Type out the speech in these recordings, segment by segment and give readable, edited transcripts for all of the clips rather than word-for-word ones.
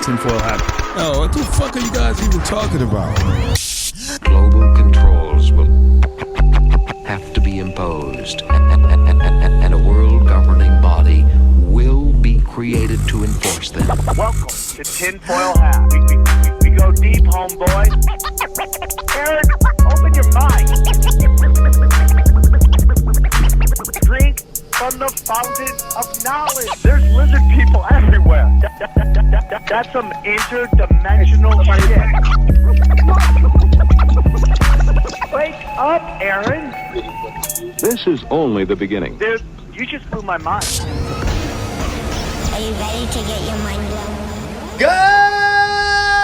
Tinfoil hat. Oh, what the fuck are you guys even talking about? Global controls will have to be imposed, and a world governing body will be created to enforce them. Welcome to Tinfoil Hat. We go deep, homeboy. Aaron, open your mind. Drink from the fountain of knowledge. There's lizard people everywhere. That's some interdimensional shit. Wake up, Aaron. This is only the beginning. Dude, you just blew my mind. Are you ready to get your mind blown?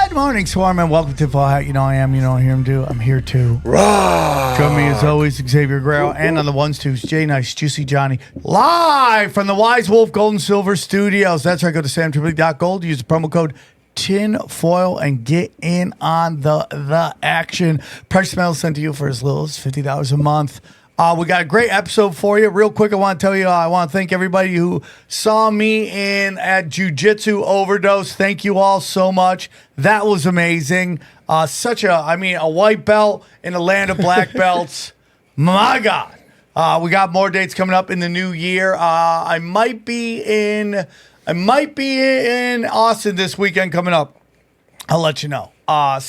Good morning, Swarm, and welcome to Tinfoil Hat. You know I am, you know I hear him do. I'm here too. Join me as always, Xavier Guerrero, and on the ones, twos, Jay Nice, Juicy Johnny, live from the Wise Wolf Gold and Silver Studios. That's right, go to samtriple.gold, use the promo code Tinfoil and get in on the action. Price mail sent to you for as little as $50 a month. We got a great episode for you. Real quick, I want to tell you, I want to thank everybody who saw me at Jiu-Jitsu Overdose. Thank you all so much. That was amazing. A white belt in a land of black belts. My God. We got more dates coming up in the new year. I might be in Austin this weekend coming up. I'll let you know. I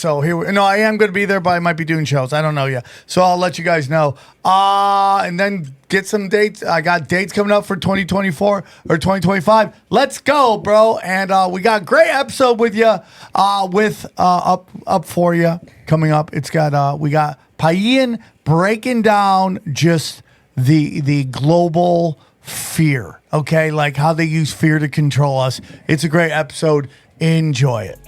am going to be there, but I might be doing shows. I don't know yet. So I'll let you guys know. And then get some dates. I got dates coming up for 2024 or 2025. Let's go, bro. And we got a great episode with you, up for you coming up. It's got, we got Payan breaking down just the global fear, okay? Like how they use fear to control us. It's a great episode. Enjoy it.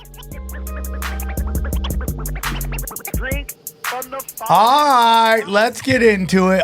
All right, let's get into it.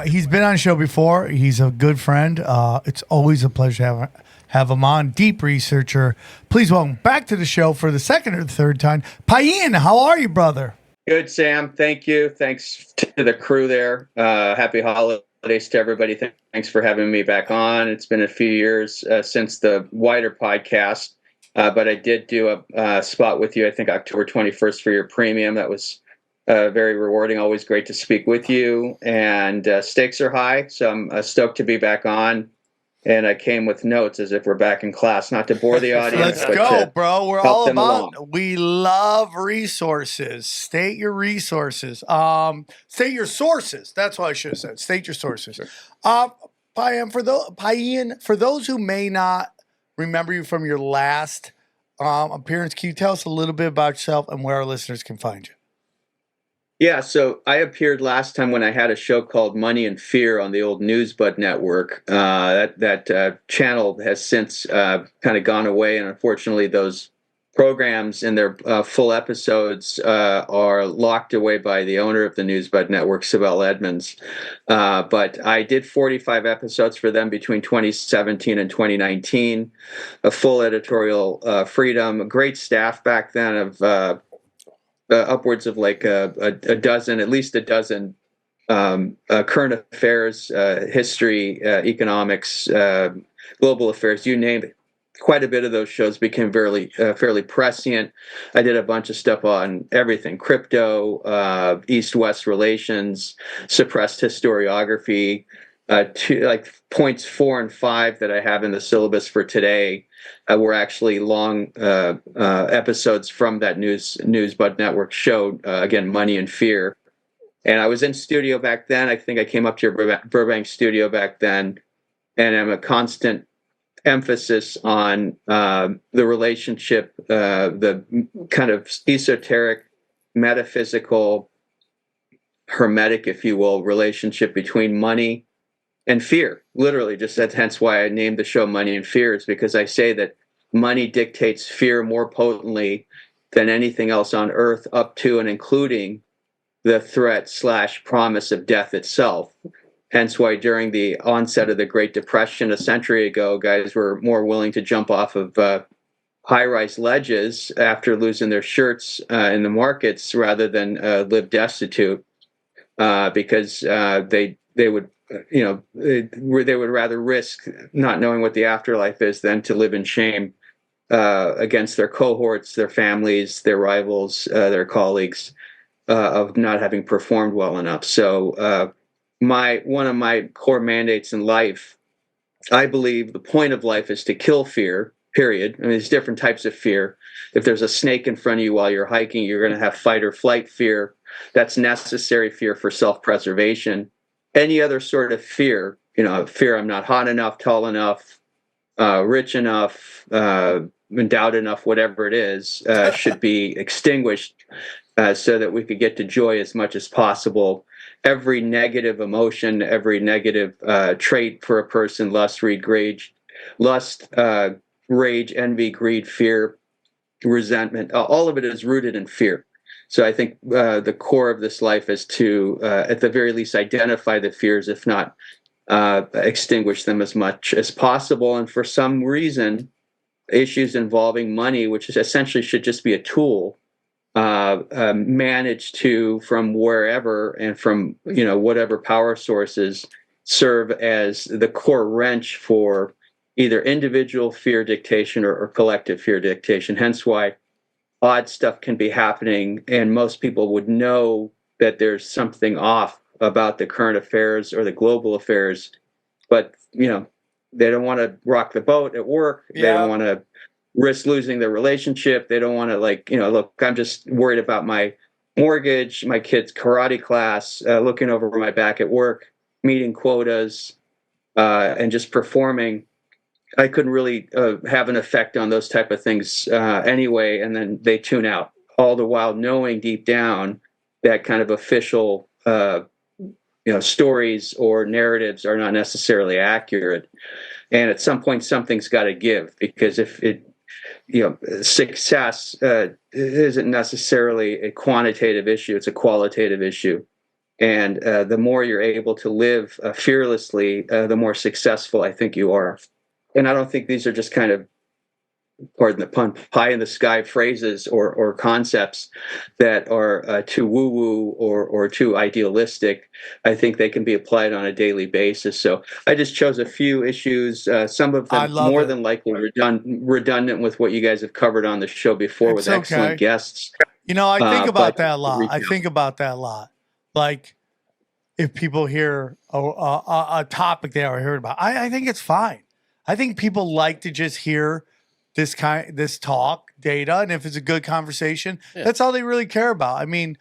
He's been on the show before. He's a good friend. It's always a pleasure to have him on. Deep researcher. Please welcome back to the show for the second or third time. Payan, how are you, brother? Good, Sam. Thank you. Thanks to the crew there. Happy holidays to everybody. Thanks for having me back on. It's been a few years since the wider podcast, but I did do a spot with you, I think October 21st for your premium. That was very rewarding. Always great to speak with you. And stakes are high, so I'm stoked to be back on. And I came with notes as if we're back in class, not to bore the audience. Let's go, bro. We're all about. Along. We love resources. State your resources. State your sources. That's what I should have said. State your sources. Sure. Payan, for those who may not remember you from your last appearance, can you tell us a little bit about yourself and where our listeners can find you? Yeah, so I appeared last time when I had a show called Money and Fear on the old Newsbud network. That channel has since kind of gone away, and unfortunately those programs and their full episodes are locked away by the owner of the Newsbud network, Sibel Edmonds. But I did 45 episodes for them between 2017 and 2019, a full editorial freedom, a great staff back then of upwards of like at least a dozen current affairs, history, economics, global affairs, you name it. Quite a bit of those shows became fairly prescient. I did a bunch of stuff on everything: crypto, East-West relations, suppressed historiography. Like points 4 and 5 that I have in the syllabus for today were actually long episodes from that Newsbud Network show, again, Money and Fear. And I was in studio back then. I think I came up to your Burbank studio back then, and I'm a constant emphasis on the relationship, the kind of esoteric, metaphysical, hermetic, if you will, relationship between money and fear. Literally, just that. Hence why I named the show Money and Fear, is because I say that money dictates fear more potently than anything else on earth, up to and including the threat / promise of death itself. Hence why during the onset of the Great Depression a century ago, guys were more willing to jump off of high-rise ledges after losing their shirts in the markets rather than live destitute, because they would they would rather risk not knowing what the afterlife is than to live in shame against their cohorts, their families, their rivals, their colleagues, of not having performed well enough. So one of my core mandates in life, I believe the point of life is to kill fear, period. I mean, there's different types of fear. If there's a snake in front of you while you're hiking, you're going to have fight or flight fear. That's necessary fear for self-preservation. Any other sort of fear, fear I'm not hot enough, tall enough, rich enough, endowed enough, whatever it is, should be extinguished so that we could get to joy as much as possible. Every negative emotion, every negative trait for a person, lust, rage, envy, greed, fear, resentment, all of it is rooted in fear. So I think the core of this life is to, at the very least, identify the fears, if not extinguish them as much as possible. And for some reason, issues involving money, which is essentially should just be a tool, managed to, from wherever and from whatever power sources, serve as the core wrench for either individual fear dictation or collective fear dictation. Hence why odd stuff can be happening, and most people would know that there's something off about the current affairs or the global affairs, but they don't want to rock the boat at work. Yeah. They don't want to risk losing their relationship. They don't want to look, I'm just worried about my mortgage, my kid's karate class, looking over my back at work, meeting quotas, and just performing. I couldn't really have an effect on those type of things anyway, and then they tune out, all the while knowing deep down that kind of official stories or narratives are not necessarily accurate. And at some point, something's got to give, because if success isn't necessarily a quantitative issue, it's a qualitative issue. And the more you're able to live fearlessly, the more successful I think you are. And I don't think these are just kind of, pardon the pun, pie in the sky phrases or concepts that are too woo-woo or too idealistic. I think they can be applied on a daily basis. So I just chose a few issues, some of them more than likely redundant with what you guys have covered on the show before with excellent guests. I think about that a lot. I think about that a lot. Like, if people hear a topic they already heard about, I think it's fine. I think people like to just hear this talk data, and if it's a good conversation, that's all they really care about. I mean,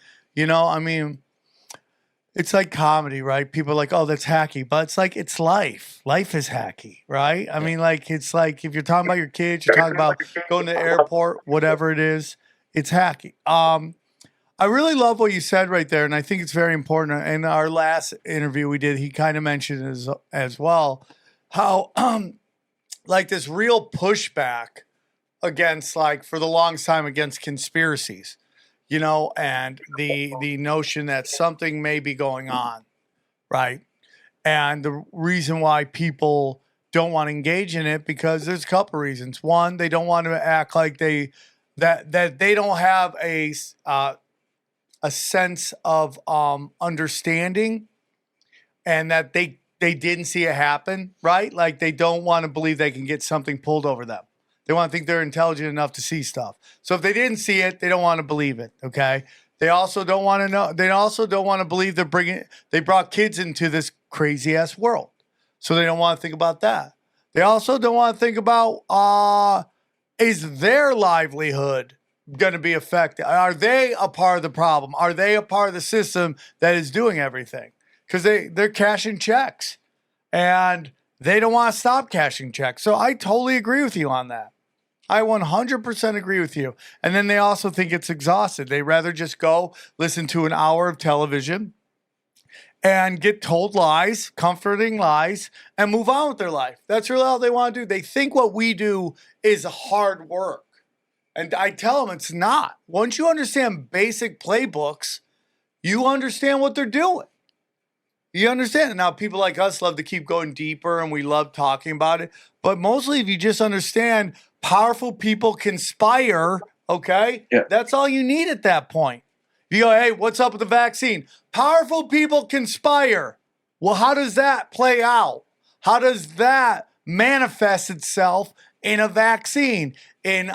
it's like comedy, right? People are like, oh, that's hacky, but it's like, it's life. Life is hacky, right? I mean, like, it's like, if you're talking about your kids, you're talking about going to the airport, whatever it is, it's hacky. I really love what you said right there, and I think it's very important. In our last interview we did, he kind of mentioned as well how like this real pushback against, like, for the longest time, against conspiracies, and the notion that something may be going on, right? And the reason why people don't want to engage in it, because there's a couple of reasons. One, they don't want to act like that they don't have a sense of understanding, and that they didn't see it happen, right? Like, they don't want to believe they can get something pulled over them. They want to think they're intelligent enough to see stuff. So if they didn't see it, they don't want to believe it, okay? They also don't want to know. They also don't want to believe they brought kids into this crazy-ass world. So they don't want to think about that. They also don't want to think about, is their livelihood going to be affected? Are they a part of the problem? Are they a part of the system that is doing everything? Because they're cashing checks, and they don't want to stop cashing checks. So I totally agree with you on that. I 100% agree with you. And then they also think it's exhausted. They rather just go listen to an hour of television and get told lies, comforting lies, and move on with their life. That's really all they want to do. They think what we do is hard work. And I tell them it's not. Once you understand basic playbooks, you understand what they're doing. You understand it. Now, people like us love to keep going deeper, and we love talking about it. But mostly, if you just understand powerful people conspire, okay? Yeah. That's all you need at that point. You go, hey, what's up with the vaccine? Powerful people conspire. Well, how does that play out? How does that manifest itself in a vaccine, in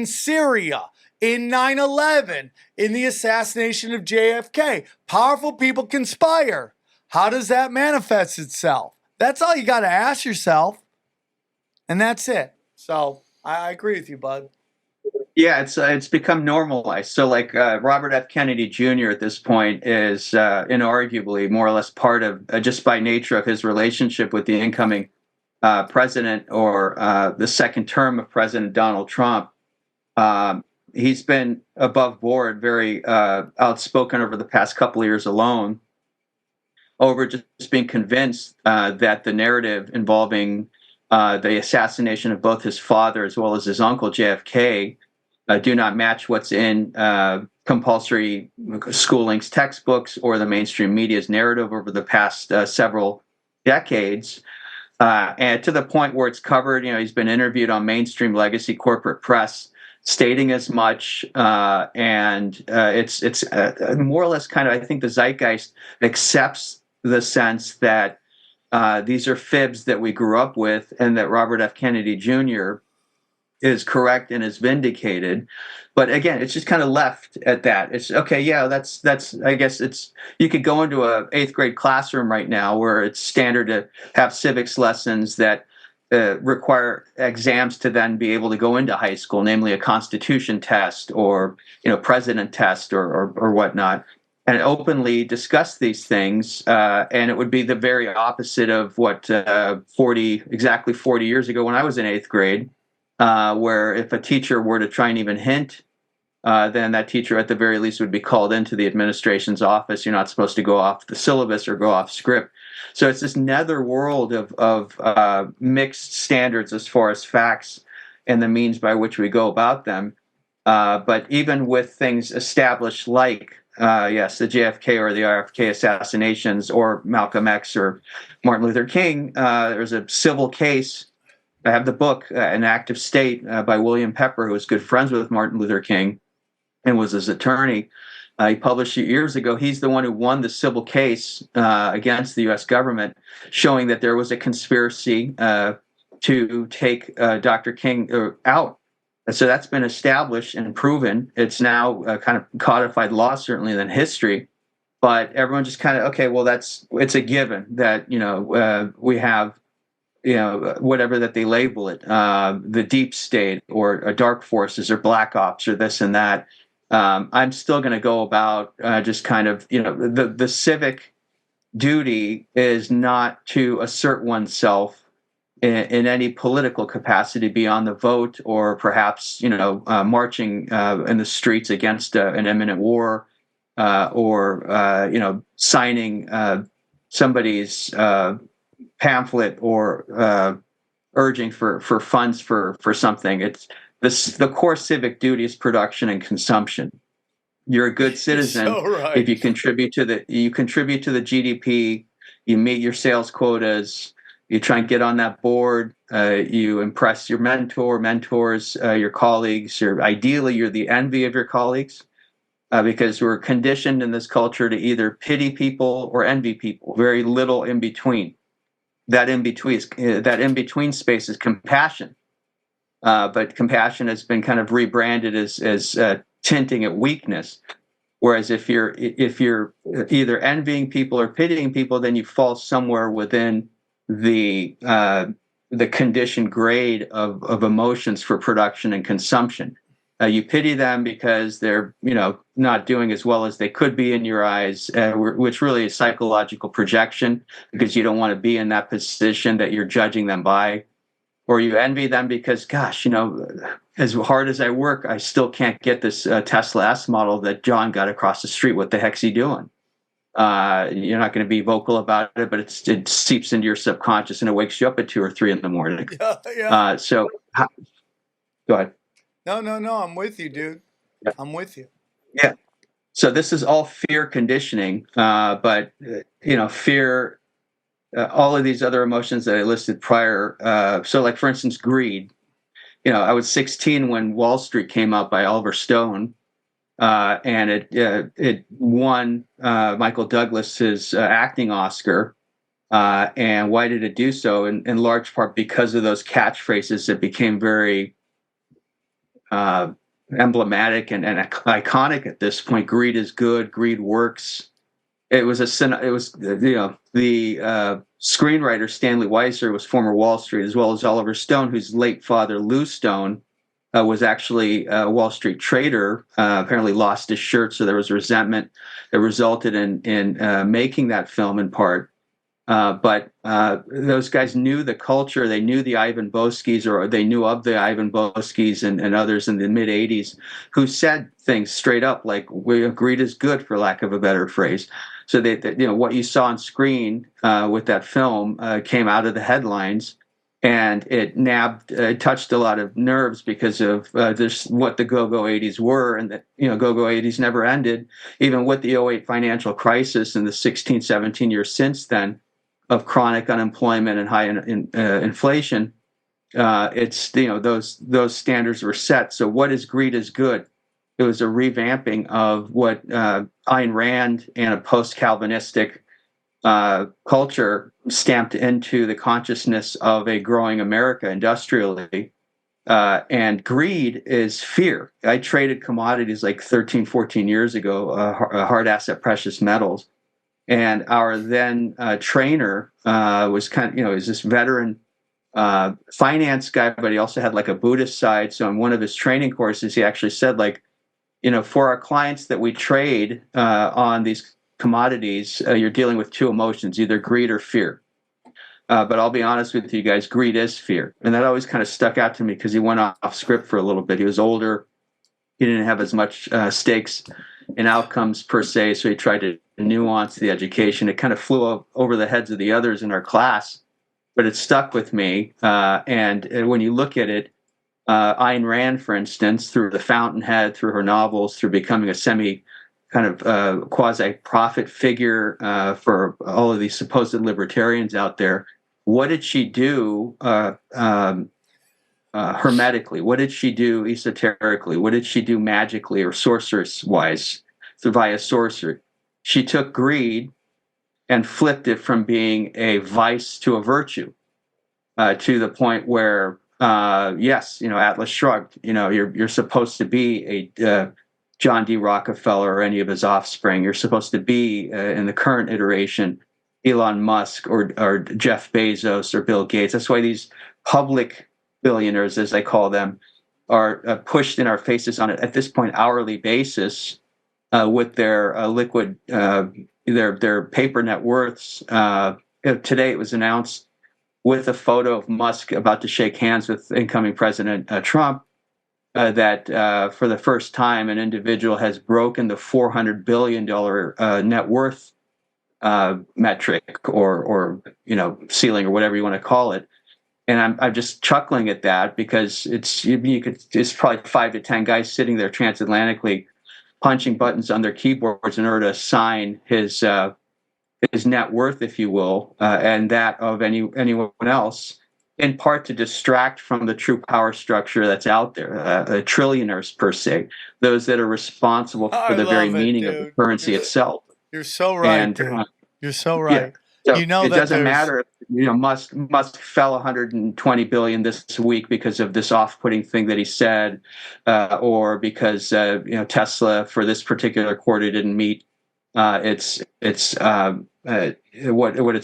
Syria, in 9/11, in the assassination of JFK. Powerful people conspire. How does that manifest itself? That's all you got to ask yourself. And that's it. So I agree with you, bud. Yeah, it's become normalized. So, like Robert F. Kennedy Jr. at this point is inarguably more or less part of, just by nature of his relationship with the incoming president, or the second term of President Donald Trump. He's been above board, very outspoken over the past couple of years alone, over just being convinced that the narrative involving the assassination of both his father as well as his uncle JFK do not match what's in compulsory schooling's textbooks or the mainstream media's narrative over the past several decades. And to the point where it's covered, he's been interviewed on mainstream legacy corporate press, stating as much, and it's more or less kind of, I think the zeitgeist accepts the sense that these are fibs that we grew up with, and that Robert F. Kennedy Jr. is correct and is vindicated. But again, it's just kind of left at that. It's okay, yeah, that's I guess you could go into a 8th grade classroom right now where it's standard to have civics lessons that require exams to then be able to go into high school, namely a constitution test or president test or whatnot, and openly discuss these things. And it would be the very opposite of what exactly 40 years ago when I was in 8th grade, where if a teacher were to try and even hint, then that teacher at the very least would be called into the administration's office. You're not supposed to go off the syllabus or go off script. So it's this nether world of mixed standards as far as facts and the means by which we go about them. But even with things established like, yes, the JFK or the RFK assassinations, or Malcolm X or Martin Luther King, there's a civil case. I have the book, An Act of State, by William Pepper, who was good friends with Martin Luther King and was his attorney. He published it years ago. He's the one who won the civil case against the U.S. government, showing that there was a conspiracy to take Dr. King out. So that's been established and proven. It's now kind of codified law, certainly, than history. But everyone just kind of, okay, well, it's a given that, we have, whatever that they label it, the deep state or dark forces or black ops or this and that. I'm still going to go about just kind of, the civic duty is not to assert oneself in any political capacity beyond the vote, or perhaps, marching in the streets against an imminent war, or, signing somebody's pamphlet, or urging for funds for something. It's the core civic duty is production and consumption. You're a good citizen if you contribute to the GDP, you meet your sales quotas, you try and get on that board, you impress your mentors, your colleagues. Ideally, you're the envy of your colleagues, because we're conditioned in this culture to either pity people or envy people. Very little in between. That in between space is compassion. But compassion has been kind of rebranded as tinting at weakness. Whereas if you're either envying people or pitying people, then you fall somewhere within the conditioned grade of emotions for production and consumption. You pity them because they're not doing as well as they could be in your eyes, which really is psychological projection, because you don't want to be in that position that you're judging them by. Or you envy them because, gosh, as hard as I work, I still can't get this Tesla S model that John got across the street. What the heck's he doing? You're not going to be vocal about it, but it seeps into your subconscious and it wakes you up at 2 or 3 in the morning. Yeah. Go ahead. No, I'm with you, dude. Yeah. I'm with you. Yeah. So this is all fear conditioning, but fear. All of these other emotions that I listed prior. So, like for instance, greed. I was 16 when Wall Street came out by Oliver Stone, and it won Michael Douglas his acting Oscar. And why did it do so? In large part because of those catchphrases that became very emblematic and iconic at this point. Greed is good. Greed works. It was the screenwriter Stanley Weiser was former Wall Street, as well as Oliver Stone, whose late father Lou Stone was actually a Wall Street trader. Apparently lost his shirt, so there was resentment that resulted in making that film in part. But those guys knew the culture. They knew the Ivan Boskis, or they knew of the Ivan Boskis and others in the mid '80s, who said things straight up like "greed is good," for lack of a better phrase. So what you saw on screen with that film came out of the headlines, and it touched a lot of nerves because of this what the go-go '80s were, and that go-go '80s never ended, even with the '08 financial crisis and the 16, 17 years since then of chronic unemployment and high inflation. It's those standards were set. So what is greed is good? It was a revamping of what Ayn Rand and a post-Calvinistic culture stamped into the consciousness of a growing America industrially. And greed is fear. I traded commodities like 13, 14 years ago, hard asset precious metals. And our then trainer was is this veteran finance guy, but he also had like a Buddhist side. So in one of his training courses, he actually said, for our clients that we trade on these commodities, you're dealing with two emotions, either greed or fear. But I'll be honest with you guys, greed is fear. And that always kind of stuck out to me because he went off script for a little bit. He was older. He didn't have as much stakes in outcomes per se, so he tried to nuance the education. It kind of flew over the heads of the others in our class, but it stuck with me. And when you look at it, Ayn Rand, for instance, through The Fountainhead, through her novels, through becoming a quasi-prophet figure for all of these supposed libertarians out there, what did she do hermetically? What did she do esoterically? What did she do magically or sorceress-wise via sorcery? She took greed and flipped it from being a vice to a virtue, to the point where, Atlas Shrugged. You're supposed to be a John D. Rockefeller or any of his offspring. You're supposed to be, in the current iteration, Elon Musk or Jeff Bezos or Bill Gates. That's why these public billionaires, as I call them, are pushed in our faces on at this point hourly basis with their liquid, their paper net worths. Today it was announced with a photo of Musk about to shake hands with incoming President Trump that for the first time an individual has broken the $400 billion net worth metric or ceiling or whatever you want to call it. And I'm just chuckling at that because it's probably 5 to 10 guys sitting there transatlantically punching buttons on their keyboards in order to assign his net worth, if you will, and that of anyone else, in part to distract from the true power structure that's out there, trillionaires per se, those that are responsible for the very meaning of the currency itself. You're so right, and, dude. You're so right. So it doesn't matter if Musk fell 120 billion this week because of this off-putting thing that he said, or because Tesla for this particular quarter didn't meet what its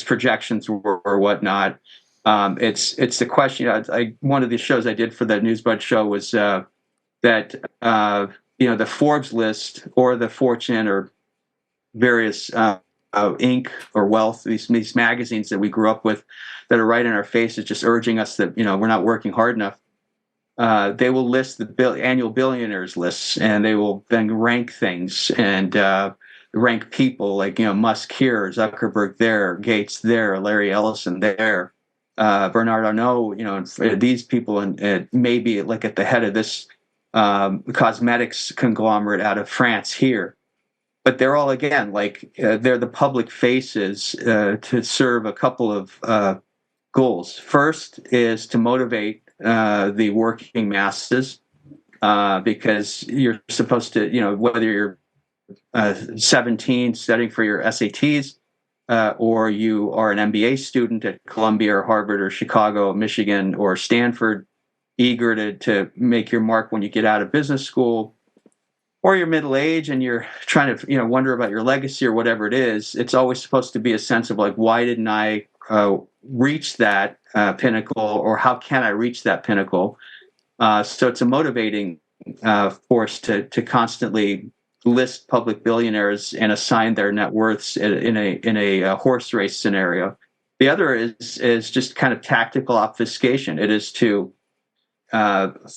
projections were or whatnot. It's the question. One of the shows I did for the Newsbud show was that the Forbes list or the Fortune or various Inc. or Wealth, these magazines that we grew up with that are right in our faces, just urging us that we're not working hard enough. They will list the annual billionaires lists, and they will then rank things and rank people like Musk here, Zuckerberg there, Gates there, Larry Ellison there, Bernard Arnault. These people and maybe like at the head of this cosmetics conglomerate out of France here. But they're all, again, they're the public faces to serve a couple of goals. First is to motivate the working masses because you're supposed to, whether you're 17 studying for your SATs or you are an MBA student at Columbia or Harvard or Chicago, Michigan, or Stanford, eager to make your mark when you get out of business school, or you're middle age and you're trying to wonder about your legacy or whatever it is, it's always supposed to be a sense of like, why didn't I reach that pinnacle, or how can I reach that pinnacle? So it's a motivating force to constantly list public billionaires and assign their net worths in a horse race scenario. The other is just kind of tactical obfuscation. It is to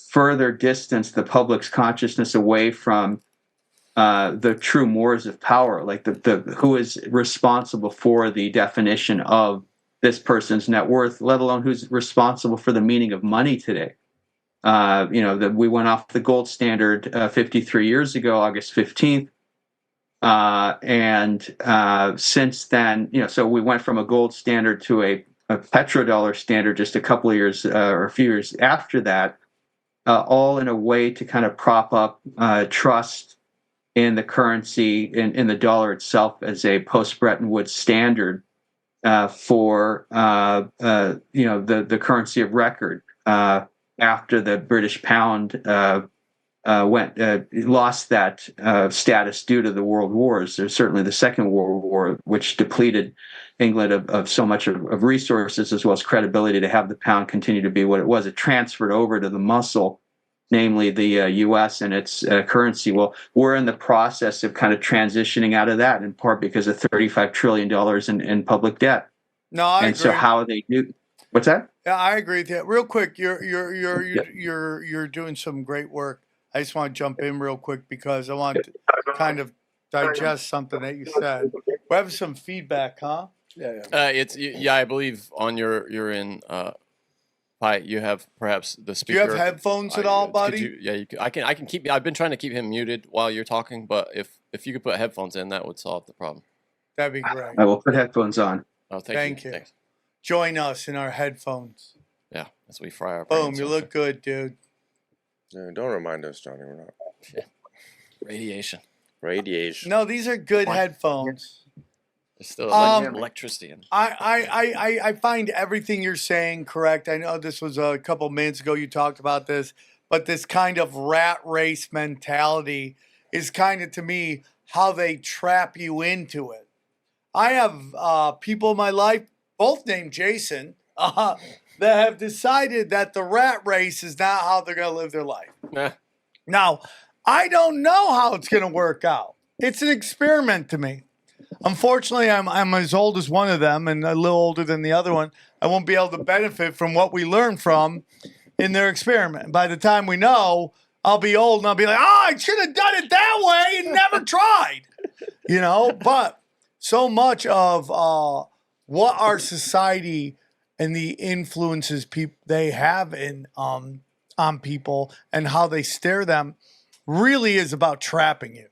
further distance the public's consciousness away from the true mores of power, like the who is responsible for the definition of this person's net worth, let alone who's responsible for the meaning of money today. We went off the gold standard 53 years ago, August 15th. And since then, so we went from a gold standard to a petrodollar standard just a couple of years or a few years after that, all in a way to kind of prop up trust in the currency, in the dollar itself as a post-Bretton Woods standard for the currency of record. After the British pound lost that status due to the world wars, there's certainly the Second World War, which depleted England of so much of resources as well as credibility to have the pound continue to be what it was. It transferred over to the muscle, namely the U.S. and its currency. Well, we're in the process of kind of transitioning out of that, in part because of $35 trillion in public debt. No, I agree. So how they do? What's that? Yeah, I agree with that. Real quick, you're doing some great work. I just want to jump in real quick because I want to kind of digest something that you said. We're having some feedback, huh? Yeah. I believe on you're in. You have perhaps the speaker. Do you have headphones at all, buddy? I can keep. I've been trying to keep him muted while you're talking, but if you could put headphones in, that would solve the problem. That'd be great. I will put headphones on. Oh, thank you. Thanks. Join us in our headphones. Yeah, as we fry our. Boom! You look good, dude. Yeah, don't remind us, Johnny. We're not. Yeah. Radiation. No, these are good headphones. There's still electricity in. I find everything you're saying correct. I know this was a couple minutes ago you talked about this, but this kind of rat race mentality is kind of, to me, how they trap you into it. I have people in my life, both named Jason, that have decided that the rat race is not how they're going to live their life. Now, I don't know how it's going to work out. It's an experiment to me. Unfortunately, I'm as old as one of them and a little older than the other one. I won't be able to benefit from what we learn from in their experiment. By the time we know, I'll be old and I'll be like, I should have done it that way and never tried. But so much of what our society and the influences they have on people and how they stare them really is about trapping you.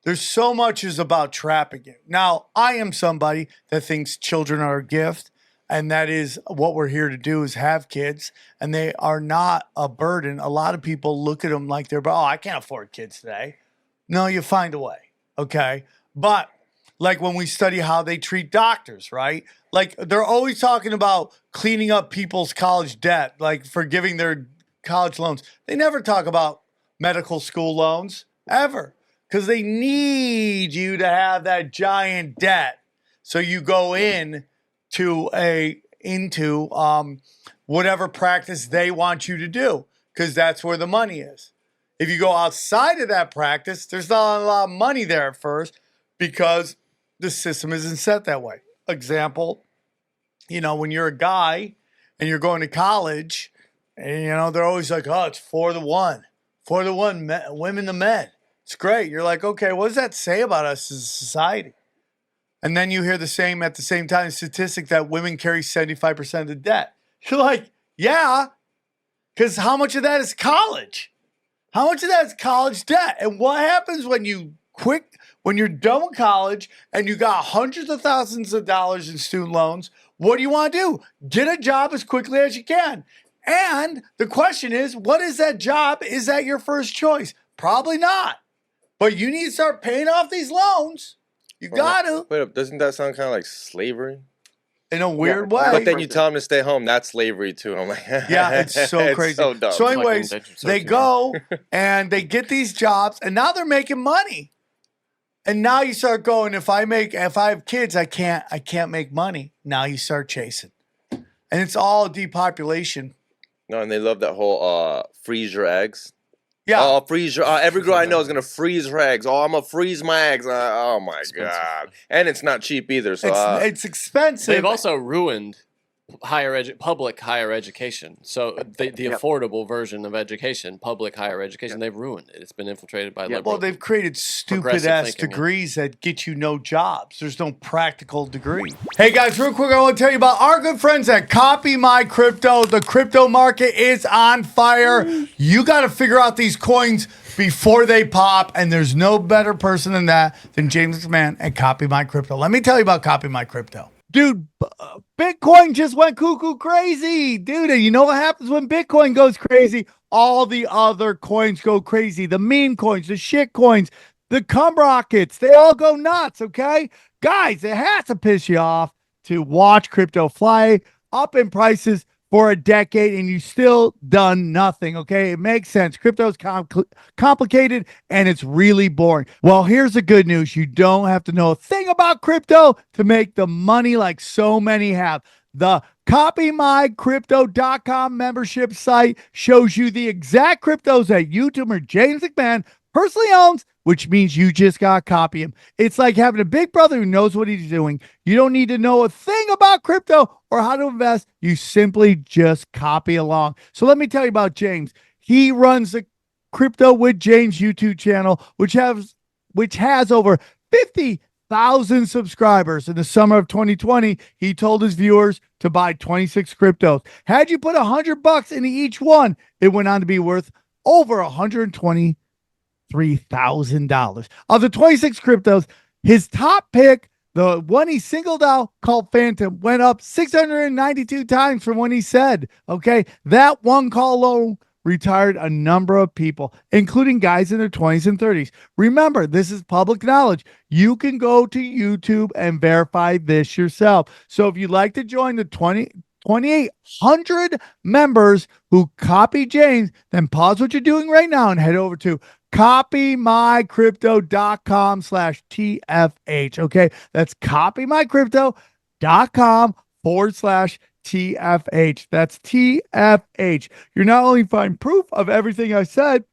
There's so much is about trapping you. Now, I am somebody that thinks children are a gift, and that is what we're here to do, is have kids, and they are not a burden. A lot of people look at them like they're, I can't afford kids today. No, you find a way, okay? But like when we study how they treat doctors, right? Like they're always talking about cleaning up people's college debt, like forgiving their college loans. They never talk about medical school loans, ever. Because they need you to have that giant debt, so you go into whatever practice they want you to do, because that's where the money is. If you go outside of that practice, there's not a lot of money there at first because the system isn't set that way. Example, when you're a guy and you're going to college, and they're always like, oh, it's 4-1, 4-1, women to men. It's great. You're like, okay, what does that say about us as a society? And then you hear at the same time statistic that women carry 75% of the debt. You're like, yeah, because how much of that is college? How much of that is college debt? And what happens when you're done with college and you got hundreds of thousands of dollars in student loans? What do you want to do? Get a job as quickly as you can. And the question is, what is that job? Is that your first choice? Probably not. But you need to start paying off these loans. You got to. Wait up, doesn't that sound kind of like slavery? In a weird way. But then you tell them to stay home. That's slavery too. I'm like, yeah, it's so crazy. So dumb. So anyways, they go and they get these jobs, and now they're making money. And now you start going, if I have kids, I can't make money. Now you start chasing. And it's all depopulation. No, and they love that whole freeze your eggs. Yeah. Oh, freeze your every girl I know is gonna freeze her eggs. Oh, I'm gonna freeze my eggs. Oh my god. And it's not cheap either. So it's expensive. They've also ruined public higher education. So the affordable version of education, public higher education, they've ruined it. It's been infiltrated by liberal. Well, they've created stupid ass degrees that get you no jobs. There's no practical degree. Hey guys, real quick, I want to tell you about our good friends at Copy My Crypto. The crypto market is on fire. You got to figure out these coins before they pop, and there's no better person than James McMahon at Copy My Crypto. Let me tell you about Copy My Crypto. Dude, Bitcoin just went cuckoo crazy. Dude, and you know what happens when Bitcoin goes crazy? All the other coins go crazy. The meme coins, the shit coins, the cum rockets, they all go nuts, okay? Guys, it has to piss you off to watch crypto fly up in prices for a decade and you still done nothing, okay? It makes sense. Crypto is complicated and it's really boring. Well, here's the good news. You don't have to know a thing about crypto to make the money like so many have. The CopyMyCrypto.com membership site shows you the exact cryptos that YouTuber James McMahon personally owns, which means you just got to copy him. It's like having a big brother who knows what he's doing. You don't need to know a thing about crypto or how to invest. You simply just copy along. So let me tell you about James. He runs the Crypto with James YouTube channel, which has over 50,000 subscribers. In the summer of 2020, he told his viewers to buy 26 cryptos. Had you put $100 into each one, it went on to be worth over $123,000. Of the 26 cryptos, his top pick, the one he singled out called Phantom, went up 692 times from when he said, okay, that one call alone retired a number of people, including guys in their 20s and 30s. Remember, this is public knowledge. You can go to YouTube and verify this yourself. So if you'd like to join the 2,800 members who copy James, then pause what you're doing right now and head over to copymycrypto.com/TFH. Okay, that's copymycrypto.com/TFH. That's TFH. You're not only find proof of everything I said,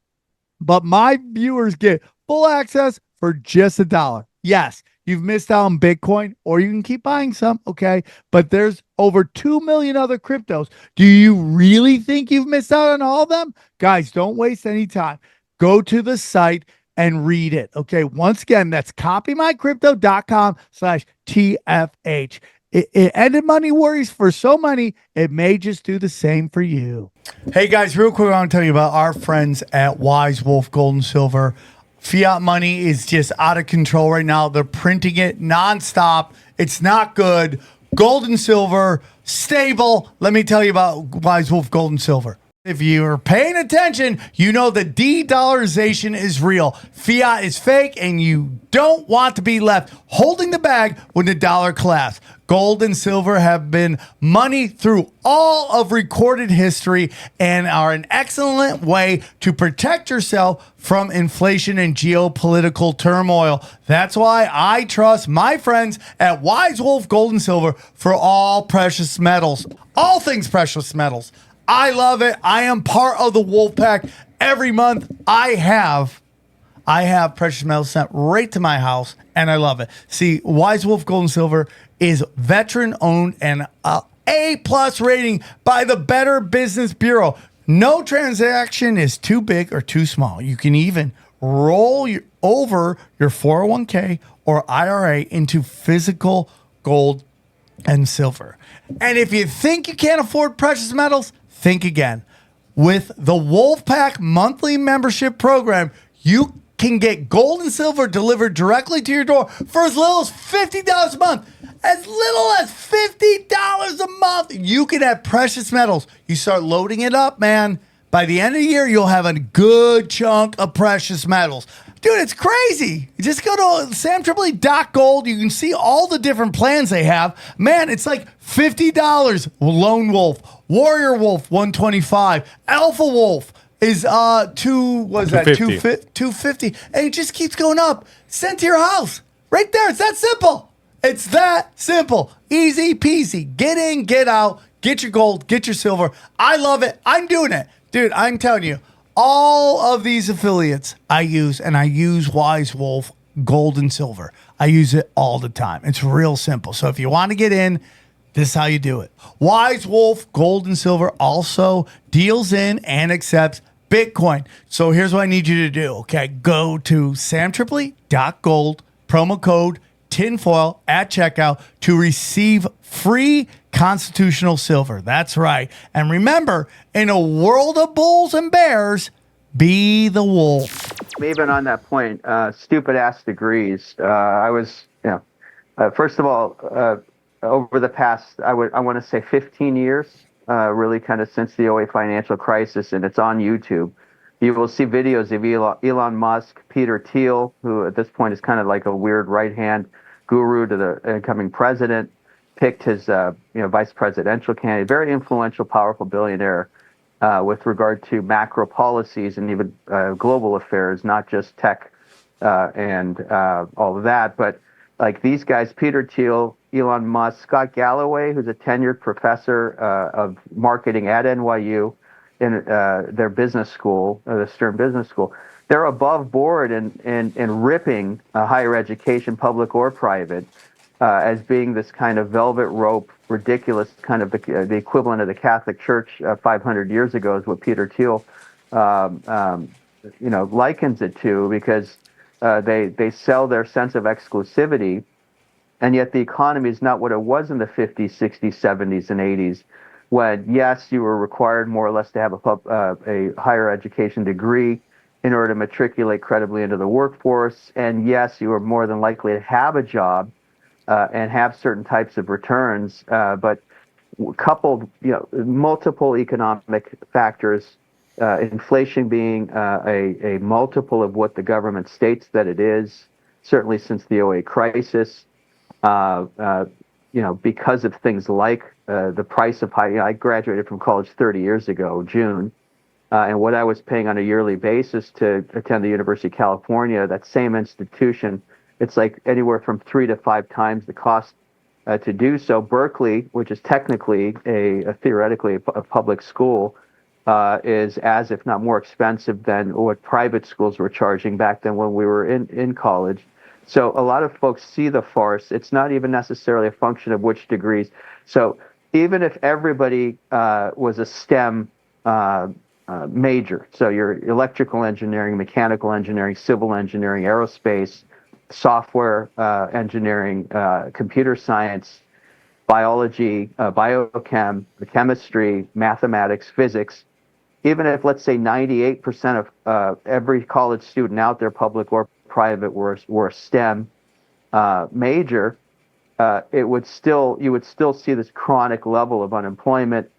but my viewers get full access for just $1. Yes, you've missed out on Bitcoin, or you can keep buying some, okay? But there's over 2 million other cryptos. Do you really think you've missed out on all of them? Guys, don't waste any time. Go to the site and read it, okay? Once again, that's copymycrypto.com/TFH. It ended money worries for so many, it may just do the same for you. Hey guys, real quick, I want to tell you about our friends at Wise Wolf Gold and Silver. Fiat money is just out of control right now. They're printing it nonstop. It's not good. Gold and silver, stable. Let me tell you about Wise Wolf Gold and Silver. If you're paying attention, you know that de-dollarization is real. Fiat is fake, and you don't want to be left holding the bag when the dollar collapses. Gold and silver have been money through all of recorded history and are an excellent way to protect yourself from inflation and geopolitical turmoil. That's why I trust my friends at Wise Wolf Gold and Silver for all precious metals, all things precious metals. I love it. I am part of the Wolf Pack. Every month I have precious metals sent right to my house, and I love it. See, Wise Wolf Gold and Silver is veteran owned and A+ rating by the Better Business Bureau. No transaction is too big or too small. You can even roll over your 401k or IRA into physical gold and silver. And if you think you can't afford precious metals, think again. With the Wolfpack monthly membership program, you can get gold and silver delivered directly to your door for as little as $50 a month. As little as $50 a month. You can have precious metals. You start loading it up, man. By the end of the year, you'll have a good chunk of precious metals. Dude, it's crazy. You just go to samtripoli.gold. You can see all the different plans they have. Man, it's like $50. Lone Wolf, Warrior Wolf, $125. Alpha Wolf is $250. And it just keeps going up. Sent to your house. Right there. It's that simple. It's that simple. Easy peasy. Get in, get out, get your gold, get your silver. I love it. I'm doing it. Dude, I'm telling you, all of these affiliates I use, and I use Wise Wolf gold and silver. I use it all the time. It's real simple. So if you want to get in, this is how you do it. Wise Wolf gold and silver also deals in and accepts Bitcoin. So here's what I need you to do. Okay, go to samtripoli.gold, promo code tinfoil at checkout to receive free constitutional silver. That's right. And remember, in a world of bulls and bears, be the wolf. Even on that point, stupid ass degrees. I was, first of all, over the past, I want to say 15 years, really kind of since the '08 financial crisis, and it's on YouTube. You will see videos of Elon Musk, Peter Thiel, who at this point is kind of like a weird right-hand guru to the incoming president, picked his vice presidential candidate, very influential, powerful billionaire with regard to macro policies and even global affairs, not just tech and all of that. But like these guys, Peter Thiel, Elon Musk, Scott Galloway, who's a tenured professor of marketing at NYU, in their business school, the Stern Business School, they're above board and ripping higher education, public or private, as being this kind of velvet rope, ridiculous kind of the equivalent of the Catholic Church 500 years ago is what Peter Thiel, likens it to, because they sell their sense of exclusivity, and yet the economy is not what it was in the 50s, 60s, 70s, and 80s. When, yes, you were required more or less to have a higher education degree in order to matriculate credibly into the workforce. And yes, you were more than likely to have a job and have certain types of returns. But coupled, multiple economic factors, inflation being a multiple of what the government states that it is, certainly since the '08 crisis, because of things like the price of high. I graduated from college 30 years ago, June, and what I was paying on a yearly basis to attend the University of California, that same institution, it's like anywhere from 3 to 5 times the cost to do so. Berkeley, which is technically theoretically a public school, is as if not more expensive than what private schools were charging back then when we were in college. So a lot of folks see the farce. It's not even necessarily a function of which degrees. So even if everybody was a STEM major, so your electrical engineering, mechanical engineering, civil engineering, aerospace, software engineering, computer science, biology, biochem, chemistry, mathematics, physics, even if, let's say, 98% of every college student out there, public or private, were a STEM major, you would still see this chronic level of unemployment.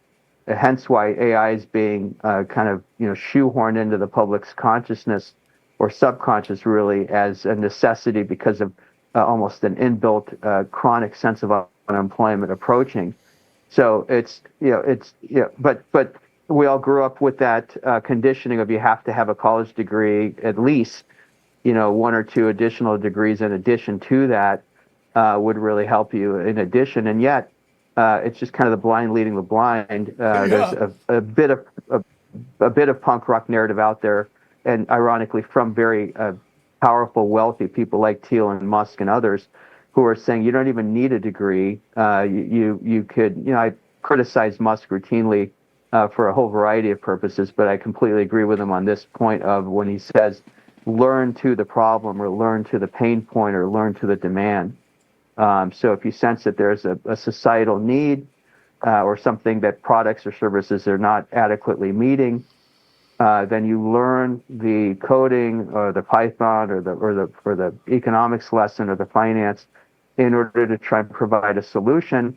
Hence why AI is being kind of shoehorned into the public's consciousness or subconscious, really, as a necessity because of almost an inbuilt chronic sense of unemployment approaching. So but we all grew up with that conditioning of you have to have a college degree, at least, 1 or 2 additional degrees in addition to that would really help you in addition. And yet, it's just kind of the blind leading the blind. There's a bit of punk rock narrative out there, and ironically from very powerful, wealthy people like Thiel and Musk and others, who are saying you don't even need a degree. You could, I criticize Musk routinely for a whole variety of purposes, but I completely agree with him on this point of when he says, learn to the problem or learn to the pain point or learn to the demand. So if you sense that there's a societal need or something that products or services are not adequately meeting, then you learn the coding or the Python or the economics lesson or the finance in order to try and provide a solution,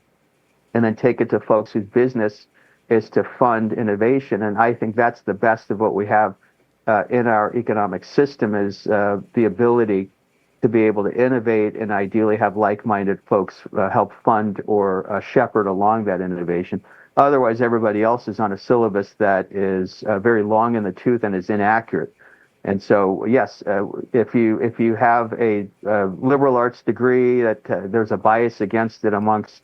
and then take it to folks whose business is to fund innovation. And I think that's the best of what we have in our economic system is the ability to be able to innovate and ideally have like-minded folks help fund or shepherd along that innovation. Otherwise, everybody else is on a syllabus that is very long in the tooth and is inaccurate. And so, yes, if you have a liberal arts degree, that there's a bias against it amongst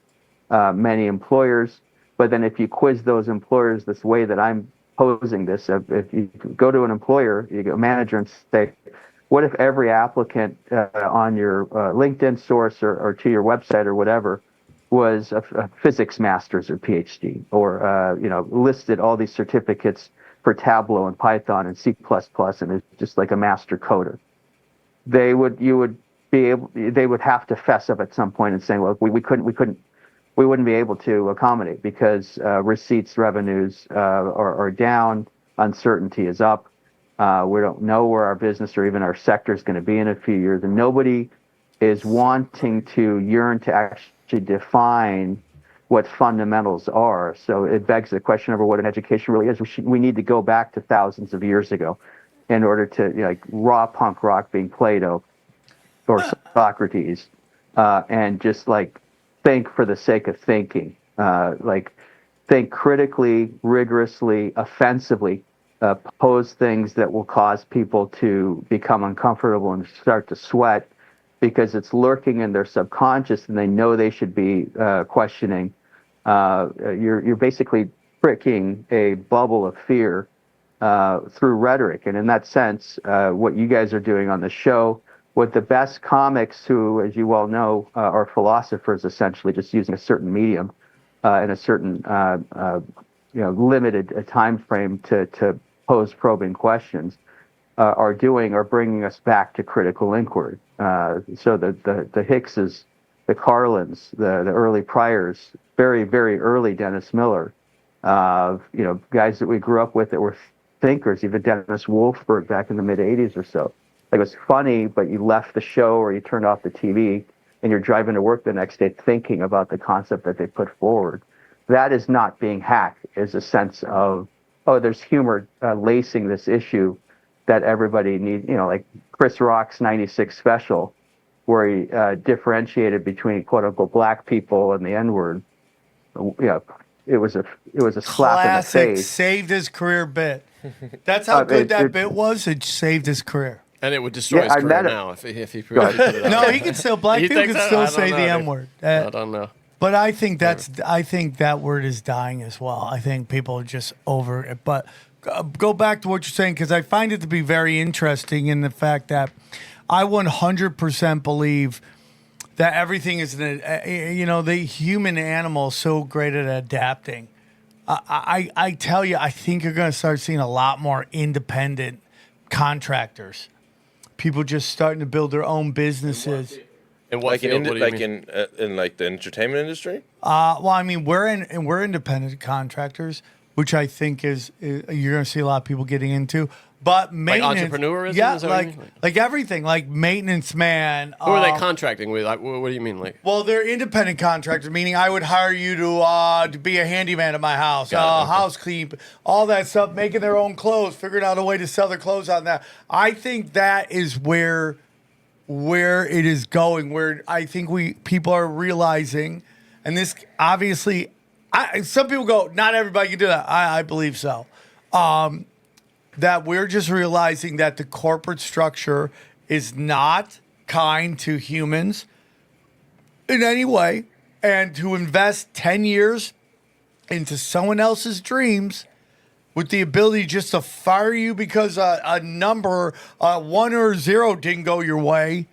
many employers. But then if you quiz those employers this way that I'm posing this, if you go to an employer, you go a manager and say, what if every applicant on your LinkedIn source or to your website or whatever was a physics master's or PhD, or listed all these certificates for Tableau and Python and C++ and is just like a master coder? They would have to fess up at some point and saying, well, we wouldn't be able to accommodate because receipts, revenues are down, uncertainty is up. We don't know where our business or even our sector is going to be in a few years, and nobody is wanting to yearn to actually define what fundamentals are. So it begs the question of what an education really is. We need to go back to thousands of years ago in order to, like raw punk rock being Plato or Socrates, and just like think for the sake of thinking, like think critically, rigorously, offensively, pose things that will cause people to become uncomfortable and start to sweat because it's lurking in their subconscious and they know they should be questioning. You're basically pricking a bubble of fear through rhetoric. And in that sense, what you guys are doing on the show, with the best comics who, as you well know, are philosophers, essentially just using a certain medium in a certain limited time frame to pose probing questions, are bringing us back to critical inquiry. So the Hickses, the Carlins, the early Pryors, very, very early Dennis Miller, guys that we grew up with that were thinkers, even Dennis Wolfberg back in the mid 80s or so. Like, it was funny, but you left the show or you turned off the TV and you're driving to work the next day thinking about the concept that they put forward. That is not being hacked, is a sense of, oh, there's humor lacing this issue that everybody needs, like Chris Rock's 96 special, where he differentiated between quote unquote black people and the N-word. It was a slap Classic, in the face. saved his career bit. That's how good that bit was. It saved his career. And it would destroy his career now if he put it out. No, he can still, black people can still say the M-word. I don't know. But I think that word is dying as well. I think people are just over it. But go back to what you're saying, because I find it to be very interesting in the fact that I 100% believe that everything is, the human animal is so great at adapting. I tell you, I think you're going to start seeing a lot more independent contractors. People just starting to build their own businesses. In what field? In like the entertainment industry? Well, I mean, we're independent contractors, which I think is you're going to see a lot of people getting into. But maintenance, like entrepreneurism, yeah, like everything, like maintenance man. Who are they contracting with? Like, what do you mean, like? Well, they're independent contractors, meaning I would hire you to be a handyman at my house, house clean, all that stuff, making their own clothes, figuring out a way to sell their clothes on that. I think that is where it is going. Where I think people are realizing, and this obviously, some people go, not everybody can do that. I believe so. That we're just realizing that the corporate structure is not kind to humans in any way, and to invest 10 years into someone else's dreams with the ability just to fire you because a number, 1 or 0 didn't go your way,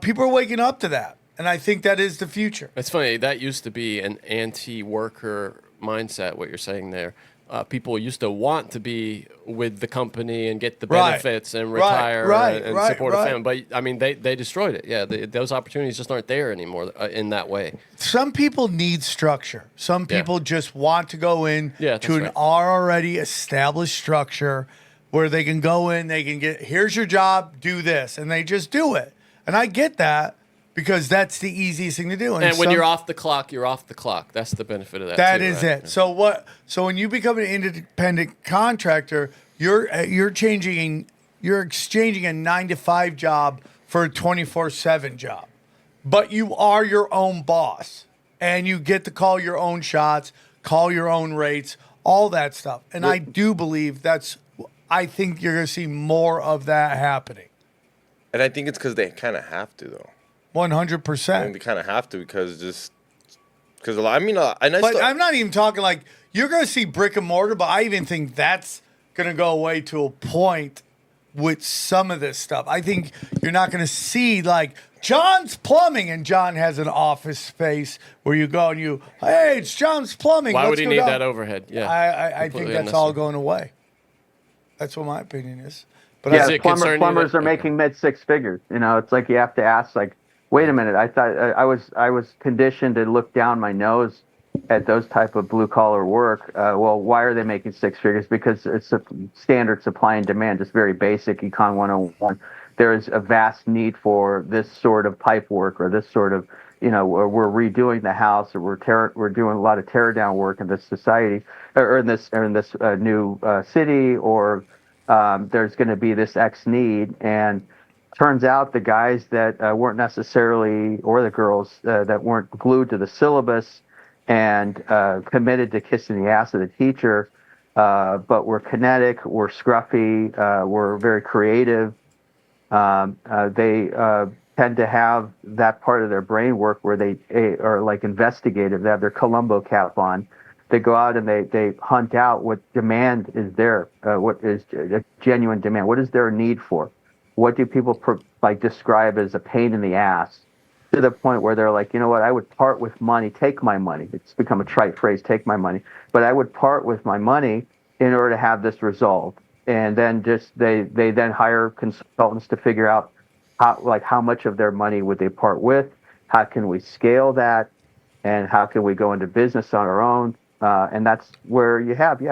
people are waking up to that. And I think that is the future. It's funny. That used to be an anti-worker mindset, what you're saying there. People used to want to be with the company and get the benefits and retire and support a family. But, I mean, they destroyed it. Yeah, those opportunities just aren't there anymore in that way. Some people need structure. Some people just want to go in to an already established structure where they can go in, they can get, here's your job, do this. And they just do it. And I get that. Because that's the easiest thing to do. And when you're off the clock, you're off the clock. That's the benefit of that. That is it. So when you become an independent contractor, You're exchanging a 9-to-5 job for a 24/7 job, but you are your own boss, and you get to call your own shots, call your own rates, all that stuff. And I do believe I think you're going to see more of that happening. And I think it's because they kind of have to, though. 100%. I think they kind of have to because a lot. I'm not even talking like you're going to see brick and mortar, but I even think that's going to go away to a point with some of this stuff. I think you're not going to see like John's Plumbing and John has an office space where you go and hey, it's John's Plumbing. Why would he need that overhead? Yeah, I think that's all going away. That's what my opinion is. But yeah, plumbers are making mid-six figures. It's like you have to ask, like, wait a minute. I thought I was conditioned to look down my nose at those type of blue collar work. Well, why are they making six figures? Because it's a standard supply and demand, just very basic Econ 101. There is a vast need for this sort of pipe work or this sort of, we're redoing the house or we're doing a lot of tear down work in this society or in this new city or there's going to be this X need. And turns out the guys that weren't necessarily, or the girls that weren't glued to the syllabus and committed to kissing the ass of the teacher, but were kinetic, were scruffy, were very creative. They tend to have that part of their brain work where they are like investigative. They have their Columbo cap on. They go out and they hunt out what demand is there, what is a genuine demand. What is their need for? What do people describe as a pain in the ass? To the point where they're like, you know what, I would part with money, take my money. It's become a trite phrase, take my money. But I would part with my money in order to have this resolved. And then they then hire consultants to figure out how much of their money would they part with, how can we scale that, and how can we go into business on our own. And that's where you have,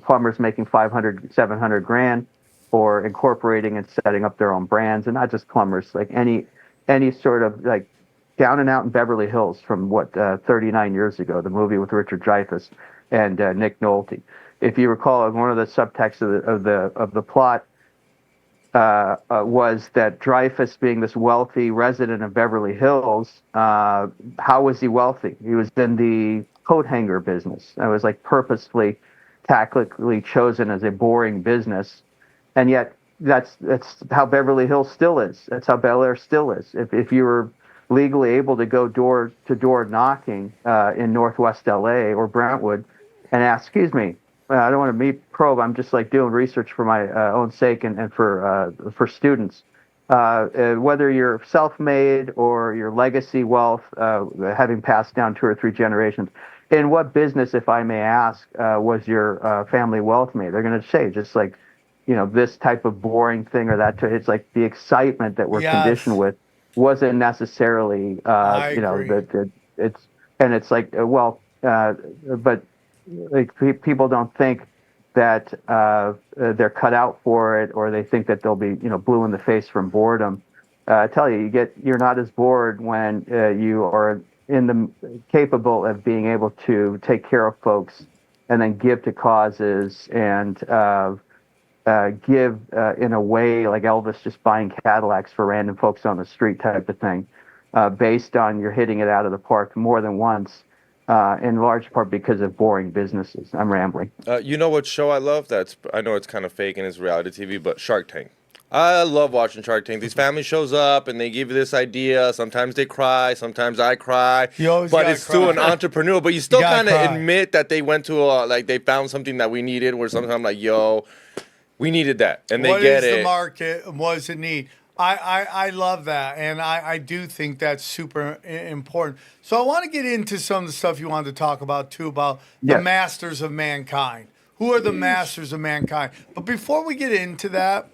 plumbers making 500, 700 grand or incorporating and setting up their own brands, and not just plumbers, like any sort of like down and out in Beverly Hills from 39 years ago, the movie with Richard Dreyfuss and Nick Nolte. If you recall, one of the subtexts of the plot was that Dreyfuss, being this wealthy resident of Beverly Hills, how was he wealthy? He was in the coat hanger business. It was like purposefully, tactically chosen as a boring business, and yet that's how Beverly Hills still is. That's how Bel Air still is. If you were legally able to go door to door knocking in Northwest LA or Brentwood and ask, excuse me, I don't want to probe. I'm just like doing research for my own sake and for students. Whether you're self-made or your legacy wealth, having passed down 2 or 3 generations, in what business, if I may ask, was your family wealth made? They're going to say just like, this type of boring thing or that. It's like the excitement that we're conditioned with wasn't necessarily, it's like, but like, people don't think that they're cut out for it, or they think that they'll be, blue in the face from boredom. I tell you, you're not as bored when you are capable of being able to take care of folks and then give to causes and give in a way like Elvis just buying Cadillacs for random folks on the street type of thing, based on you're hitting it out of the park more than once. In large part because of boring businesses. I'm rambling. You know what show I love? I know it's kind of fake and it's reality TV, but Shark Tank. I love watching Shark Tank. These family shows up and they give you this idea. Sometimes they cry, sometimes I cry. But it's to an entrepreneur. But you still kind of admit that they went to they found something that we needed. Where sometimes I'm like, yo, we needed that, and they get it. What is the market? What does it need? I love that, and I do think that's super important. So I want to get into some of the stuff you wanted to talk about, too, about the masters of mankind. Who are the masters of mankind? But before we get into that,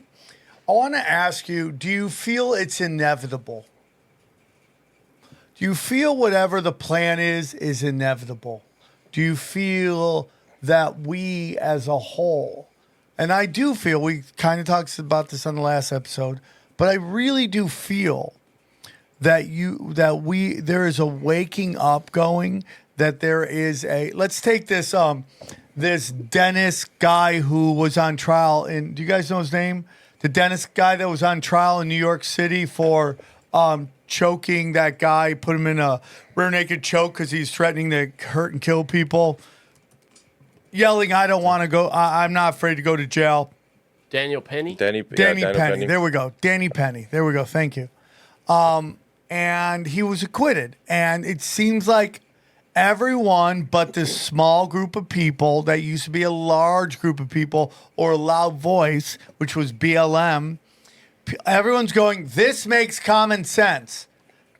I want to ask you, do you feel it's inevitable? Do you feel whatever the plan is inevitable? Do you feel that we as a whole, and I do feel, we kind of talked about this on the last episode, but I really do feel that there is a waking up going, that there is let's take this this dentist guy who was on trial do you guys know his name? The dentist guy that was on trial in New York City for choking that guy, put him in a rear naked choke because he's threatening to hurt and kill people. Yelling, I don't want to go. I'm not afraid to go to jail. Daniel Penny? Danny Penny. There we go. Danny Penny. There we go. Thank you. And he was acquitted. And it seems like everyone but this small group of people that used to be a large group of people or a loud voice, which was BLM, everyone's going, this makes common sense.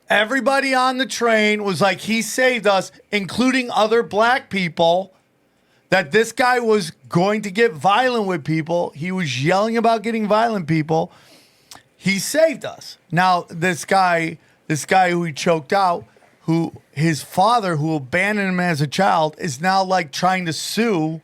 Everybody on the train was like, he saved us, including other black people, that this guy was going to get violent with people. He was yelling about getting violent people. He saved us. Now, this guy who he choked out, who his father, who abandoned him as a child, is now like trying to sue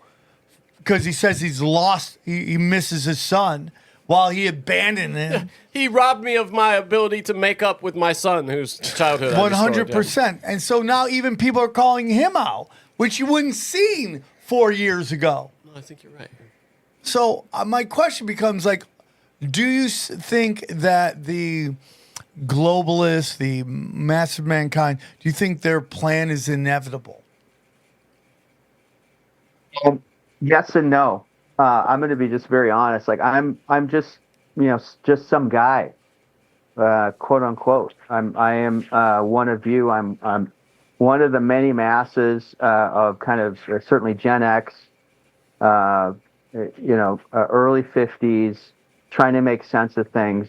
because he says he's lost, he misses his son while he abandoned him. He robbed me of my ability to make up with my son, whose childhood 100%. And so now even people are calling him out, which you wouldn't seen 4 years ago. No, I think you're right. So my question becomes like, do you think that the globalists, the mass of mankind, do you think their plan is inevitable? Yes and no. I'm going to be just very honest. Like I'm just, just some guy, quote unquote. I am one of you. I'm one of the many masses of kind of certainly Gen X, early 50s, trying to make sense of things,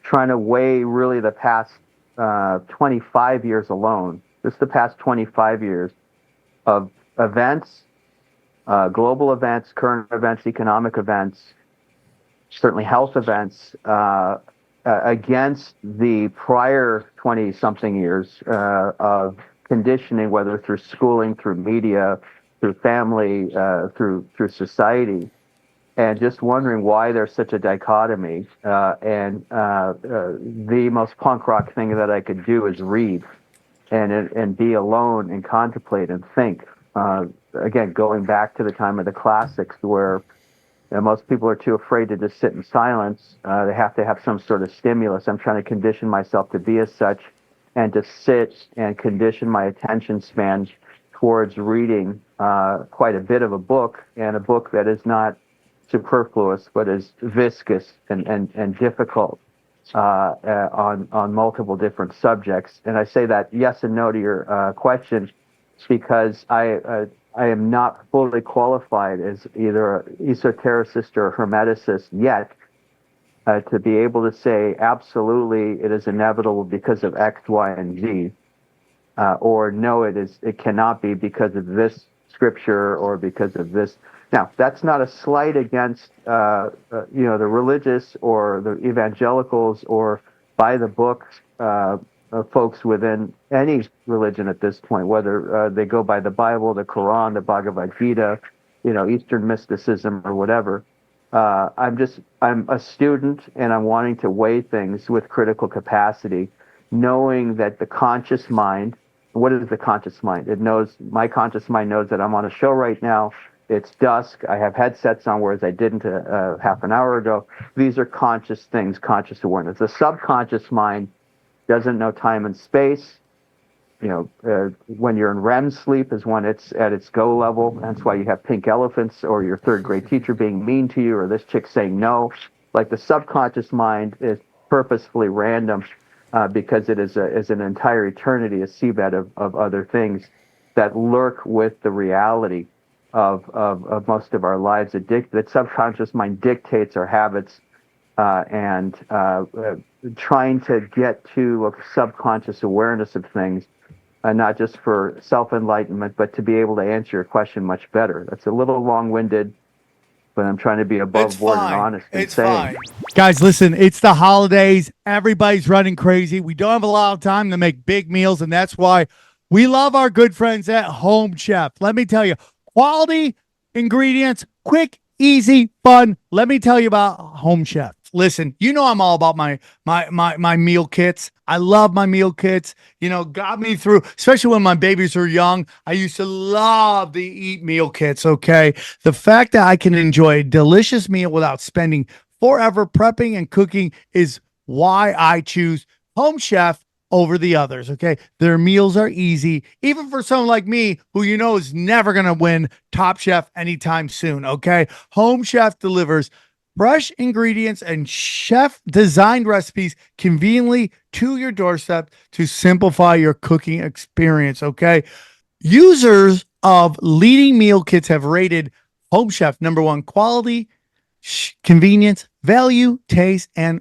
trying to weigh really the past 25 years alone, just the past 25 years of events, global events, current events, economic events, certainly health events, against the prior 20-something years of conditioning, whether through schooling, through media, through family, through society. And just wondering why there's such a dichotomy. And the most punk rock thing that I could do is read and be alone and contemplate and think. Again, going back to the time of the classics where most people are too afraid to just sit in silence. They have to have some sort of stimulus. I'm trying to condition myself to be as such and to sit and condition my attention span towards reading quite a bit of a book, and a book that is not superfluous, but is viscous and difficult on multiple different subjects. And I say that yes and no to your question because I am not fully qualified as either an esotericist or a hermeticist yet to be able to say absolutely it is inevitable because of X, Y, and Z, or no, it cannot be because of this scripture or because of this. Now, that's not a slight against the religious or the evangelicals or by the book folks within any religion at this point, whether they go by the Bible, the Quran, the Bhagavad Gita, Eastern mysticism or whatever. I'm a student and I'm wanting to weigh things with critical capacity, knowing that the conscious mind, what is the conscious mind? My conscious mind knows that I'm on a show right now. It's dusk. I have headsets on, whereas I didn't half an hour ago. These are conscious things, conscious awareness. The subconscious mind doesn't know time and space. When you're in REM sleep is when it's at its go level. That's why you have pink elephants or your third grade teacher being mean to you or this chick saying no. Like the subconscious mind is purposefully random because it is an entire eternity, a seabed of other things that lurk with the reality of most of our lives. That subconscious mind dictates our habits and trying to get to a subconscious awareness of things, not just for self-enlightenment, but to be able to answer your question much better. That's a little long-winded, but I'm trying to be above board and honest and saying. Guys, listen, it's the holidays. Everybody's running crazy. We don't have a lot of time to make big meals, and that's why we love our good friends at Home Chef. Let me tell you, quality ingredients, quick, easy, fun. Let me tell you about Home Chef. Listen, you know I'm all about my meal kits. I love my meal kits. You know, got me through, especially when my babies were young. I used to love the eat meal kits. Okay, the fact that I can enjoy a delicious meal without spending forever prepping and cooking is why I choose Home Chef over the others. Okay, their meals are easy, even for someone like me who you know is never gonna win Top Chef anytime soon. Okay, Home Chef delivers fresh ingredients and chef designed recipes conveniently to your doorstep to simplify your cooking experience. Okay. Users of leading meal kits have rated Home Chef #1 quality, convenience, value, taste, and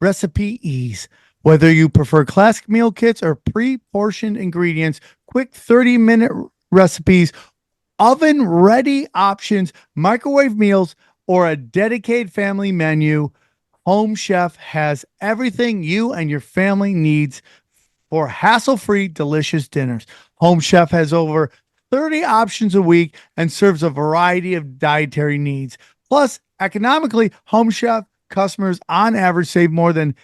recipe ease. Whether you prefer classic meal kits or pre-portioned ingredients, quick 30-minute recipes, oven-ready options, microwave meals, or a dedicated family menu, Home Chef has everything you and your family needs for hassle-free, delicious dinners. Home Chef has over 30 options a week and serves a variety of dietary needs. Plus, economically, Home Chef customers on average save more than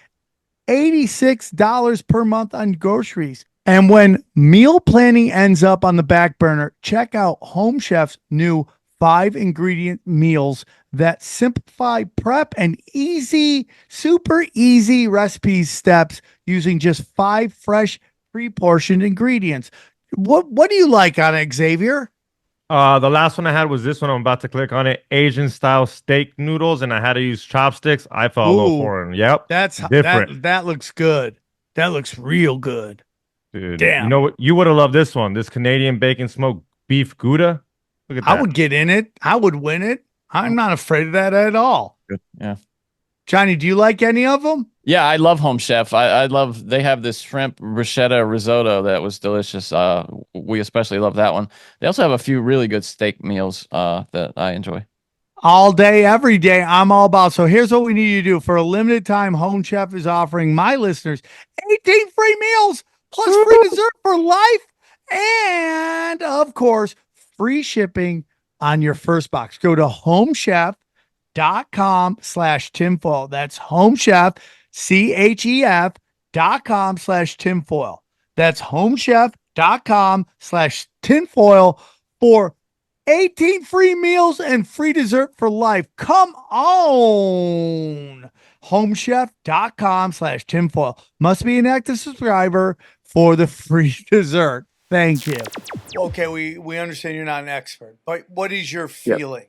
$86 per month on groceries. And when meal planning ends up on the back burner, check out Home Chef's new 5-ingredient meals that simplify prep and super easy recipe steps using just 5 fresh pre-portioned ingredients. What do you like on it, Xavier? The last one I had was this one. I'm about to click on it. Asian style steak noodles, and I had to use chopsticks. I felt a little foreign. Yep. That's different. That looks good. That looks real good. Dude, damn. You know what? You would have loved this one. This Canadian bacon smoked beef Gouda. Look at that. I would get in it. I would win it. I'm not afraid of that at all. Good. Yeah. Johnny, do you like any of them? Yeah, I love Home Chef. I love, they have this shrimp bruschetta risotto that was delicious. We especially love that one. They also have a few really good steak meals that I enjoy. All day, every day, I'm all about. So here's what we need you to do. For a limited time, Home Chef is offering my listeners 18 free meals plus free dessert for life. And, of course, free shipping on your first box. Go to homechef.com/tinfoil. That's homechef, CHEF.com/tinfoil. That's homechef.com/tinfoil for 18 free meals and free dessert for life. Come on. Homechef.com/tinfoil. Must be an active subscriber for the free dessert. Thank you. Okay, we understand you're not an expert, but what is your feeling?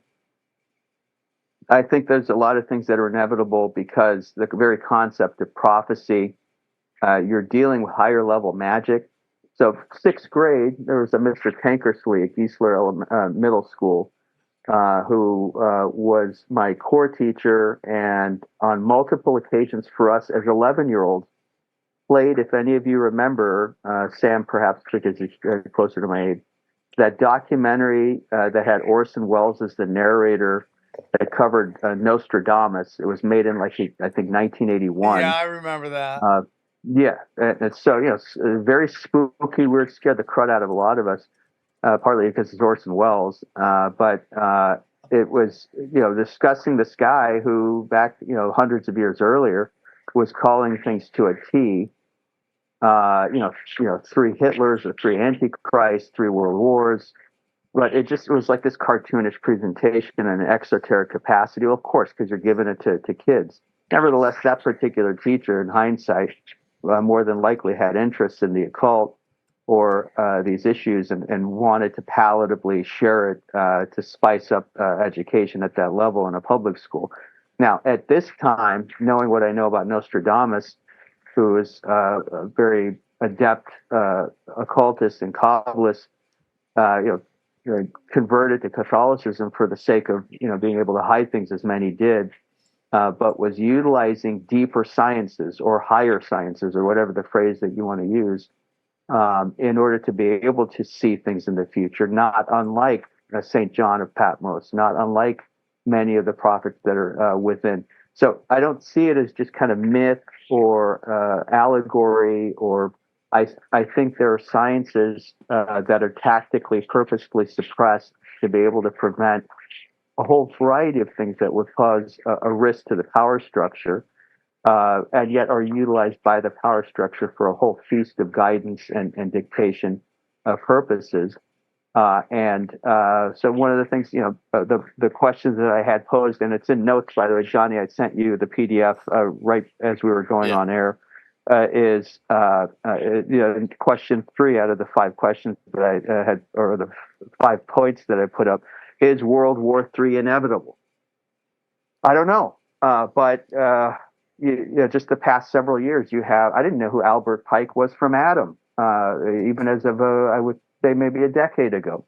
I think there's a lot of things that are inevitable because the very concept of prophecy, you're dealing with higher level magic. So 6th grade, there was a Mr. Tankersley at Geisler Middle School who was my core teacher, and on multiple occasions for us as 11-year-olds, played, if any of you remember, Sam perhaps because he's closer to my age, that documentary that had Orson Welles as the narrator that covered Nostradamus. It was made in, like, I think 1981. Yeah, I remember that. Yeah, and so, you know, very spooky. We were scared the crud out of a lot of us, partly because it's Orson Welles. But it was, you know, discussing this guy who back, you know, hundreds of years earlier was calling things to a T. You know, 3 Hitlers or 3 Antichrists, 3 World Wars. But it was like this cartoonish presentation in an exoteric capacity. Well, of course, because you're giving it to kids. Nevertheless, that particular teacher, in hindsight, more than likely had interest in the occult or these issues and wanted to palatably share it to spice up education at that level in a public school. Now, at this time, knowing what I know about Nostradamus, who is a very adept occultist and Kabbalist, converted to Catholicism for the sake of, you know, being able to hide things as many did, but was utilizing deeper sciences or higher sciences or whatever the phrase that you want to use in order to be able to see things in the future, not unlike St. John of Patmos, not unlike many of the prophets that are within. So I don't see it as just kind of myth or allegory, or I think there are sciences that are tactically, purposefully suppressed to be able to prevent a whole variety of things that would cause a risk to the power structure, and yet are utilized by the power structure for a whole feast of guidance and dictation purposes. So one of the things, the questions that I had posed, and it's in notes, by the way, Johnny, I sent you the PDF right as we were going on air, is question 3 out of the 5 questions that I had, or the 5 points that I put up, is World War III inevitable? I don't know, but just the past several years, I didn't know who Albert Pike was from Adam, even as of I would say maybe a decade ago,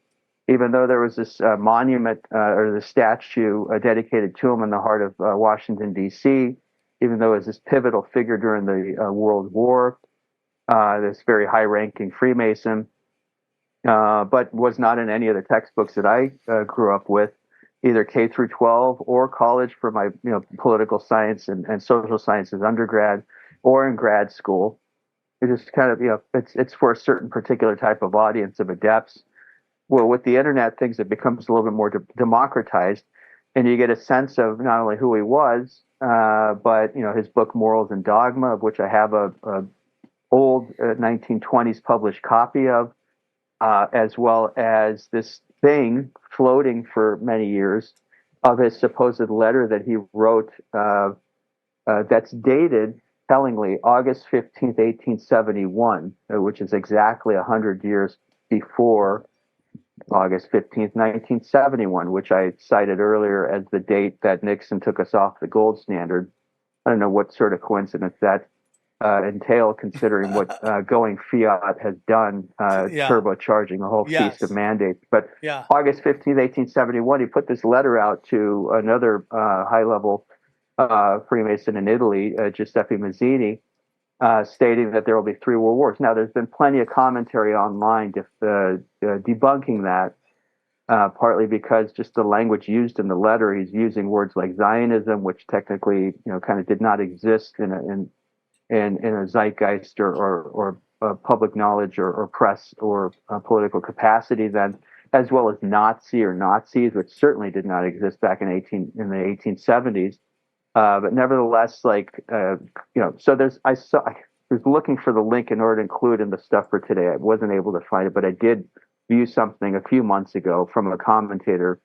even though there was this monument or the statue dedicated to him in the heart of Washington, D.C., even though it was this pivotal figure during the World War, this very high-ranking Freemason, but was not in any of the textbooks that I grew up with, either K through 12 or college for my political science and social sciences undergrad, or in grad school. It just kind of, it's for a certain particular type of audience of adepts. Well, with the internet, things, it becomes a little bit more democratized, and you get a sense of not only who he was, but his book Morals and Dogma, of which I have a old 1920s published copy of, as well as this thing floating for many years of his supposed letter that he wrote, that's dated, tellingly, August 15th, 1871, which is exactly 100 years before August 15th, 1971, which I cited earlier as the date that Nixon took us off the gold standard. I don't know what sort of coincidence that entail, considering what going fiat has done, turbocharging a whole feast of mandates. But August 15th, 1871, he put this letter out to another high-level Freemason in Italy, Giuseppe Mazzini, stating that there will be 3 world wars. Now, there's been plenty of commentary online debunking that, partly because just the language used in the letter, he's using words like Zionism, which technically, kind of did not exist in a zeitgeist or public knowledge or press or political capacity then, as well as Nazi or Nazis, which certainly did not exist back in the 1870s. But nevertheless, so I was looking for the link in order to include in the stuff for today. I wasn't able to find it, but I did view something a few months ago from a commentator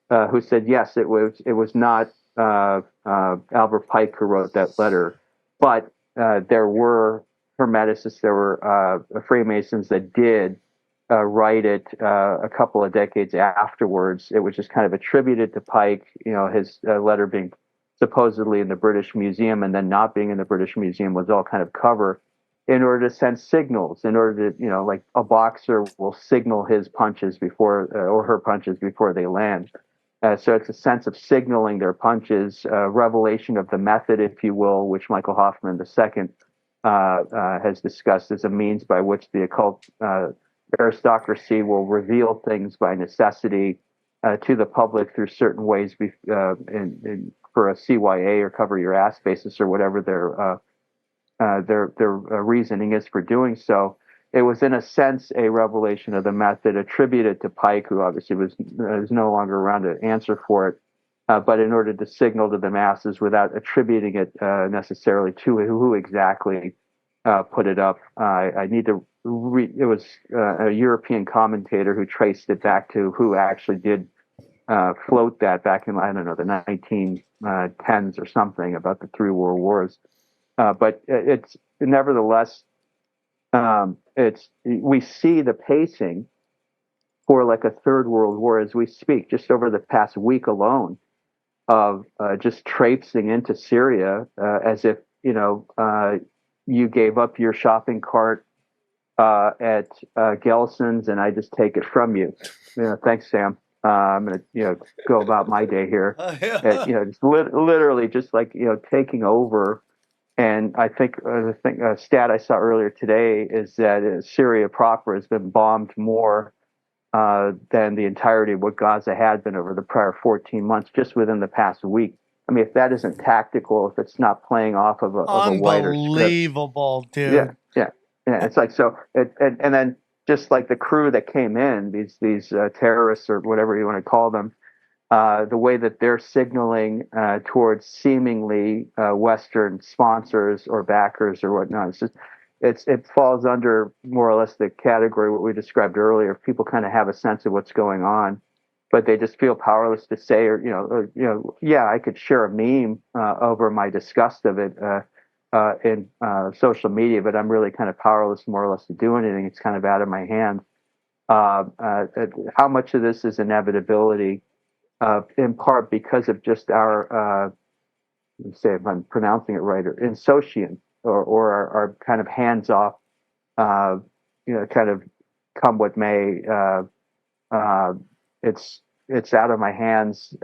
who said, yes, it was not Albert Pike who wrote that letter, but there were Hermeticists, there were Freemasons that did write it a couple of decades afterwards. It was just kind of attributed to Pike, his letter being supposedly in the British Museum and then not being in the British Museum was all kind of cover in order to send signals, in order to, like a boxer will signal his punches before, or her punches before they land. So it's a sense of signaling their punches, revelation of the method, if you will, which Michael Hoffman II has discussed as a means by which the occult aristocracy will reveal things by necessity to the public through certain ways for a CYA or cover your ass basis or whatever their reasoning is for doing so. It was, in a sense, a revelation of the method attributed to Pike, who obviously is no longer around to answer for it, but in order to signal to the masses without attributing it necessarily to who exactly put it up. I need to read. It was a European commentator who traced it back to who actually did float that back in, I don't know, the 1910s or something, about the 3 world wars. But it's nevertheless, we see the pacing for like a 3rd world war as we speak, just over the past week alone, of just traipsing into Syria as if, you gave up your shopping cart at Gelson's and I just take it from you. Thanks, Sam. I'm going to, go about my day here. Just literally just like, taking over. And I think the stat I saw earlier today is that Syria proper has been bombed more than the entirety of what Gaza had been over the prior 14 months, just within the past week. I mean, if that isn't tactical, if it's not playing off of a wider script. Unbelievable, dude. Yeah. It's like, so, and then just like the crew that came in, these terrorists or whatever you want to call them, the way that they're signaling towards seemingly Western sponsors or backers or whatnot. It falls under more or less the category what we described earlier. People kind of have a sense of what's going on, but they just feel powerless to say, yeah, I could share a meme over my disgust of it in social media, but I'm really kind of powerless more or less to do anything. It's kind of out of my hands. How much of this is inevitability, in part because of just our, let me say if I'm pronouncing it right, or insouciance, or our kind of hands-off, kind of come what may. It's out of my hands.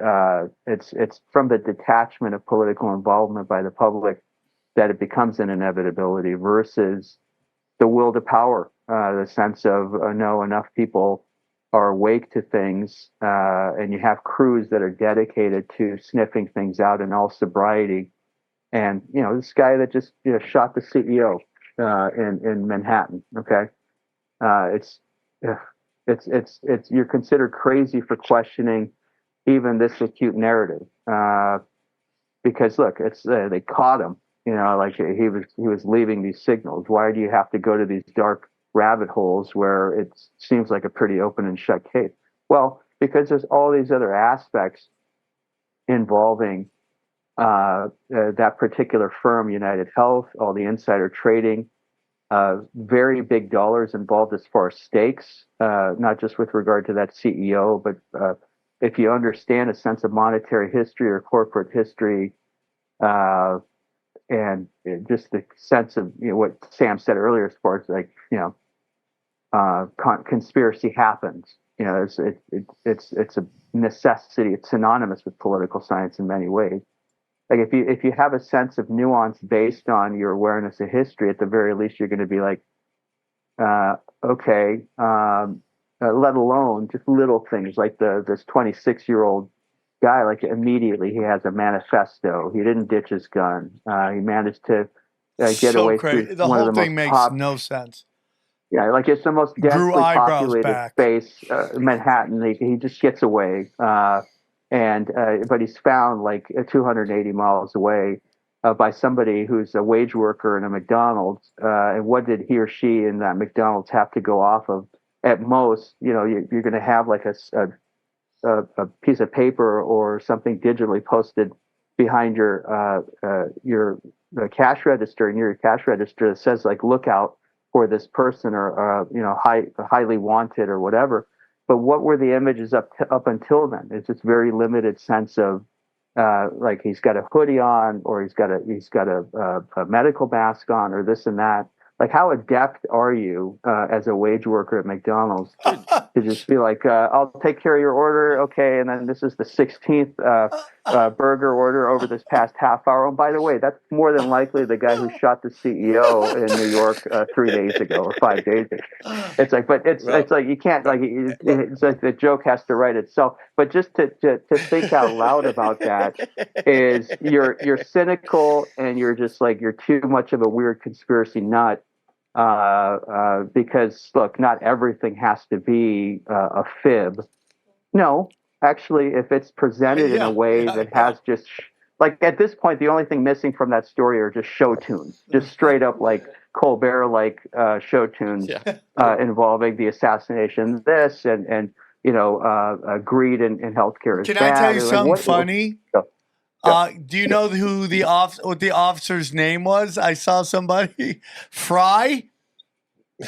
It's from the detachment of political involvement by the public that it becomes an inevitability versus the will to power, the sense of no, enough people are awake to things, and you have crews that are dedicated to sniffing things out in all sobriety. And this guy that just shot the CEO in Manhattan. Okay, it's you're considered crazy for questioning even this acute narrative, because look, it's they caught him. Like he was leaving these signals. Why do you have to go to these dark rabbit holes where it seems like a pretty open and shut case? Well, because there's all these other aspects involving that particular firm, United Health, all the insider trading, very big dollars involved as far as stakes, not just with regard to that CEO, but if you understand a sense of monetary history or corporate history, and just the sense of what Sam said earlier, as far as like conspiracy happens. It's a necessity. It's synonymous with political science in many ways. Like if you have a sense of nuance based on your awareness of history, at the very least you're going to be like, okay. Let alone just little things like this 26-year-old guy. Like immediately he has a manifesto. He didn't ditch his gun. He managed to get so away crazy. through The one whole of the thing most makes no sense. Yeah, like it's the most densely populated back. space, Manhattan. He just gets away, but he's found like 280 miles away by somebody who's a wage worker in a McDonald's. And what did he or she in that McDonald's have to go off of? At most, you're going to have like a piece of paper or something digitally posted behind your cash register, near your cash register, that says like "Look out for this person" or highly wanted or whatever. But what were the images up until then? It's this very limited sense of like he's got a hoodie on, or he's got a medical mask on, or this and that. Like, how adept are you as a wage worker at McDonald's to just be like, I'll take care of your order, okay, and then this is the 16th burger order over this past half hour. And by the way, that's more than likely the guy who shot the CEO in New York 3 days ago or 5 days ago. It's like, but it's like you can't, like, it's like the joke has to write itself. But just to think out loud about that is you're cynical, and you're just like, you're too much of a weird conspiracy nut. Because look, not everything has to be a fib. No, actually, if it's presented in a way that has just like at this point, the only thing missing from that story are just show tunes, just straight up like Colbert-like show tunes involving the assassination, this and greed in healthcare. Can I tell you something funny? Do you know who what the officer's name was? I saw somebody. Fry?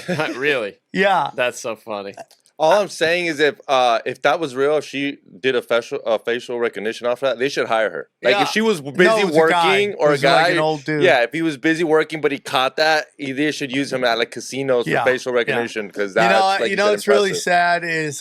Really? Yeah. That's so funny. All I'm saying is if that was real, if she did a facial recognition off that, they should hire her. Like if she was busy working or a guy, like an old dude. Yeah, if he was busy working but he caught that, they should use him at like casinos for facial recognition because that's what's really sad is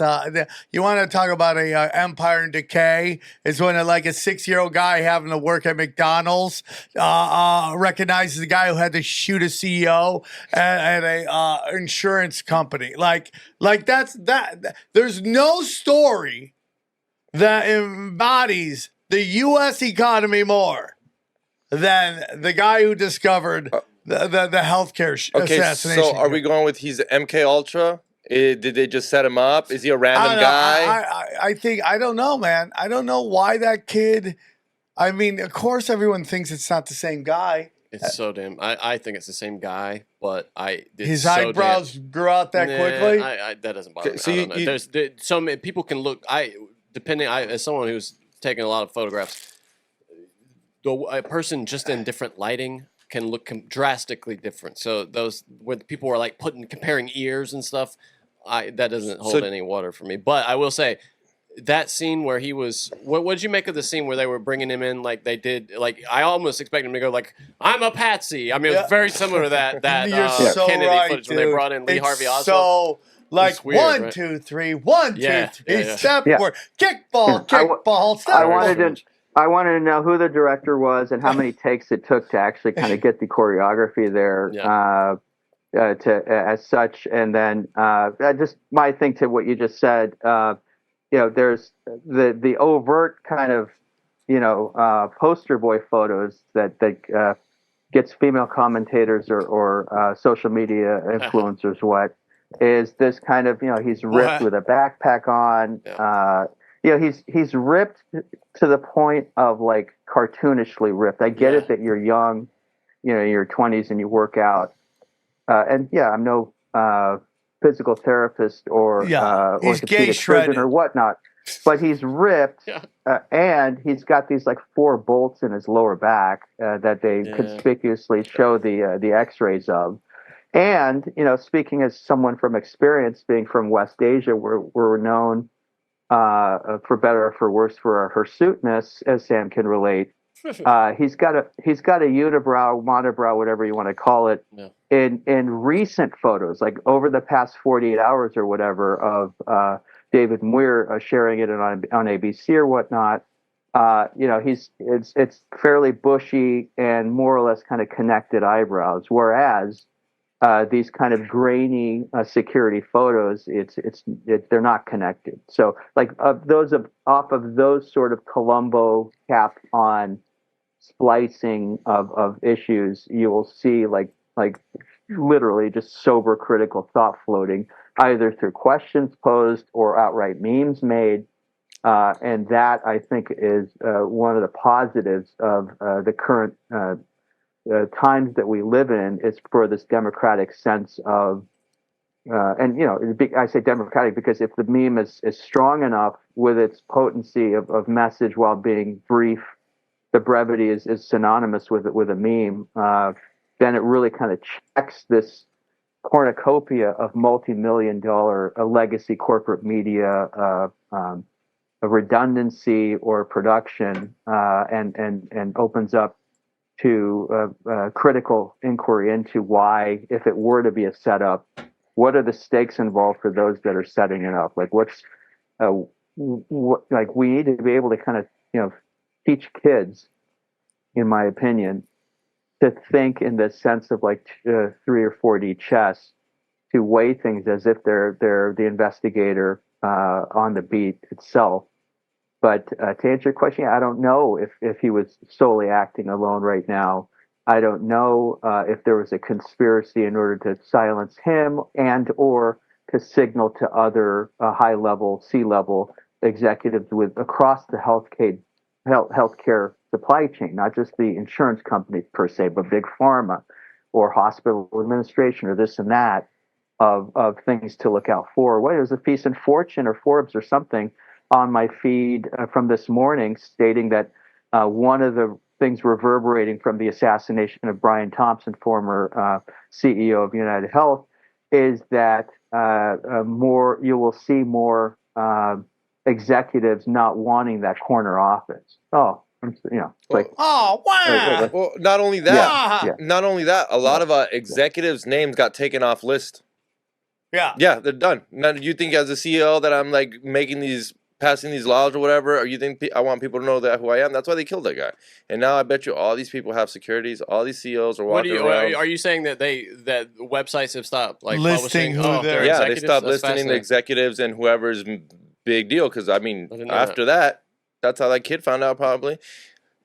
you want to talk about a empire in decay is when like a 6-year-old guy having to work at McDonald's recognizes the guy who had to shoot a CEO at a insurance company. Like that's. There's no story that embodies the U.S. economy more than the guy who discovered the healthcare assassination. So are we going with he's MK Ultra Did they just set him up? Is he a random guy? I think I don't know, man. I don't know why that kid. I mean, of course, everyone thinks it's not the same guy. It's so damn. I think it's the same guy, but his eyebrows grew out that quickly. That doesn't bother me. I don't know. There's so many people can look. As someone who's taken a lot of photographs, a person just in different lighting can look drastically different. So those when people were like comparing ears and stuff, that doesn't hold any water for me. But I will say, that scene where he was, what did you make of the scene where they were bringing him in like they did? Like I almost expected him to go like, "I'm a patsy." I mean, it was very similar to that Kennedy footage when they brought in Lee Harvey Oswald. So like weird, 1, right? 2, 3, 1, 2, 3, step forward, kickball, step forward. I wanted to know who the director was and how many takes it took to actually kind of get the choreography there. As such, and then just my thing to what you just said. There's the overt kind of, poster boy photos that gets female commentators or social media influencers. What is this kind of, he's ripped with a backpack on. He's ripped to the point of like cartoonishly ripped. I get it that you're young, your 20s and you work out. I'm no physical therapist or orthopedic surgeon or whatnot, but he's ripped and he's got these like 4 bolts in his lower back that they conspicuously show the x-rays of. And, speaking as someone from experience, being from West Asia, we're known for better or for worse for our hirsuteness, as Sam can relate. He's got a unibrow, monobrow, whatever you want to call it. Yeah. In recent photos, like over the past 48 hours or whatever, of David Muir sharing it on ABC or whatnot, it's fairly bushy and more or less kind of connected eyebrows, whereas these kind of grainy security photos, they're not connected. So like off of those sort of Columbo cap on splicing of issues, you will see like literally just sober critical thought floating either through questions posed or outright memes made. And that, I think, is one of the positives of the current times that we live in, is for this democratic sense of, I say democratic because if the meme is strong enough with its potency of message while being brief, the brevity is synonymous with a meme, then it really kind of checks this cornucopia of multi-million-dollar legacy corporate media a redundancy or production, and opens up to critical inquiry into why, if it were to be a setup, what are the stakes involved for those that are setting it up? Like we need to be able to kind of teach kids, in my opinion, to think in the sense of like 3 or 4D chess, to weigh things as if they're the investigator on the beat itself. But to answer your question, I don't know if he was solely acting alone right now. I don't know if there was a conspiracy in order to silence him and or to signal to other high-level, C-level executives across the healthcare supply chain, not just the insurance companies per se, but big pharma or hospital administration or this and that, of things to look out for. Well, there's a piece in Fortune or Forbes or something on my feed from this morning stating that one of the things reverberating from the assassination of Brian Thompson, former CEO of United Health, is that you will see more executives not wanting that corner office. Like, oh wow! Well, not only that, a lot of executives' names got taken off list. Yeah, they're done. Now, do you think as a CEO that I'm like passing these laws or whatever, or you think I want people to know that who I am? That's why they killed that guy. And now I bet you all these people have securities. All these CEOs are walking around. Are you saying that that websites have stopped like listing publishing? They stopped listing the executives and whoever's big deal. Because I mean, after that, that's how that kid found out. Probably.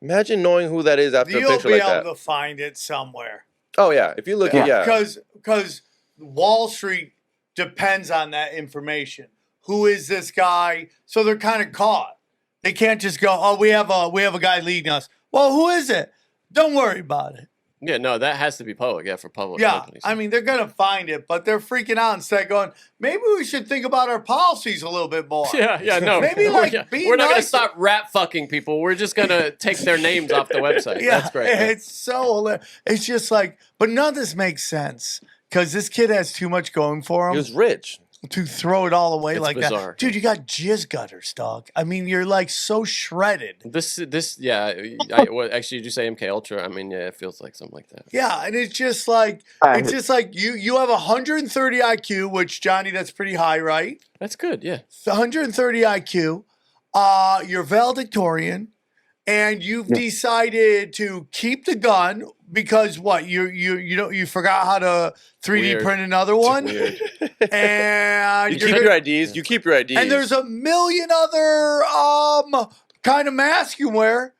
Imagine knowing who that is after a picture like that. You'll be able to find it somewhere. Oh yeah, if you look at because Wall Street depends on that information. Who is this guy? So they're kind of caught. They can't just go, oh, we have a guy leading us. Well, who is it? Don't worry about it. Yeah, no, that has to be public. Yeah, for public Yeah, companies. I mean, they're going to find it, but they're freaking out instead going, maybe we should think about our policies a little bit more. Yeah, no. Maybe like we're not going to nicer. stop rat fucking people. We're just going to take their names off the website. Yeah, That's great. Man. It's so, it's just like, but none of this makes sense because this kid has too much going for him. He was rich. To throw it all away It's like bizarre. that. Dude, you got jizz gutters, dog. I mean, you're like so shredded. Yeah. Actually, did you say MK Ultra? I mean, yeah, it feels like something like that. Yeah, and it's just like you have 130 IQ, which Johnny, that's pretty high, right? That's good, yeah. 130 IQ. You're valedictorian, and you've decided to keep the gun because what you forgot how to 3D print another one. Weird. And you keep your IDs. You keep your IDs. And there's a million other kind of mask you wear.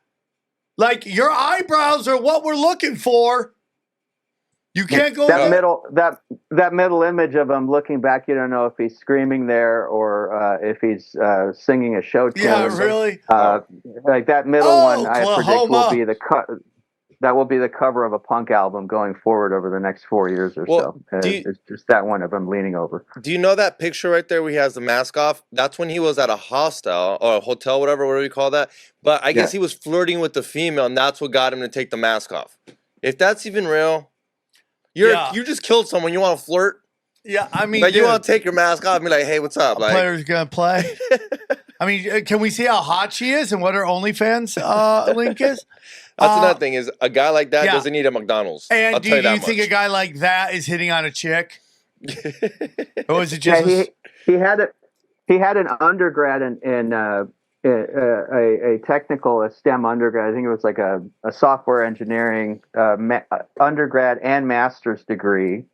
Like your eyebrows are what we're looking for. You can't go that middle image of him looking back. You don't know if he's screaming there or if he's singing a show tune. Yeah, really. Like that middle one, I predict will be that will be the cover of a punk album going forward over the next 4 years or so. It's just that one of him leaning over. Do you know that picture right there where he has the mask off? That's when he was at a hostel or a hotel, whatever you call that. But I guess he was flirting with the female, and that's what got him to take the mask off. If that's even real, you just killed someone. You want to flirt? Yeah, I mean, like you want to take your mask off and be like, "Hey, what's up?" Like, player's gonna play. I mean, can we see how hot she is and what her OnlyFans link is? That's another thing is a guy like that doesn't need a McDonald's. And I'll do tell you you that think much. a guy like that is hitting on a chick? Or was it just he had an undergrad in a technical, a STEM undergrad. I think it was like a software engineering undergrad and master's degree,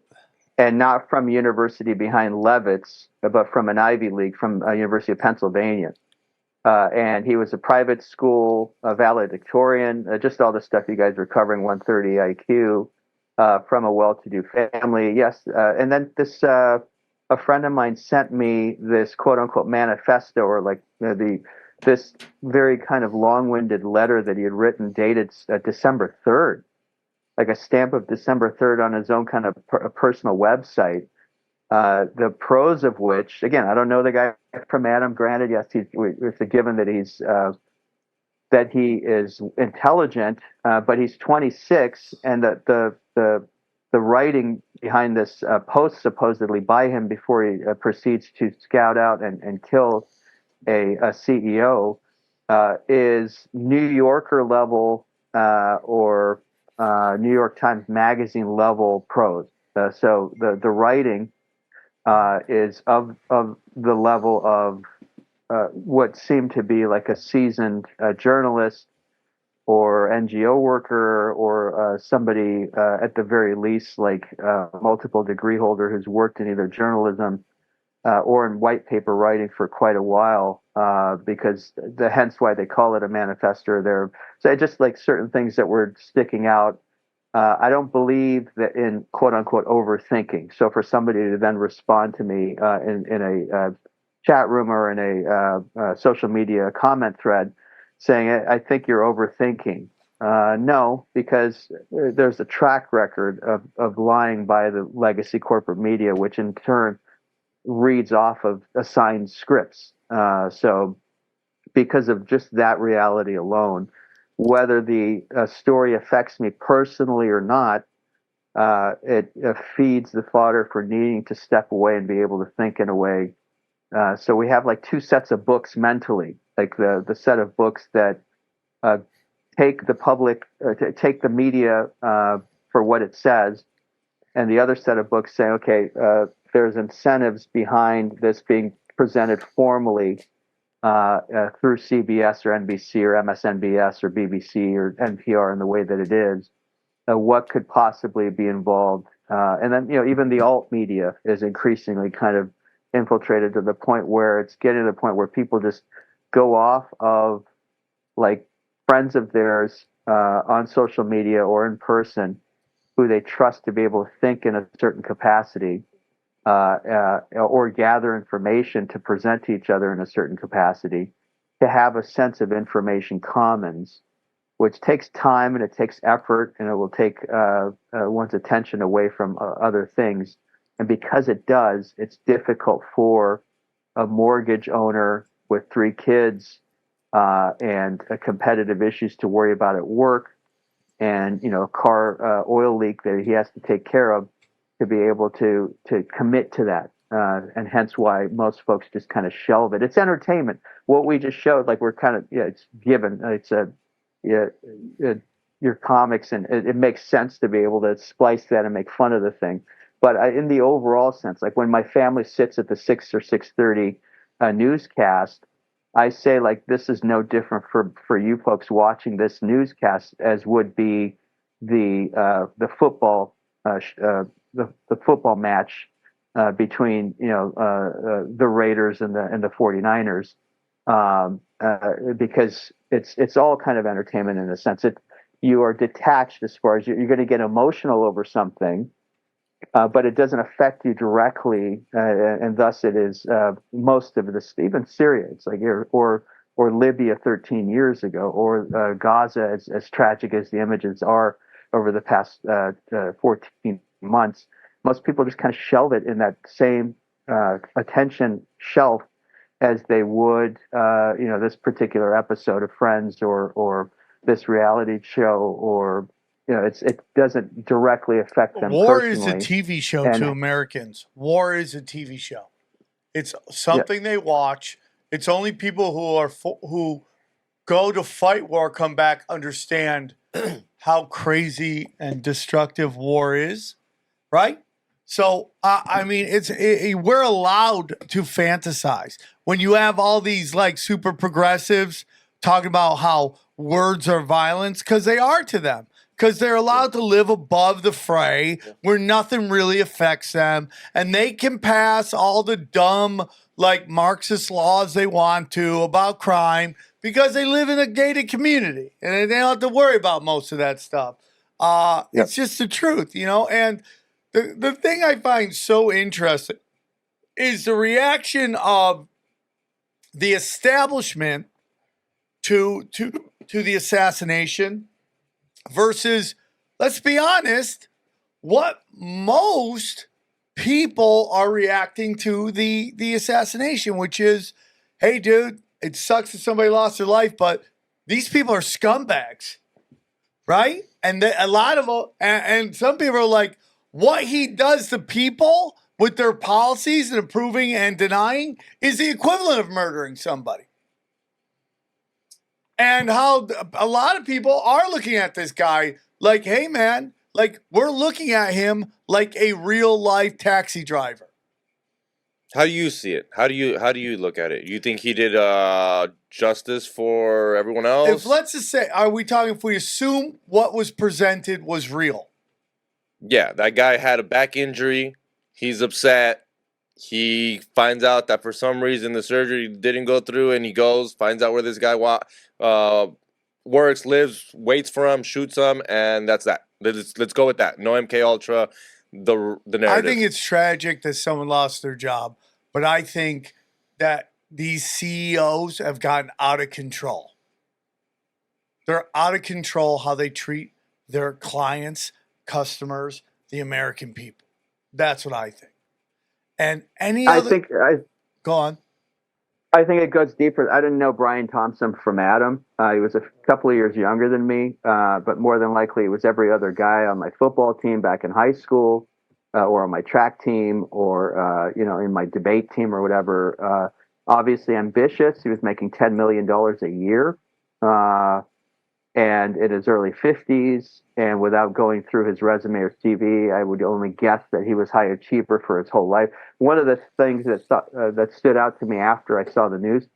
and not from university behind Levitz, but from an Ivy League, from University of Pennsylvania. And he was a private school valedictorian, just all the stuff you guys were covering, 130 IQ, from a well-to-do family. Yes. And then a friend of mine sent me this quote unquote manifesto, or like this very kind of long-winded letter that he had written dated December 3rd, like a stamp of December 3rd on his own kind of personal website. The prose of which, again, I don't know the guy from Adam. Granted, yes, it's a given that he is intelligent, but he's 26, and the writing behind this post supposedly by him before he proceeds to scout out and kill a CEO is New Yorker level or New York Times Magazine level prose. So the writing is of the level of what seemed to be like a seasoned journalist or NGO worker or somebody at the very least like multiple degree holder who's worked in either journalism or in white paper writing for quite a while, because hence why they call it a manifesto there. So just like certain things that were sticking out. I don't believe that in quote unquote overthinking. So for somebody to then respond to me in a chat room or in a social media comment thread saying, I think you're overthinking. No, because there's a track record of lying by the legacy corporate media, which in turn reads off of assigned scripts. So because of just that reality alone, whether the story affects me personally or not, it feeds the fodder for needing to step away and be able to think in a way. So we have like two sets of books mentally, like the set of books that take the public, take the media for what it says, and the other set of books saying, okay, there's incentives behind this being presented formally through CBS or NBC or MSNBS or BBC or NPR in the way that it is. What could possibly be involved? And then, even the alt media is increasingly kind of infiltrated to the point where it's getting to the point where people just go off of like friends of theirs on social media or in person who they trust to be able to think in a certain capacity. or gather information to present to each other in a certain capacity, to have a sense of information commons, which takes time and it takes effort and it will take one's attention away from other things. And because it does, it's difficult for a mortgage owner with 3 kids and competitive issues to worry about at work, and a car oil leak that he has to take care of, to be able to commit to that. And hence why most folks just kind of shelve it. It's entertainment. What we just showed, like, we're kind of, it's given. It's your comics, and it makes sense to be able to splice that and make fun of the thing. But in the overall sense, like when my family sits at the 6 or 6:30 newscast, I say, like, this is no different for you folks watching this newscast as would be the football the football match between the Raiders and the 49ers, because it's all kind of entertainment in a sense. You are detached as far as you're going to get emotional over something, but it doesn't affect you directly, and thus it is most of this. Even Syria, it's like, or Libya 13 years ago, or Gaza, as tragic as the images are over the past 14 months. Most people just kind of shelve it in that same attention shelf as they would, this particular episode of Friends or this reality show, or it doesn't directly affect them. War personally. is a TV show to Americans. War is a TV show. It's something they watch. It's only people who go to fight war, come back, understand how crazy and destructive war is, right? So, I mean, we're allowed to fantasize. When you have all these like super progressives talking about how words are violence, because they are to them, because they're allowed to live above the fray where nothing really affects them, and they can pass all the dumb like Marxist laws they want to about crime because they live in a gated community and they don't have to worry about most of that stuff. It's just the truth, and the thing I find so interesting is the reaction of the establishment to the assassination versus, let's be honest, what most people are reacting to the assassination, which is, hey, dude, it sucks that somebody lost their life, but these people are scumbags, right? And a lot of them, and some people are like, what he does to people with their policies and approving and denying is the equivalent of murdering somebody. And how a lot of people are looking at this guy like, hey, man, like, we're looking at him like a real life taxi driver. How do you see it? How do you look at it? You think he did justice for everyone else? Let's just say, if we assume what was presented was real? Yeah, that guy had a back injury. He's upset. He finds out that for some reason the surgery didn't go through, and he finds out where this guy works, lives, waits for him, shoots him, and that's that. Let's go with that. No MK Ultra. The narrative. I think it's tragic that someone lost their job, but I think that these CEOs have gotten out of control. They're out of control how they treat their clients, customers, the American people. That's what I think. And go on. I think it goes deeper. I didn't know Brian Thompson from Adam. He was a couple of years younger than me, but more than likely it was every other guy on my football team back in high school, or on my track team, or in my debate team or whatever. Obviously ambitious. He was making $10 million a year, and in his early 50s. And without going through his resume or CV, I would only guess that he was high achiever for his whole life. One of the things that stood out to me after I saw the news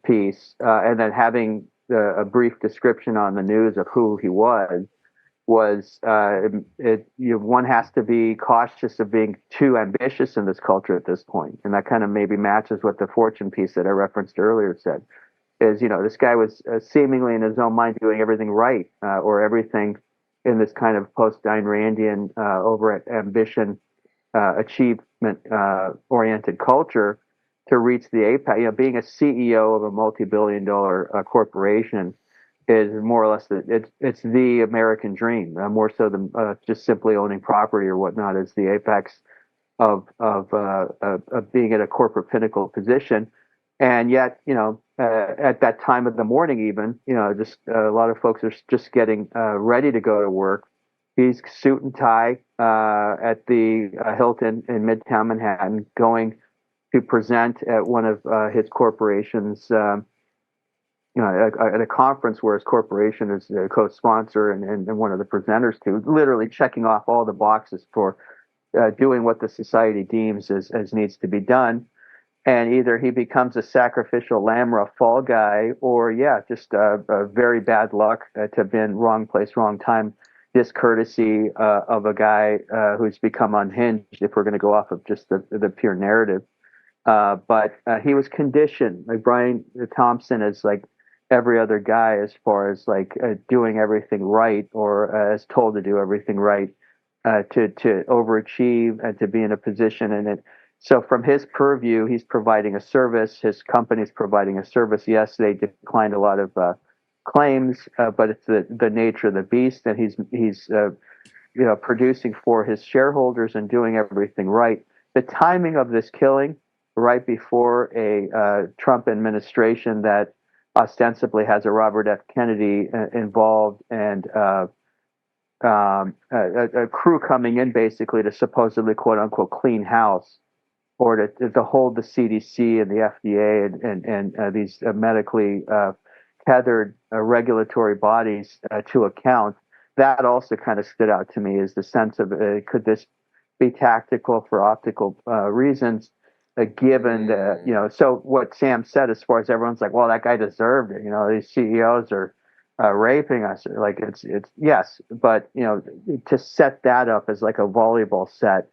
piece, and then having a brief description on the news of who he was one has to be cautious of being too ambitious in this culture at this point. And that kind of maybe matches what the Fortune piece that I referenced earlier said. Is, this guy was seemingly in his own mind doing everything right, or everything in this kind of post-Ayn Randian over at ambition achievement oriented culture to reach the apex. You know, being a CEO of a multi-billion-dollar corporation is more or less it's the American dream. More so than just simply owning property or whatnot is the apex of being at a corporate pinnacle position. And yet, you know, at that time of the morning, even, you know, just a lot of folks are just getting ready to go to work. He's suit and tie at the Hilton in Midtown Manhattan, going to present at one of his corporation's, you know, at a conference where his corporation is a co-sponsor and one of the presenters to, literally checking off all the boxes for doing what the society deems as needs to be done. And either he becomes a sacrificial lamb or a fall guy, or just a very bad luck to have been wrong place, wrong time, discourtesy of a guy who's become unhinged, if we're going to go off of just the pure narrative. But he was conditioned, like Brian Thompson, is like every other guy as far as like doing everything right, or as told to do everything right, to overachieve and to be in a position. And so from his purview, he's providing a service. His company's providing a service. Yes, they declined a lot of claims, but it's the nature of the beast, and he's you know, producing for his shareholders and doing everything right. The timing of this killing, right before a Trump administration that ostensibly has a Robert F. Kennedy involved, and a crew coming in basically to supposedly quote unquote clean house, or to hold the CDC and the FDA and these medically tethered regulatory bodies to account. That also kind of stood out to me, is the sense of could this be tactical for optical reasons, given the, you know, so what Sam said as far as everyone's like, well, that guy deserved it. You know, these CEOs are raping us. Like it's yes, but you know, to set that up as like a volleyball set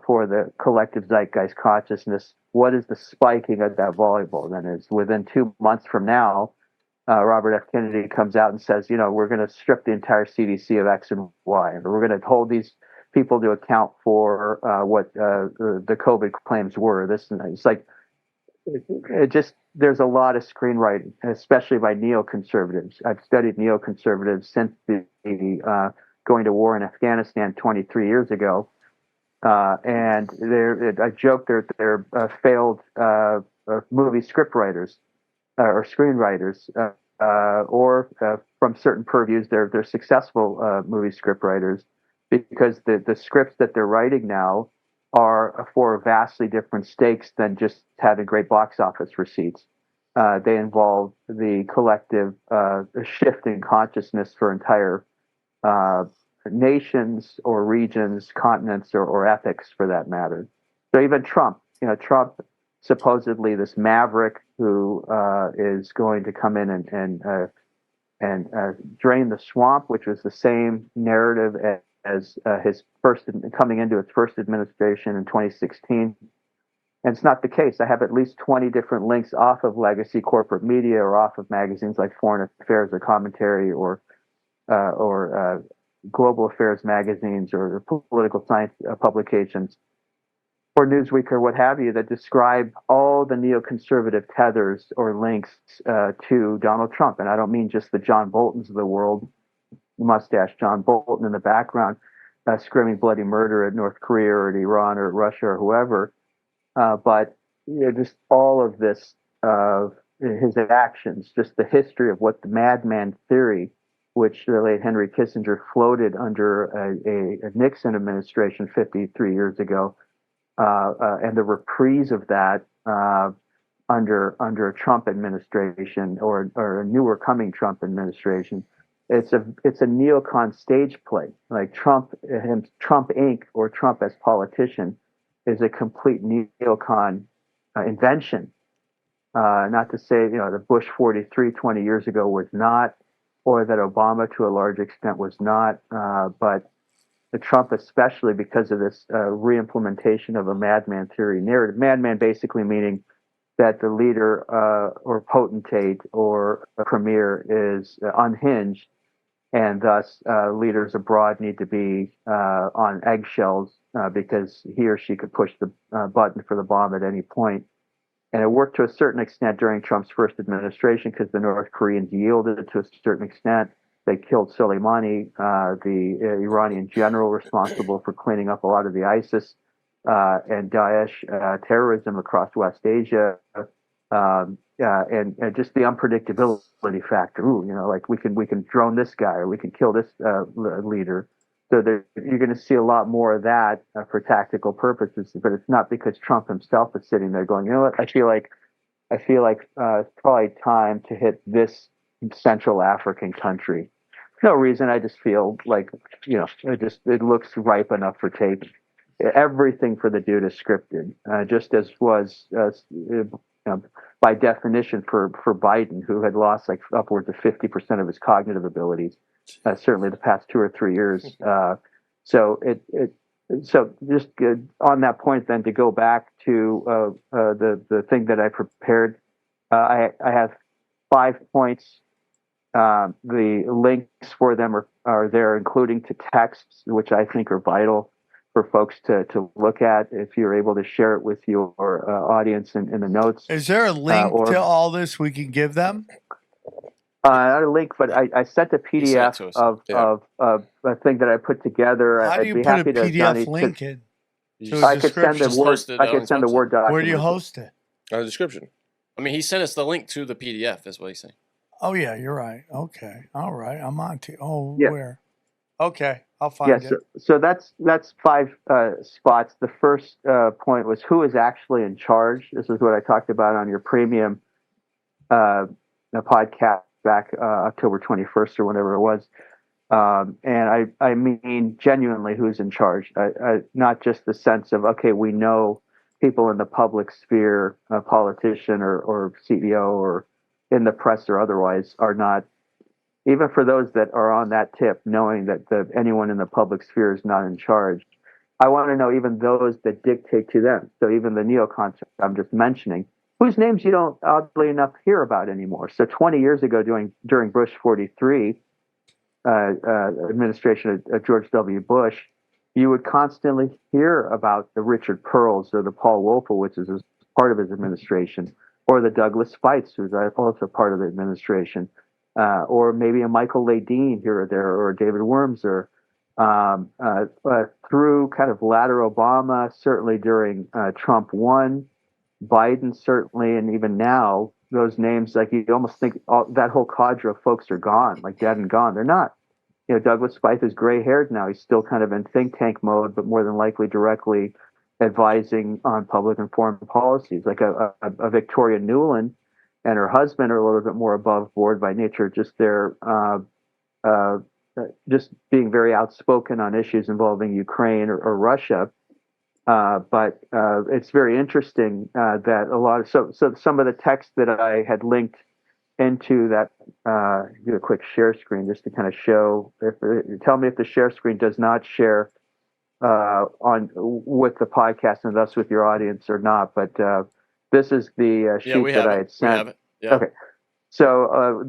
for the collective zeitgeist consciousness, what is the spiking of that volleyball? Then is within 2 months from now, Robert F. Kennedy comes out and says, you know, we're going to strip the entire CDC of X and Y, and we're going to hold these people to account for what the COVID claims were. This and that. It's like it just, there's a lot of screenwriting, especially by neoconservatives. I've studied neoconservatives since the going to war in Afghanistan 23 years ago. And I joke they're failed movie scriptwriters or screenwriters, or from certain purviews they're successful movie scriptwriters, because the scripts that they're writing now are for vastly different stakes than just having great box office receipts. They involve the collective shift in consciousness for entire nations or regions, continents, or epics for that matter. So even Trump, you know, Trump, supposedly this maverick who is going to come in and drain the swamp, which was the same narrative as his first coming into his first administration in 2016. And it's not the case. I have at least 20 different links off of legacy corporate media or off of magazines like Foreign Affairs or Commentary or Global Affairs magazines or political science publications or Newsweek or what have you, that describe all the neoconservative tethers or links to Donald Trump. And I don't mean just the John Boltons of the world, mustache John Bolton in the background, screaming bloody murder at North Korea or at Iran or at Russia or whoever, but you know, just all of this, his actions, just the history of what the madman theory, which the late Henry Kissinger floated under a Nixon administration 53 years ago, and the reprise of that under a Trump administration or a newer coming Trump administration. It's a neocon stage play. Like Trump Inc. or Trump as politician is a complete neocon invention. Not to say, you know, the Bush 43 20 years ago was not, or that Obama to a large extent was not, but the Trump especially, because of this reimplementation of a madman theory narrative. Madman basically meaning that the leader or potentate or a premier is unhinged and thus leaders abroad need to be on eggshells because he or she could push the button for the bomb at any point. And it worked to a certain extent during Trump's first administration because the North Koreans yielded to a certain extent. They killed Soleimani, the Iranian general responsible for cleaning up a lot of the ISIS and Daesh terrorism across West Asia, and just the unpredictability factor. Ooh, like we can drone this guy or we can kill this leader. So you're going to see a lot more of that for tactical purposes, but it's not because Trump himself is sitting there going, you know what, I feel like it's probably time to hit this Central African country. No reason. I just feel like, it looks ripe enough for taking. Everything for the dude is scripted, just as was by definition for Biden, who had lost like upwards of 50% of his cognitive abilities, certainly the past 2 or 3 years. So just on that point, then to go back to the thing that I prepared, I have 5 points. The links for them are there, including to texts, which I think are vital for folks to look at if you're able to share it with your audience in the notes. Is there a link to all this we can give them? Not a link, but I sent a PDF of a thing that I put together. How do you put a PDF link in? I could send a Word. I could send a Word document. Where do you host it? The description. I mean, he sent us the link to the PDF. That's what he's saying. Oh yeah, you're right. Okay, all right. I'm on to. Yeah. Where? Okay, I'll find it. So that's 5 spots. The first point was who is actually in charge. This is what I talked about on your premium podcast back October 21st or whenever it was. And I mean genuinely who's in charge, not just the sense of, okay, we know people in the public sphere, a politician or CEO or in the press or otherwise are not, even for those that are on that tip, knowing that anyone in the public sphere is not in charge. I want to know even those that dictate to them. So even the neocons I'm just mentioning, whose names you don't, oddly enough, hear about anymore. So 20 years ago, during Bush 43 administration of George W. Bush, you would constantly hear about the Richard Pearls or the Paul Wolfowitzes as part of his administration, or the Douglas Feits, who's also part of the administration, or maybe a Michael Ledeen here or there, or David Wormser. Through kind of latter Obama, certainly during Trump 1, Biden certainly, and even now, those names, like you almost think that whole cadre of folks are gone, like dead and gone. They're not. Douglas Feith is gray-haired now. He's still kind of in think tank mode, but more than likely directly advising on public and foreign policies. Like a Victoria Nuland and her husband are a little bit more above board by nature, just their just being very outspoken on issues involving Ukraine or Russia. But it's very interesting that a lot of so some of the text that I had linked into that, do a quick share screen just to kind of show. Tell me if the share screen does not share on with the podcast and thus with your audience or not. But this is the sheet that I had sent. We have it. Yeah. Okay, so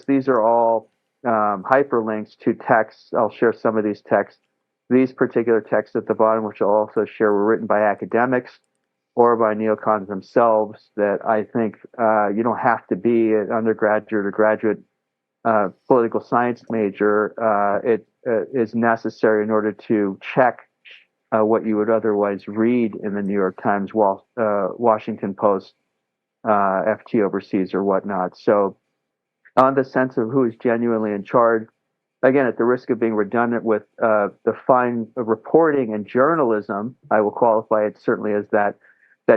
these are all hyperlinks to texts. I'll share some of these texts. These particular texts at the bottom, which I'll also share, were written by academics or by neocons themselves that I think you don't have to be an undergraduate or graduate political science major. It is necessary in order to check what you would otherwise read in the New York Times, Washington Post, FT Overseas, or whatnot. So on the sense of who is genuinely in charge, again, at the risk of being redundant with the fine reporting and journalism, I will qualify it certainly as that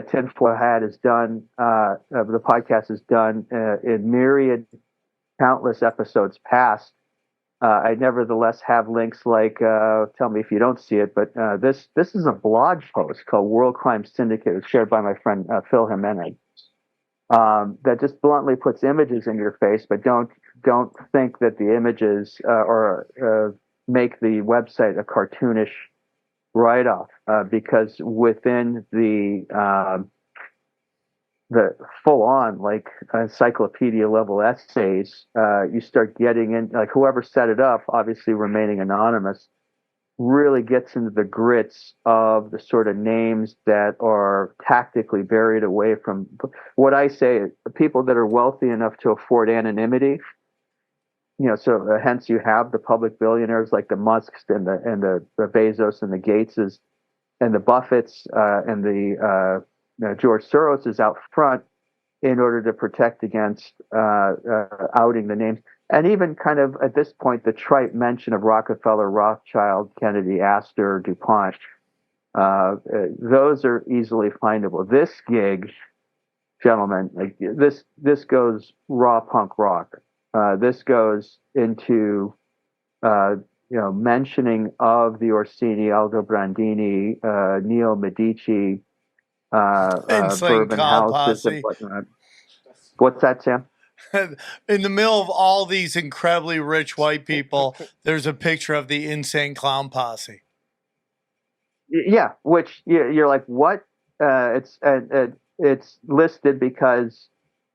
tinfoil hat is done, the podcast is done in myriad, countless episodes past. I nevertheless have links like, tell me if you don't see it, but this is a blog post called World Crime Syndicate. It's shared by my friend Phil Jimenez. That just bluntly puts images in your face, but don't think that the images make the website a cartoonish write-off, because within the the full on like encyclopedia level essays, you start getting in, like whoever set it up, obviously remaining anonymous, really gets into the grits of the sort of names that are tactically buried away from what I say, people that are wealthy enough to afford anonymity. So hence you have the public billionaires like the Musks and the Bezos and the Gateses and the Buffetts and the George Soros is out front in order to protect against outing the names. And even kind of at this point, the trite mention of Rockefeller, Rothschild, Kennedy, Astor, DuPont, those are easily findable. This gig, gentlemen, like this goes raw punk rock. This goes into mentioning of the Orsini, Aldo Brandini, Neo Medici, bourbon houses and whatnot. What's that, Sam? In the middle of all these incredibly rich white people, there's a picture of the insane clown posse. Yeah, which you're like, what? It's listed because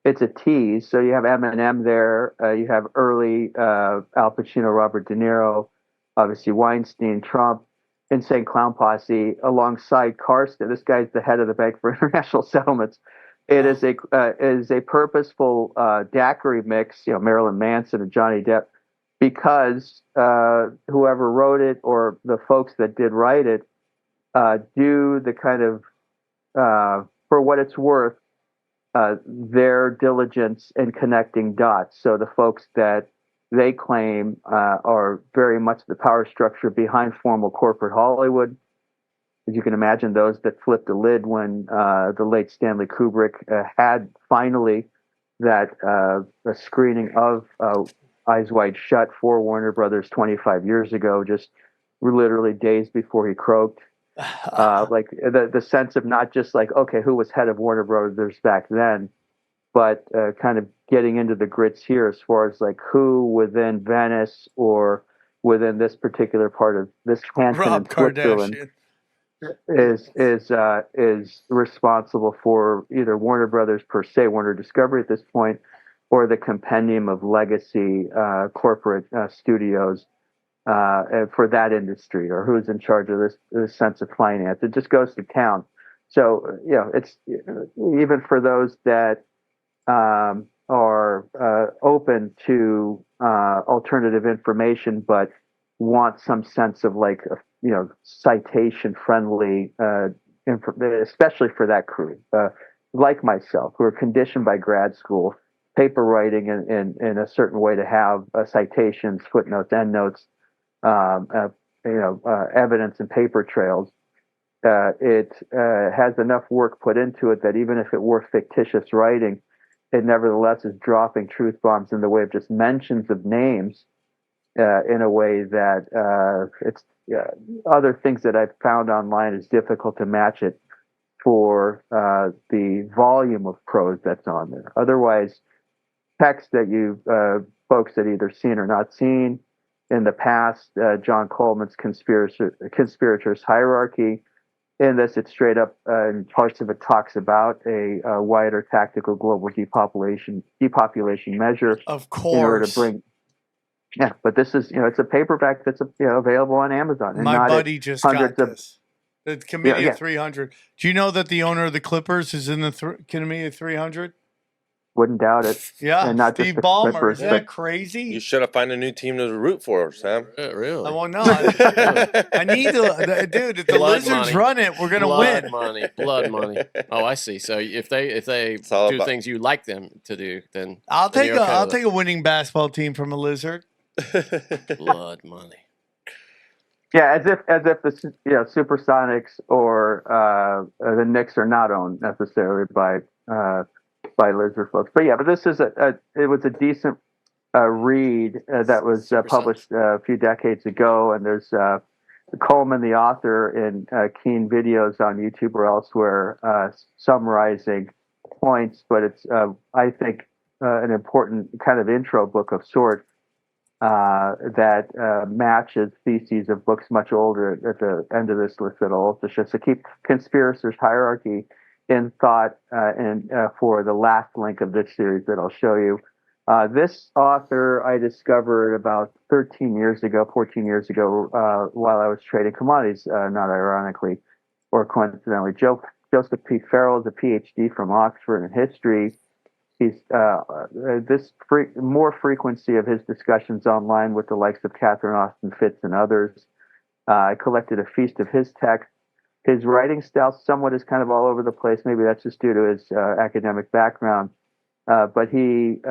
it's a tease. So you have Eminem there. You have early Al Pacino, Robert De Niro, obviously Weinstein, Trump, Insane Clown Posse, alongside Karsten. This guy's the head of the Bank for International Settlements. It is a purposeful daiquiri mix, Marilyn Manson and Johnny Depp, because whoever wrote it or the folks that did write it do the kind of, for what it's worth, their diligence in connecting dots. So the folks that they claim are very much the power structure behind formal corporate Hollywood. As you can imagine, those that flipped the lid when the late Stanley Kubrick had finally that a screening of Eyes Wide Shut for Warner Brothers 25 years ago, just literally days before he croaked. Like the sense of not just like, okay, who was head of Warner Brothers back then, but kind of getting into the grits here as far as like who within Venice or within this particular part of this canton in Switzerland is responsible for either Warner Brothers per se, Warner Discovery at this point, or the compendium of legacy corporate studios for that industry, or who's in charge of this sense of finance. It just goes to town. So it's even for those that are open to alternative information, but want some sense of like citation friendly, especially for that crew, like myself, who are conditioned by grad school, paper writing in a certain way to have citations, footnotes, endnotes, evidence and paper trails. It has enough work put into it that even if it were fictitious writing, it nevertheless is dropping truth bombs in the way of just mentions of names in a way that it's other things that I've found online is difficult to match it for the volume of prose that's on there. Otherwise, text that you folks that either seen or not seen in the past, John Coleman's Conspirators Hierarchy. In this, it's straight up, and parts of it talks about a wider tactical global depopulation measure. Of course. In order to bring, but this is, it's a paperback that's available on Amazon. And my buddy just got this. The Committee of 300. Do you know that the owner of the Clippers is in the Committee of 300? Wouldn't doubt it. Yeah, and not Steve just Ballmer. Clippers, Isn't that crazy? You should have found a new team to root for, Sam. Yeah, really? Well, no. I need to, dude. If the Lizards run it, we're gonna win. Blood money. Oh, I see. So if they do things you like them to do, then I'll take a winning basketball team from a Lizard. Blood money. Yeah, as if the Supersonics or the Knicks are not owned necessarily by Lizard folks. But this is it was a decent read that was published a few decades ago, and there's Coleman, the author, in keen videos on YouTube or elsewhere summarizing points. But it's I think an important kind of intro book of sorts that matches theses of books much older at the end of this list that I'll also show. So keep Conspirators Hierarchy in thought and for the last link of this series that I'll show you. This author I discovered about 14 years ago, while I was trading commodities, not ironically or coincidentally. Joseph P. Farrell is a PhD from Oxford in history. He's more frequency of his discussions online with the likes of Catherine Austin Fitts and others. I collected a feast of his text. His writing style somewhat is kind of all over the place. Maybe that's just due to his academic background. But he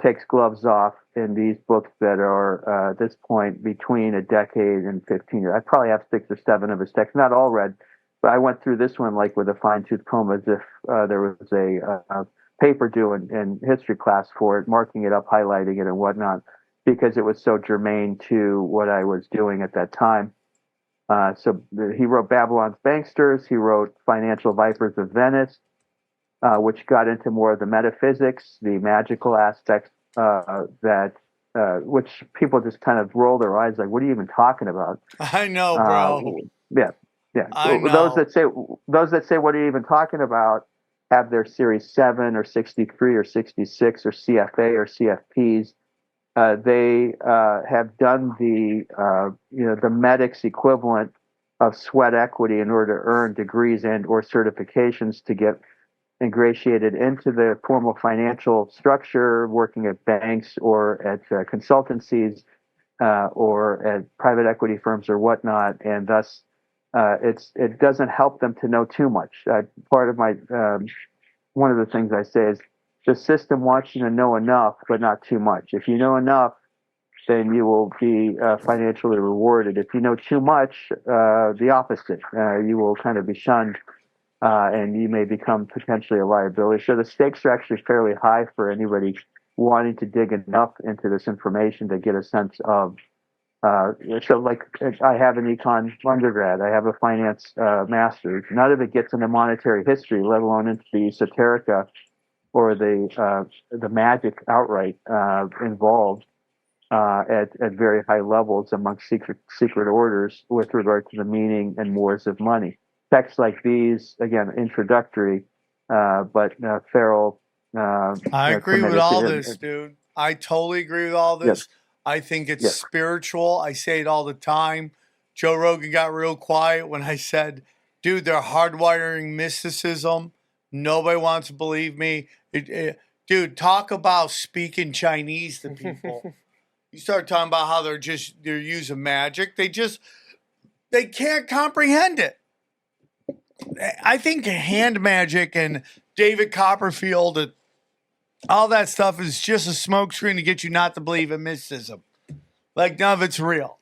takes gloves off in these books that are, at this point, between a decade and 15 years. I probably have 6 or 7 of his texts, not all read, but I went through this one like with a fine-tooth comb, as if there was a paper due in history class for it, marking it up, highlighting it, and whatnot, because it was so germane to what I was doing at that time. So he wrote Babylon's Banksters. He wrote Financial Vipers of Venice, which got into more of the metaphysics, the magical aspects which people just kind of roll their eyes like, what are you even talking about? I know, bro. Yeah. I know. Those that say, what are you even talking about, have their Series 7 or 63 or 66 or CFA or CFPs. They have done the medics equivalent of sweat equity in order to earn degrees and or certifications to get ingratiated into the formal financial structure, working at banks or at consultancies or at private equity firms or whatnot, and thus it doesn't help them to know too much. Part of my one of the things I say is the system wants you to know enough, but not too much. If you know enough, then you will be financially rewarded. If you know too much, the opposite. You will kind of be shunned, and you may become potentially a liability. So the stakes are actually fairly high for anybody wanting to dig enough into this information to get a sense of. So like I have an econ undergrad, I have a finance master's. None of it gets into monetary history, let alone into the esoterica or the magic outright involved at very high levels amongst secret orders with regard to the meaning and mores of money. Texts like these, again, introductory, but Farrell. I agree with all this, dude. I totally agree with all this. Yes. I think it's spiritual. I say it all the time. Joe Rogan got real quiet when I said, dude, they're hardwiring mysticism. Nobody wants to believe me. Dude, talk about speaking Chinese to people. You start talking about how they're using magic. They can't comprehend it. I think hand magic and David Copperfield and all that stuff is just a smokescreen to get you not to believe in mysticism. Like, none of it's real.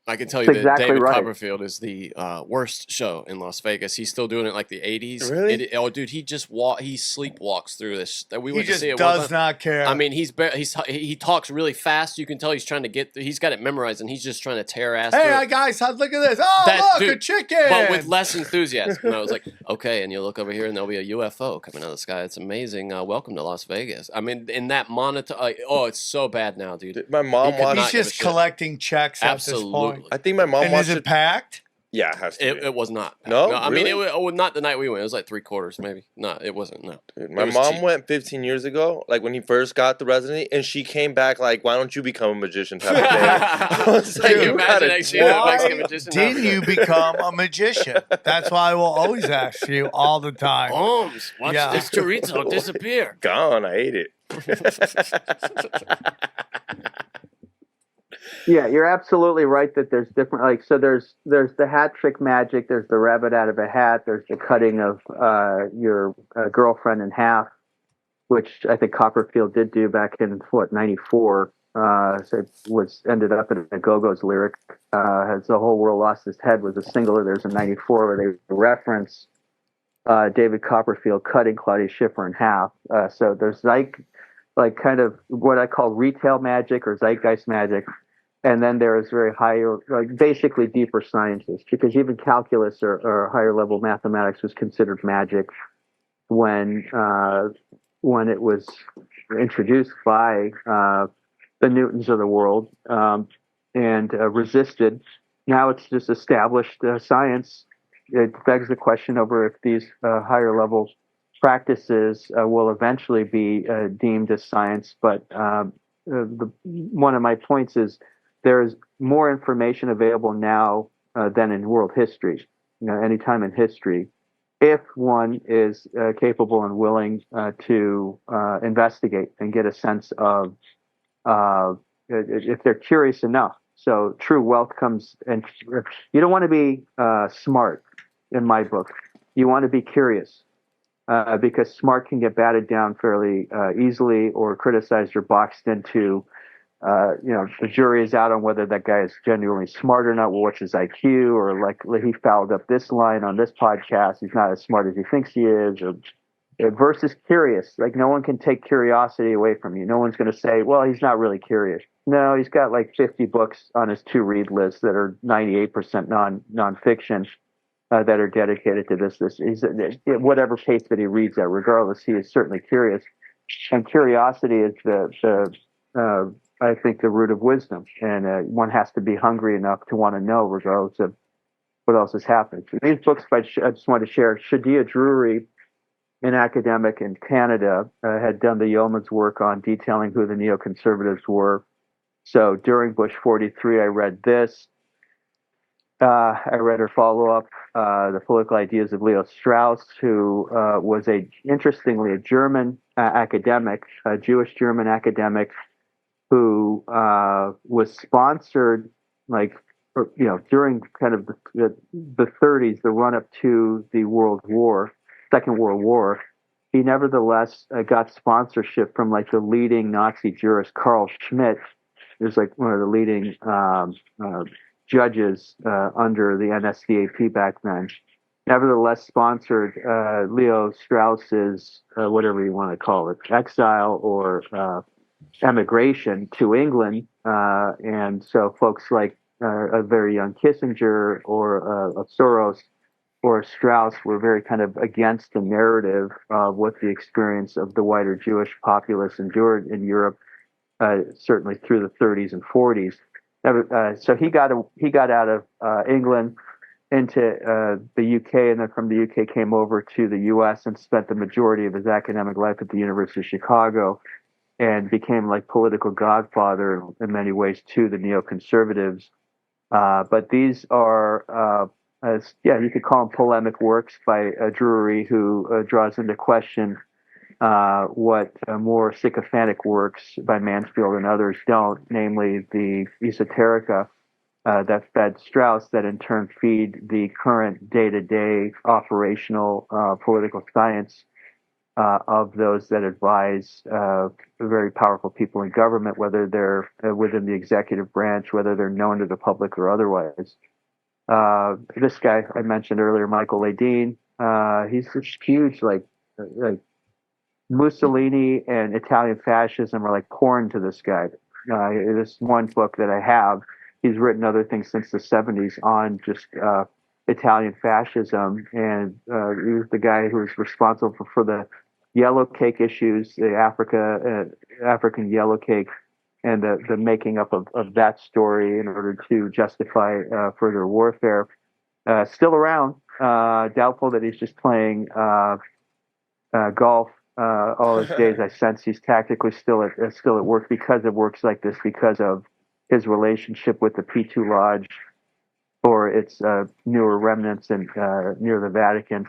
I can tell you that David Copperfield is the worst show in Las Vegas. He's still doing it like the 80s. Really? Dude, he sleepwalks through this. We went to see it. He just does not care. I mean, he talks really fast. You can tell he's trying to he's got it memorized, and he's just trying to tear ass. Hey, guys, look at this. Oh, look, a chicken. But with less enthusiasm. And I was like, okay, and you look over here, and there'll be a UFO coming out of the sky. It's amazing. Welcome to Las Vegas. I mean, in that monitor, it's so bad now, dude. My mom watched. He's just collecting checks at this point. I think my mom watched. Is it packed? Yeah, it has to be. It was not. No, I really? mean, it was not the night we went. It was like 3/4, maybe. No, it wasn't. No. Dude, my mom went 15 years ago, like when he first got the residency, and she came back like, "Why don't you become a magician?" Type of thing. I was like, did you become a magician? That's why I will always ask you all the time. Holmes, watch this chorizo disappear. Gone. I ate it. Yeah, you're absolutely right that there's different, so there's the hat trick magic, there's the rabbit out of a hat, there's the cutting of your girlfriend in half, which I think Copperfield did do back in 94. So it ended up in a Go-Go's lyric. As the whole world lost his head was a single. There's a 94 where they reference David Copperfield cutting Claudia Schiffer in half. So there's like kind of what I call retail magic or zeitgeist magic. And then there is very higher, basically deeper sciences, because even calculus or higher level mathematics was considered magic when it was introduced by the Newtons of the world and resisted. Now it's just established science it begs the question over if these higher level practices will eventually be deemed as science. But one of my points is there's more information available now than in world history, any time in history, if one is capable and willing to investigate and get a sense of if they're curious enough. So true wealth comes, and you don't want to be smart in my book. You want to be curious because smart can get batted down fairly easily or criticized or boxed into. The jury is out on whether that guy is genuinely smart or not. Well, what's his IQ? Or like he fouled up this line on this podcast. He's not as smart as he thinks he is. Or versus curious. Like no one can take curiosity away from you. No one's going to say, well, he's not really curious. No, he's got like 50 books on his to-read list that are 98% nonfiction that are dedicated to this. He's whatever pace that he reads at, regardless, he is certainly curious. And curiosity is I think the root of wisdom, and one has to be hungry enough to want to know, regardless of what else has happened. So these books, I just want to share. Shadia Drury, an academic in Canada, had done the yeoman's work on detailing who the neoconservatives were. So during Bush 43, I read this. I read her follow-up, The Political Ideas of Leo Strauss, who was interestingly a German academic, a Jewish German academic, who was sponsored, during kind of the 30s, the run-up to the Second World War. He nevertheless got sponsorship from the leading Nazi jurist Carl Schmitt, who's one of the leading judges under the NSDAP back then. Nevertheless, sponsored Leo Strauss's whatever you want to call it, exile or emigration to England, and so folks like a very young Kissinger or Soros or Strauss were very kind of against the narrative of what the experience of the wider Jewish populace endured in Europe, certainly through the 30s and 40s. So he got out of England into the UK, and then from the UK came over to the US and spent the majority of his academic life at the University of Chicago, and became political godfather in many ways to the neoconservatives. But these are, you could call them polemic works by Drury, who draws into question what more sycophantic works by Mansfield and others don't, namely the esoterica that fed Strauss, that in turn feed the current day-to-day operational political science of those that advise very powerful people in government, whether they're within the executive branch, whether they're known to the public or otherwise. This guy I mentioned earlier, Michael Ledeen, he's this huge, like Mussolini and Italian fascism are porn to this guy. This one book that I have, he's written other things since the 70s on just Italian fascism, and he was the guy who was responsible for the yellow cake issues, the African yellow cake, and the making up of that story in order to justify further warfare. Still around, doubtful that he's just playing golf all his days. I sense he's tactically still at work because of works like this, because of his relationship with the P2 Lodge or its newer remnants and near the Vatican.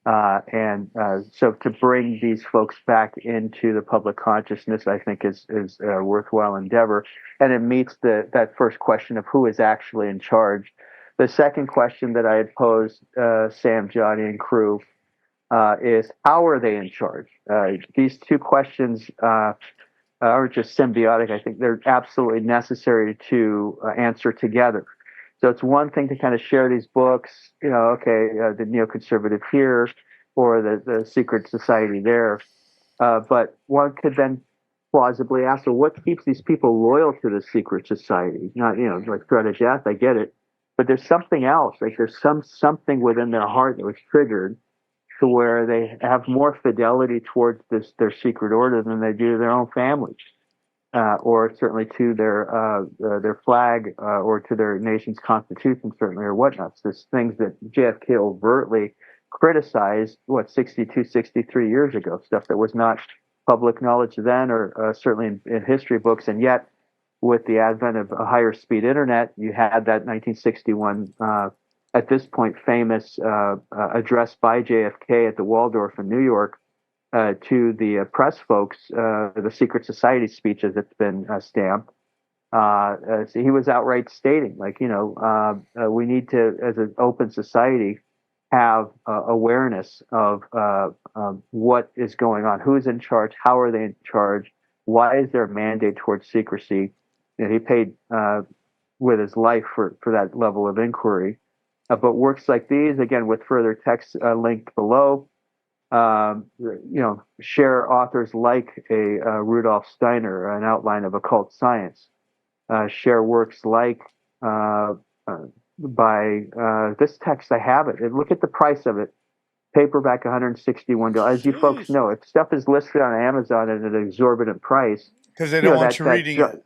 So to bring these folks back into the public consciousness, I think is a worthwhile endeavor. And it meets that first question of who is actually in charge. The second question that I had posed, Sam, Johnny, and crew, is how are they in charge? These two questions are just symbiotic. I think they're absolutely necessary to answer together. So it's one thing to kind of share these books, the neoconservative here or the secret society there. But one could then plausibly ask, well, what keeps these people loyal to the secret society? Not, threat of death, I get it. But there's something else. There's something within their heart that was triggered to where they have more fidelity towards their secret order than they do their own families. or certainly to their flag, or to their nation's constitution, certainly, or whatnot. So there's things that JFK overtly criticized, 62, 63 years ago, stuff that was not public knowledge then, or certainly in history books. And yet, with the advent of a higher speed internet, you had that 1961, at this point, famous address by JFK at the Waldorf in New York to the press folks, the secret society speech as it's been stamped. So he was outright stating, like, we need to, as an open society, have awareness of what is going on, who's in charge, how are they in charge, why is there a mandate towards secrecy. And he paid with his life for that level of inquiry. But works like these, again, with further text linked below, share authors like a Rudolf Steiner, an outline of occult science. Share works like by this text, I have it. And look at the price of it. Paperback, $161. As you folks know, if stuff is listed on Amazon at an exorbitant price, because they don't want you reading it.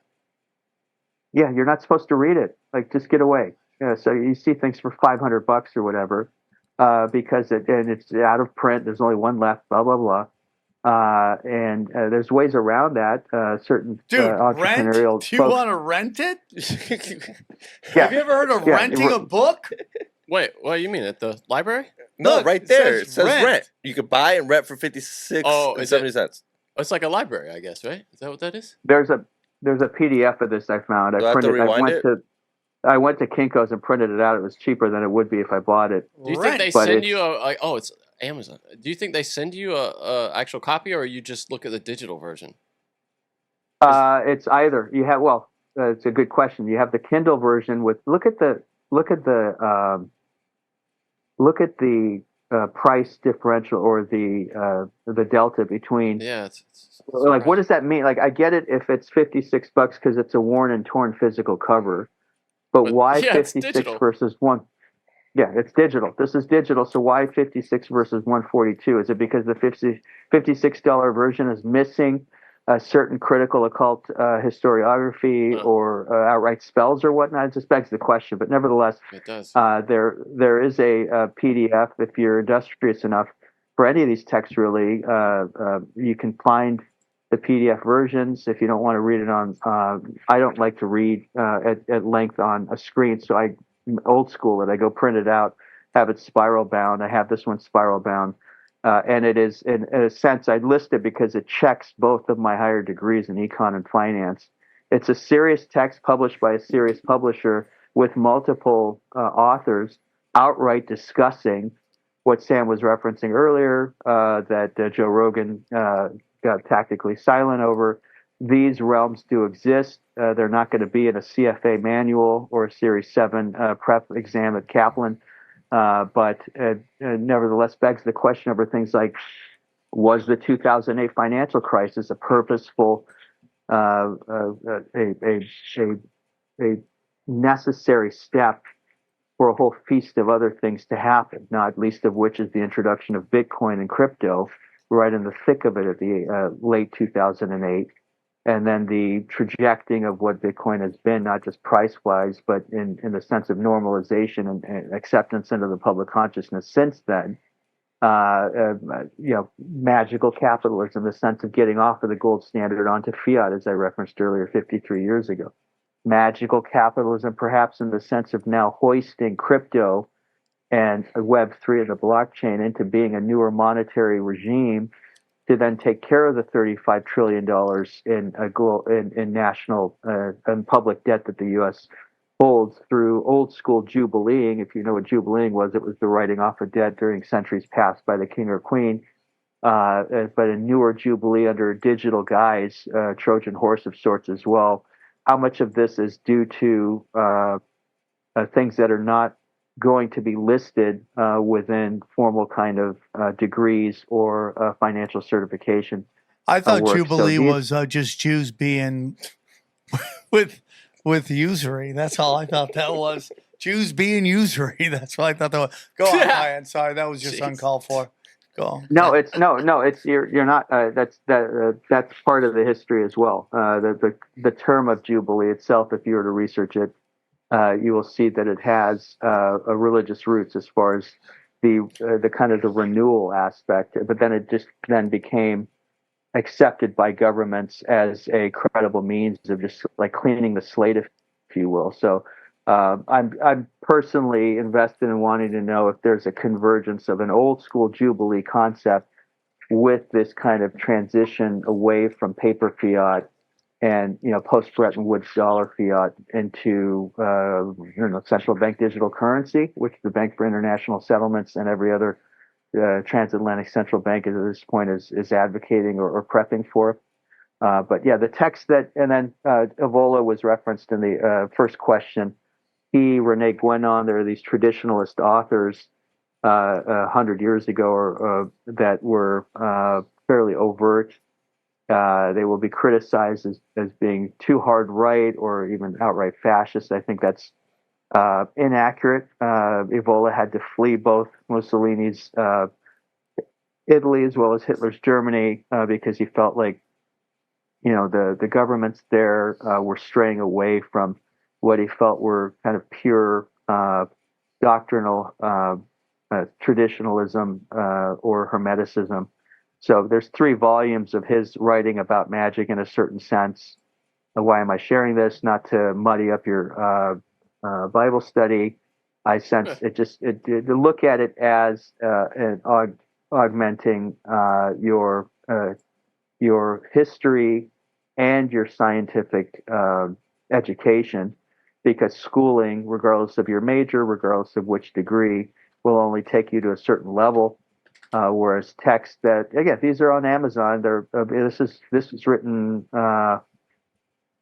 Yeah, you're not supposed to read it. Like, just get away. So you see things for $500 or whatever, because it's out of print. There's only one left. Blah blah blah. And there's ways around that. Certain entrepreneurial. Rent? Do you want to rent it? Have you ever heard of renting a book? Wait, what do you mean at the library? No, Look, right there. It says rent. rent. You could buy and rent for 56 and 70 cents. It's like a library, I guess, right? Is that what that is? There's a PDF of this I found. I went to Kinko's and printed it out. It was cheaper than it would be if I bought it. Do you think they send you it's Amazon. Do you think they send you a actual copy, or you just look at the digital version? It's either. You have it's a good question. You have the Kindle version with look at the price differential, or the delta between. Yeah. Like, what does that mean? Like, I get it if it's $56 because it's a worn and torn physical cover. But why 56 versus one? Yeah, it's digital. This is digital. So why 56 versus 142? Is it because the $56 version is missing a certain critical occult historiography or outright spells or whatnot? It just begs the question. But nevertheless, it does. There is a PDF if you're industrious enough for any of these texts. Really, you can find the PDF versions if you don't want to read it on. I don't like to read at length on a screen, so I old school it. I go print it out, have it spiral bound. I have this one spiral bound, and it is in a sense I list it because it checks both of my higher degrees in econ and finance. It's a serious text published by a serious publisher with multiple authors outright discussing what Sam was referencing earlier, that Joe Rogan got tactically silent over. These realms do exist. They're not going to be in a CFA manual or a Series 7 prep exam at Kaplan, but nevertheless begs the question over things like, was the 2008 financial crisis a purposeful, a necessary step for a whole feast of other things to happen, not least of which is the introduction of Bitcoin and crypto right in the thick of it at the late 2008, and then the trajecting of what Bitcoin has been, not just price-wise, but in the sense of normalization and acceptance into the public consciousness since then. Magical capitalism, the sense of getting off of the gold standard onto fiat, as I referenced earlier, 53 years ago. Magical capitalism, perhaps in the sense of now hoisting crypto and Web3 and the blockchain into being a newer monetary regime to then take care of the $35 trillion in national and public debt that the U.S. holds through old school jubileeing. If you know what jubileeing was, it was the writing off of debt during centuries past by the king or queen. But a newer jubilee under a digital guise, Trojan horse of sorts as well. How much of this is due to things that are not going to be listed within formal kind of degrees or financial certification? I thought Jubilee was just Jews being with usury. That's all I thought that was. Jews being usury. That's what I thought that was. Go on, Ryan. Sorry, that was just uncalled for. No, it's no. It's you're not. That's part of the history as well. The term of Jubilee itself, if you were to research it, you will see that it has a religious roots as far as the kind of the renewal aspect. But then it just then became accepted by governments as a credible means of just like cleaning the slate, if you will. So I'm personally invested in wanting to know if there's a convergence of an old school Jubilee concept with this kind of transition away from paper fiat and post Bretton Woods dollar fiat into central bank digital currency, which the Bank for International Settlements and every other transatlantic central bank at this point is advocating or prepping for. But yeah, the text and then Evola was referenced in the first question. Rene Guénon, there are these traditionalist authors 100 years ago that were fairly overt. They will be criticized as being too hard right or even outright fascist. I think that's inaccurate. Evola had to flee both Mussolini's Italy as well as Hitler's Germany because he felt like the governments there were straying away from what he felt were kind of pure doctrinal traditionalism or Hermeticism. So there's 3 volumes of his writing about magic in a certain sense. Why am I sharing this? Not to muddy up your Bible study. I sense to look at it as augmenting your history and your scientific education, because schooling, regardless of your major, regardless of which degree, will only take you to a certain level. Whereas text that, again, these are on Amazon. This was written back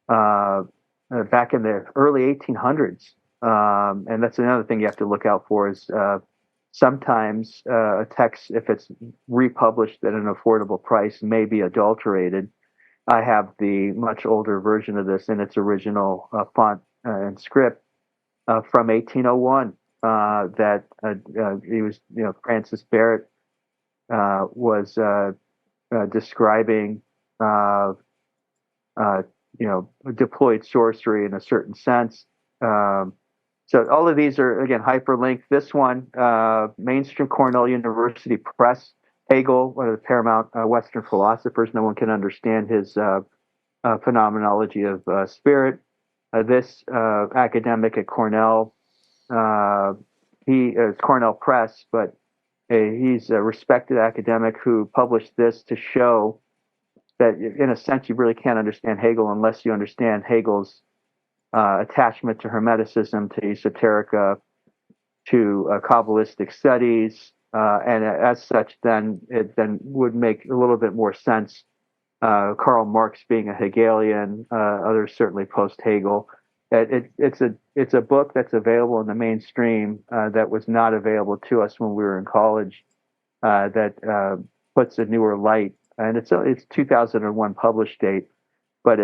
in the early 1800s, and that's another thing you have to look out for is sometimes a text, if it's republished at an affordable price, may be adulterated. I have the much older version of this in its original font and script from 1801. That he was, Francis Barrett was describing, deployed sorcery in a certain sense. So all of these are, again, hyperlinked. This one, mainstream Cornell University Press, Hegel, one of the paramount Western philosophers. No one can understand his phenomenology of spirit. This academic at Cornell, he is Cornell Press, but he's a respected academic who published this to show that, in a sense, you really can't understand Hegel unless you understand Hegel's attachment to Hermeticism, to esoterica, to Kabbalistic studies, and as such, then it would make a little bit more sense. Karl Marx being a Hegelian, others certainly post-Hegel. It's a book that's available in the mainstream that was not available to us when we were in college. That puts a newer light, and it's 2001 published date, but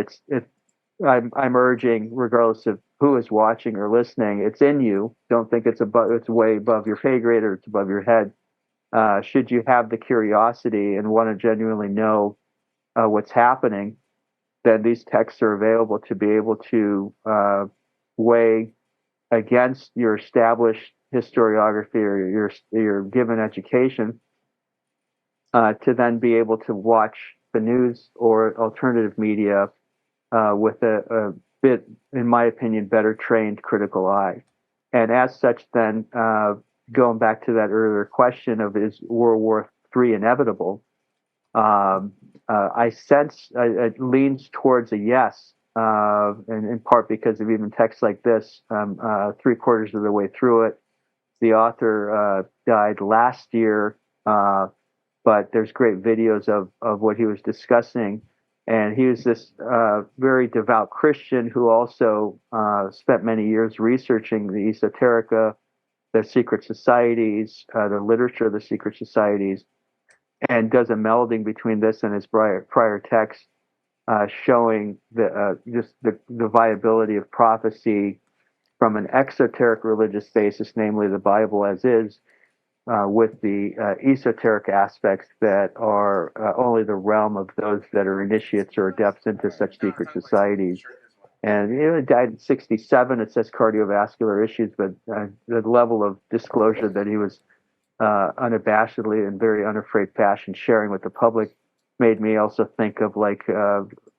I'm urging, regardless of who is watching or listening, it's in you. Don't think it's way above your pay grade or it's above your head. Should you have the curiosity and want to genuinely know what's happening, then these texts are available to be able to weigh against your established historiography or your given education, to then be able to watch the news or alternative media with a bit, in my opinion, better trained critical eye. And as such, then, going back to that earlier question of is World War III inevitable, I sense it leans towards a yes, and in part because of even texts like this. 3/4 of the way through it, the author died last year, but there's great videos of what he was discussing. And he was this very devout Christian who also spent many years researching the esoterica, the secret societies, the literature of the secret societies, and does a melding between this and his prior text, showing just the viability of prophecy from an exoteric religious basis, namely the Bible as is, with the esoteric aspects that are only the realm of those that are initiates or adepts into such secret societies. And he died at 67. It says cardiovascular issues, but the level of disclosure that he was unabashedly and very unafraid fashion sharing with the public made me also think of like,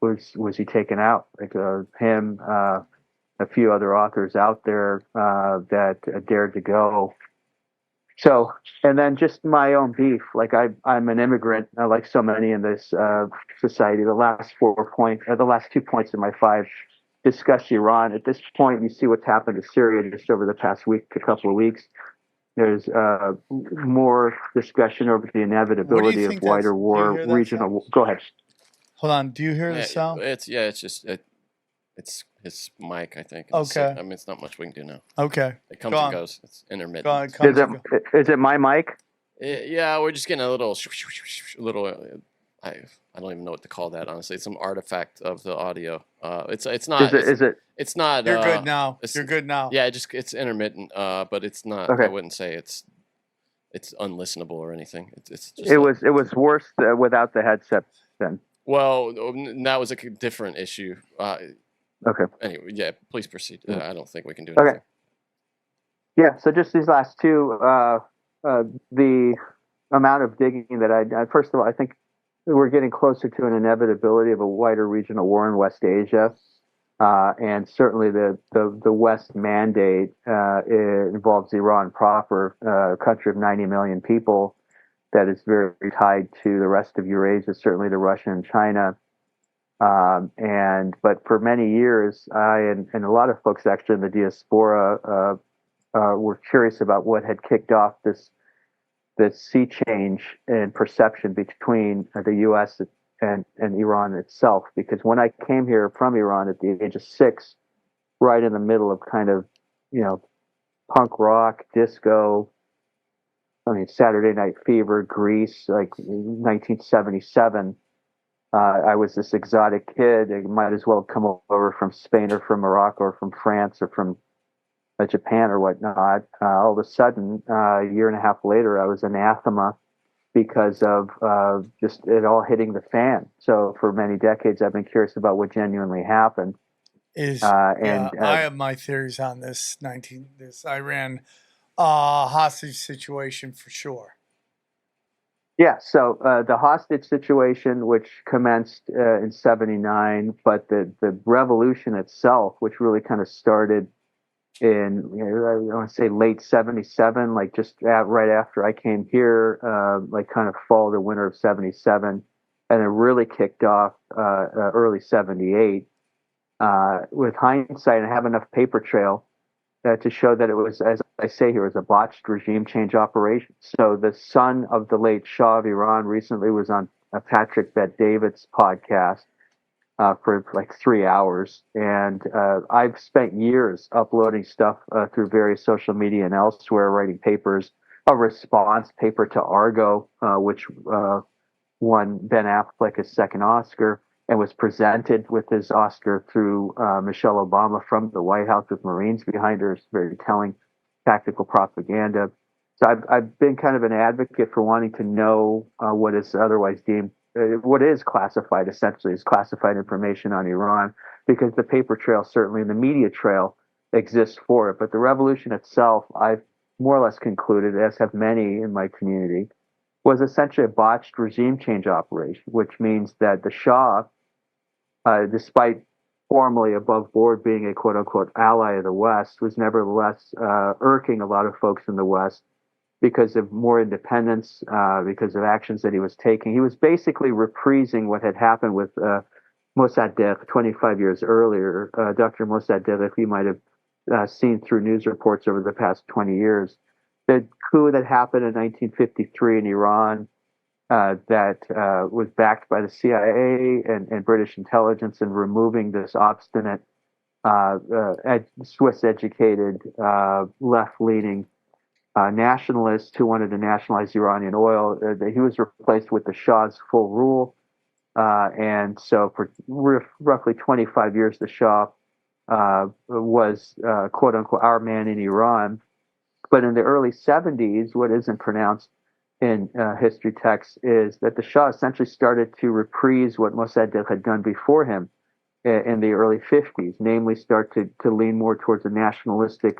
was he taken out? Like him, a few other authors out there that dared to go. So, and then just my own beef. Like I'm an immigrant, like so many in this society. The last 2 points in my 5 discuss Iran. At this point, you see what's happened to Syria just over the past couple of weeks. There's more discussion over the inevitability of wider war, regional. Go ahead. Hold on. Do you hear the sound? It's just it's his mic, I think. Okay. I mean, it's not much we can do now. Okay. It comes and goes. It's intermittent. Is it my mic? Yeah, we're just getting a little. I don't even know what to call that. Honestly, it's some artifact of the audio. It's not. It's not. You're good now. You're good now. Yeah, it's intermittent. But it's not. Okay. I wouldn't say it's unlistenable or anything. It's just it was worse without the headset then. Well, that was a different issue. Okay. Anyway, yeah. Please proceed. I don't think we can do anything. Okay. Yeah. So just these last two, the amount of digging that I first of all, I think we're getting closer to an inevitability of a wider regional war in West Asia, and certainly the West mandate it involves Iran proper, a country of 90 million people that is very tied to the rest of Eurasia, certainly to Russia and China. But for many years, I and a lot of folks actually in the diaspora were curious about what had kicked off this sea change in perception between the U.S. and Iran itself. Because when I came here from Iran at the age of 6, right in the middle of kind of, punk rock, disco, Saturday Night Fever, Grease, like 1977, I was this exotic kid. I might as well have come over from Spain or from Morocco or from France or from Japan or whatnot. All of a sudden, a year and a half later, I was anathema because of just it all hitting the fan. So for many decades, I've been curious about what genuinely happened. I have my theories on this Iran hostage situation for sure. Yeah, so the hostage situation, which commenced in '79, but the revolution itself, which really kind of started in, I want to say late '77, like just right after I came here, like kind of fall to winter of '77, and it really kicked off early '78. With hindsight, I have enough paper trail to show that it was, as I say here, was a botched regime change operation. So the son of the late Shah of Iran recently was on Patrick Bet-David's podcast for like 3 hours. And I've spent years uploading stuff through various social media and elsewhere, writing papers, a response paper to Argo, which won Ben Affleck his second Oscar, and was presented with his Oscar through Michelle Obama from the White House with Marines behind her. It's very telling tactical propaganda. So I've been kind of an advocate for wanting to know what is otherwise deemed, what is classified, essentially, is classified information on Iran, because the paper trail, certainly, and the media trail exists for it. But the revolution itself, I've more or less concluded, as have many in my community, was essentially a botched regime change operation, which means that the Shah, despite formally above board being a quote-unquote ally of the West, was nevertheless irking a lot of folks in the West because of more independence, because of actions that he was taking. He was basically reprising what had happened with Mossadegh 25 years earlier. Dr. Mossadegh, you might have seen through news reports over the past 20 years. The coup that happened in 1953 in Iran, that was backed by the CIA and British intelligence in removing this obstinate, Swiss-educated, left-leaning nationalist who wanted to nationalize Iranian oil. He was replaced with the Shah's full rule. And so for roughly 25 years, the Shah was, quote-unquote, our man in Iran. But in the early 70s, what isn't pronounced in history texts is that the Shah essentially started to reprise what Mossadegh had done before him in the early 50s, namely start to lean more towards a nationalistic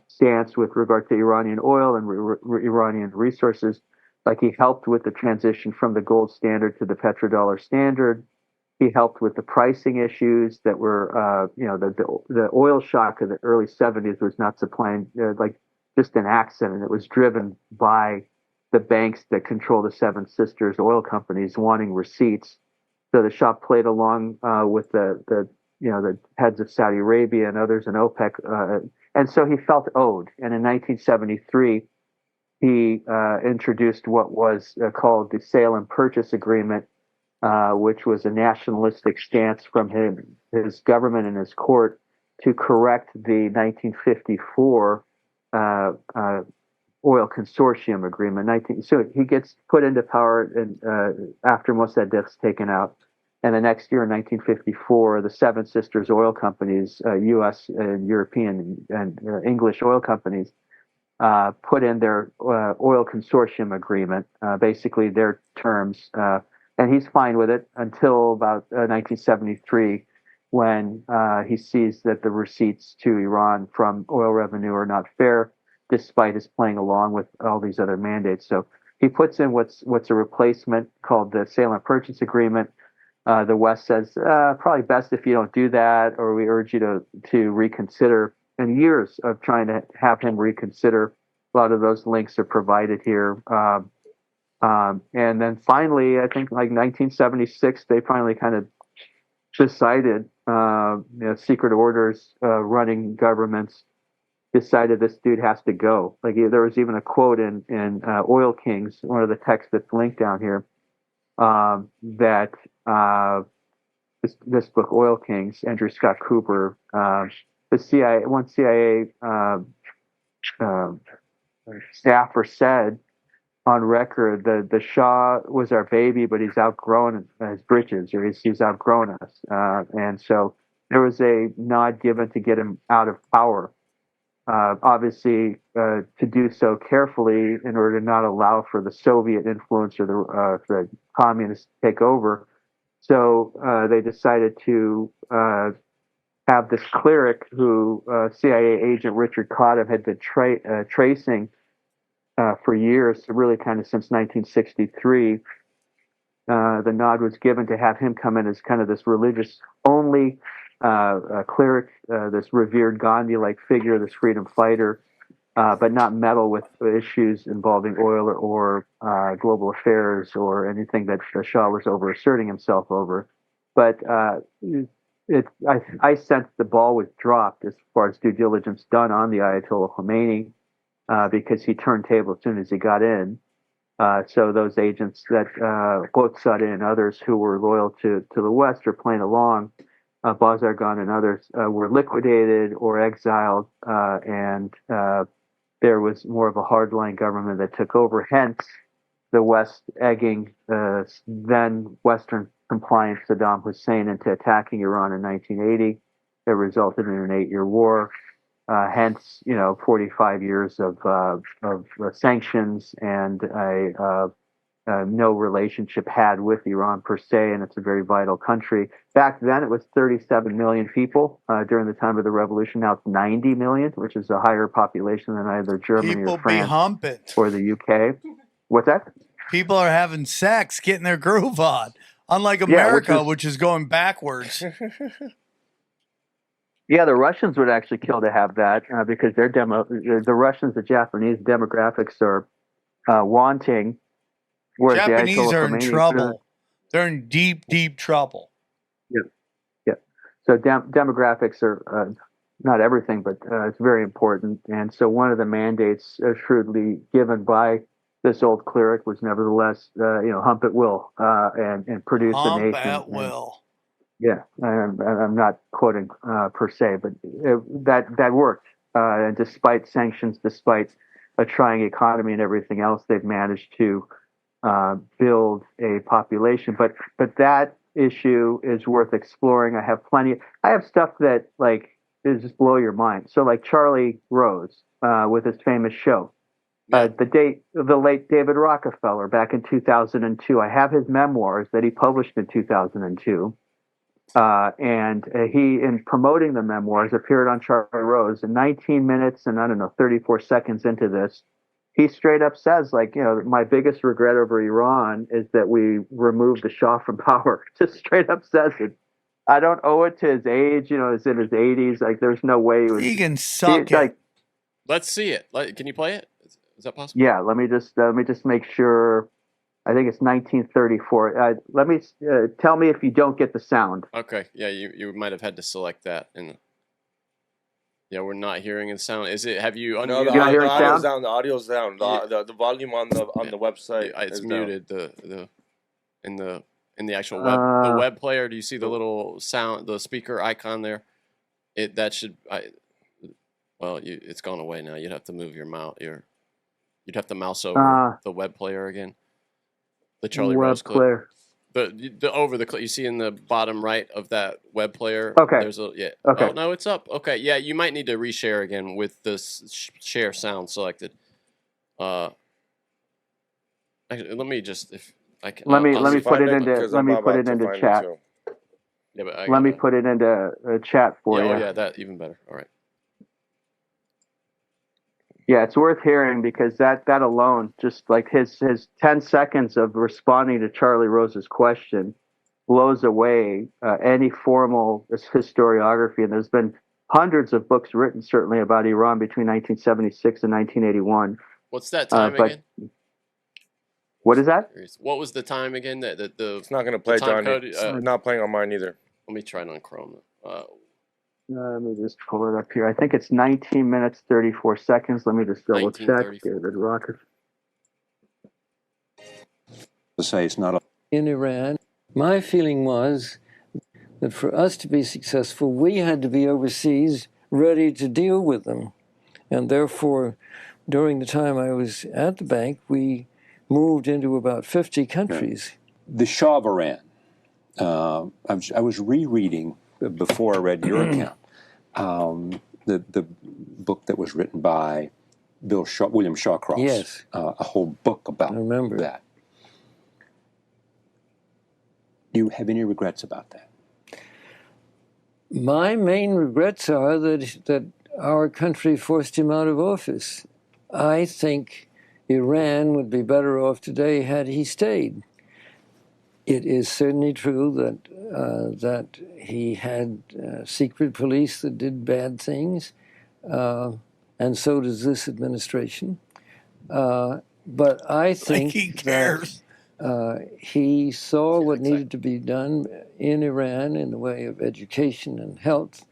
stance with regard to Iranian oil and Iranian resources. Like he helped with the transition from the gold standard to the petrodollar standard. He helped with the pricing issues that were, the oil shock of the early 70s was not supplying, like just an accident. It was driven by the banks that control the Seven Sisters oil companies wanting receipts. So the Shah played along with the heads of Saudi Arabia and others in OPEC, and so he felt owed. And in 1973, he introduced what was called the Sale and Purchase Agreement, which was a nationalistic stance from his government and his court to correct the 1954 oil consortium agreement. So he gets put into power after Mossadegh's taken out. And the next year, in 1954, the Seven Sisters oil companies, U.S. and European and English oil companies, put in their oil consortium agreement, basically their terms. And he's fine with it until about 1973, when he sees that the receipts to Iran from oil revenue are not fair, despite his playing along with all these other mandates. So he puts in what's a replacement called the Sale and Purchase Agreement. The West says, probably best if you don't do that, or we urge you to reconsider. And years of trying to have him reconsider, a lot of those links are provided here. And then finally, I think like 1976, they finally kind of decided, secret orders running governments decided this dude has to go. Like there was even a quote in Oil Kings, one of the texts that's linked down here, that this book, Oil Kings, Andrew Scott Cooper, the CIA staffer said on record that the Shah was our baby, but he's outgrown his britches, or he's outgrown us. And so there was a nod given to get him out of power. Obviously, to do so carefully in order to not allow for the Soviet influence or the communists to take over. So they decided to have this cleric who CIA agent Richard Cottam had been tracing for years, really kind of since 1963. The nod was given to have him come in as kind of this religious-only cleric, this revered Gandhi-like figure, this freedom fighter, but not meddle with issues involving oil or global affairs or anything that the Shah was overasserting himself over. But I sensed the ball was dropped as far as due diligence done on the Ayatollah Khomeini, because he turned table as soon as he got in. So those agents that Quotzada and others who were loyal to the West are playing along. Bazargan and others were liquidated or exiled, and there was more of a hardline government that took over. Hence, the West egging then Western compliant Saddam Hussein into attacking Iran in 1980. It resulted in an 8-year war. Hence, 45 years of sanctions and no relationship had with Iran per se, and it's a very vital country. Back then, it was 37 million people during the time of the revolution. Now it's 90 million, which is a higher population than either Germany or France or the UK. What's that? People are having sex, getting their groove on, unlike America, which is going backwards. Yeah, the Russians would actually kill to have that because the Russians, the Japanese demographics are wanting. Japanese are in trouble. They're in deep, deep trouble. Yeah. So demographics are not everything, but it's very important. And so one of the mandates shrewdly given by this old cleric was nevertheless, hump at will and produce a nation. Hump at will. Yeah, I'm not quoting per se, but that worked. And despite sanctions, despite a trying economy and everything else, they've managed to build a population. But that issue is worth exploring. I have stuff that is just blow your mind. So like Charlie Rose, with his famous show. The late David Rockefeller, back in 2002. I have his memoirs that he published in 2002. And he, in promoting the memoirs, appeared on Charlie Rose. In 19 minutes and, 34 seconds into this, he straight up says, like, my biggest regret over Iran is that we removed the Shah from power. Just straight up says it. I don't owe it to his age. He's in his 80s. Like, there's no way he was. He can suck it. Like, let's see it. Can you play it? Is that possible? Yeah. Let me just make sure. I think it's 1934. Let me tell me if you don't get the sound. Okay. Yeah, you might have had to select that. Yeah, we're not hearing the sound. Is it? Have you? No, the audio's down. The audio's down. The volume on the website. It's muted. Down. In the actual web the web player. Do you see the little sound, the speaker icon there? It's gone away now. You'd have to move your mouse. You'd have to mouse over the web player again. The Charlie Rose clip. Player. The over the clip you see in the bottom right of that web player. Okay. There's Okay. Oh no, it's up. Okay. Yeah, you might need to reshare again with the share sound selected. Actually, let me just let me put it into chat. Yeah, but let me put it into chat for you. Oh yeah, that even better. All right. Yeah, it's worth hearing because that alone, just like his 10 seconds of responding to Charlie Rose's question, blows away any formal historiography. And there's been hundreds of books written, certainly, about Iran between 1976 and 1981. What's that time again? What is that? What was the time again? It's not going to play, Johnny. It's not playing on mine either. Let me try it on Chrome. Let me just pull it up here. I think it's 19 minutes, 34 seconds. Let me just double check. David Rocket. To say it's not in Iran. My feeling was that for us to be successful, we had to be overseas ready to deal with them. And therefore, during the time I was at the bank, we moved into about 50 countries. The Shah of Iran. I was rereading before I read your account. The book that was written by William Shawcross. Yes. A whole book about that. Do you have any regrets about that? My main regrets are that our country forced him out of office. I think Iran would be better off today had he stayed. It is certainly true that he had secret police that did bad things, and so does this administration. But I think he cares. He saw what needed to be done in Iran in the way of education and health,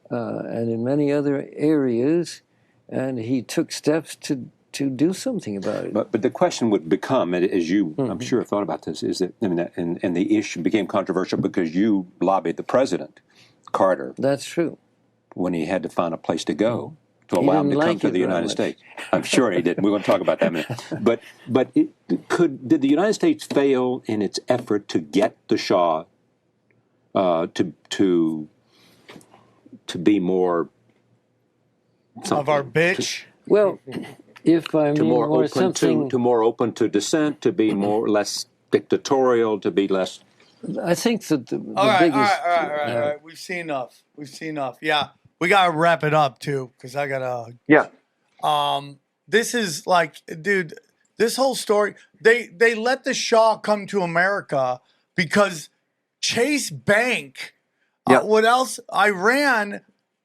and in many other areas, and he took steps to do something about it. But the question would become, as you, I'm sure, thought about this, is that, and the issue became controversial because you lobbied the president, Carter. That's true. When he had to find a place to go to allow him to come to the United States. I'm sure he didn't. We're going to talk about that in a minute. But did the United States fail in its effort to get the Shah to be more of our bitch? Well, if I mean more open to more open to dissent, to be less dictatorial, to be less. I think that the biggest. All right. We've seen enough. Yeah, we gotta wrap it up too, because I gotta. Yeah. This is like, dude, this whole story. They let the Shah come to America because Chase Bank. What else? Iran.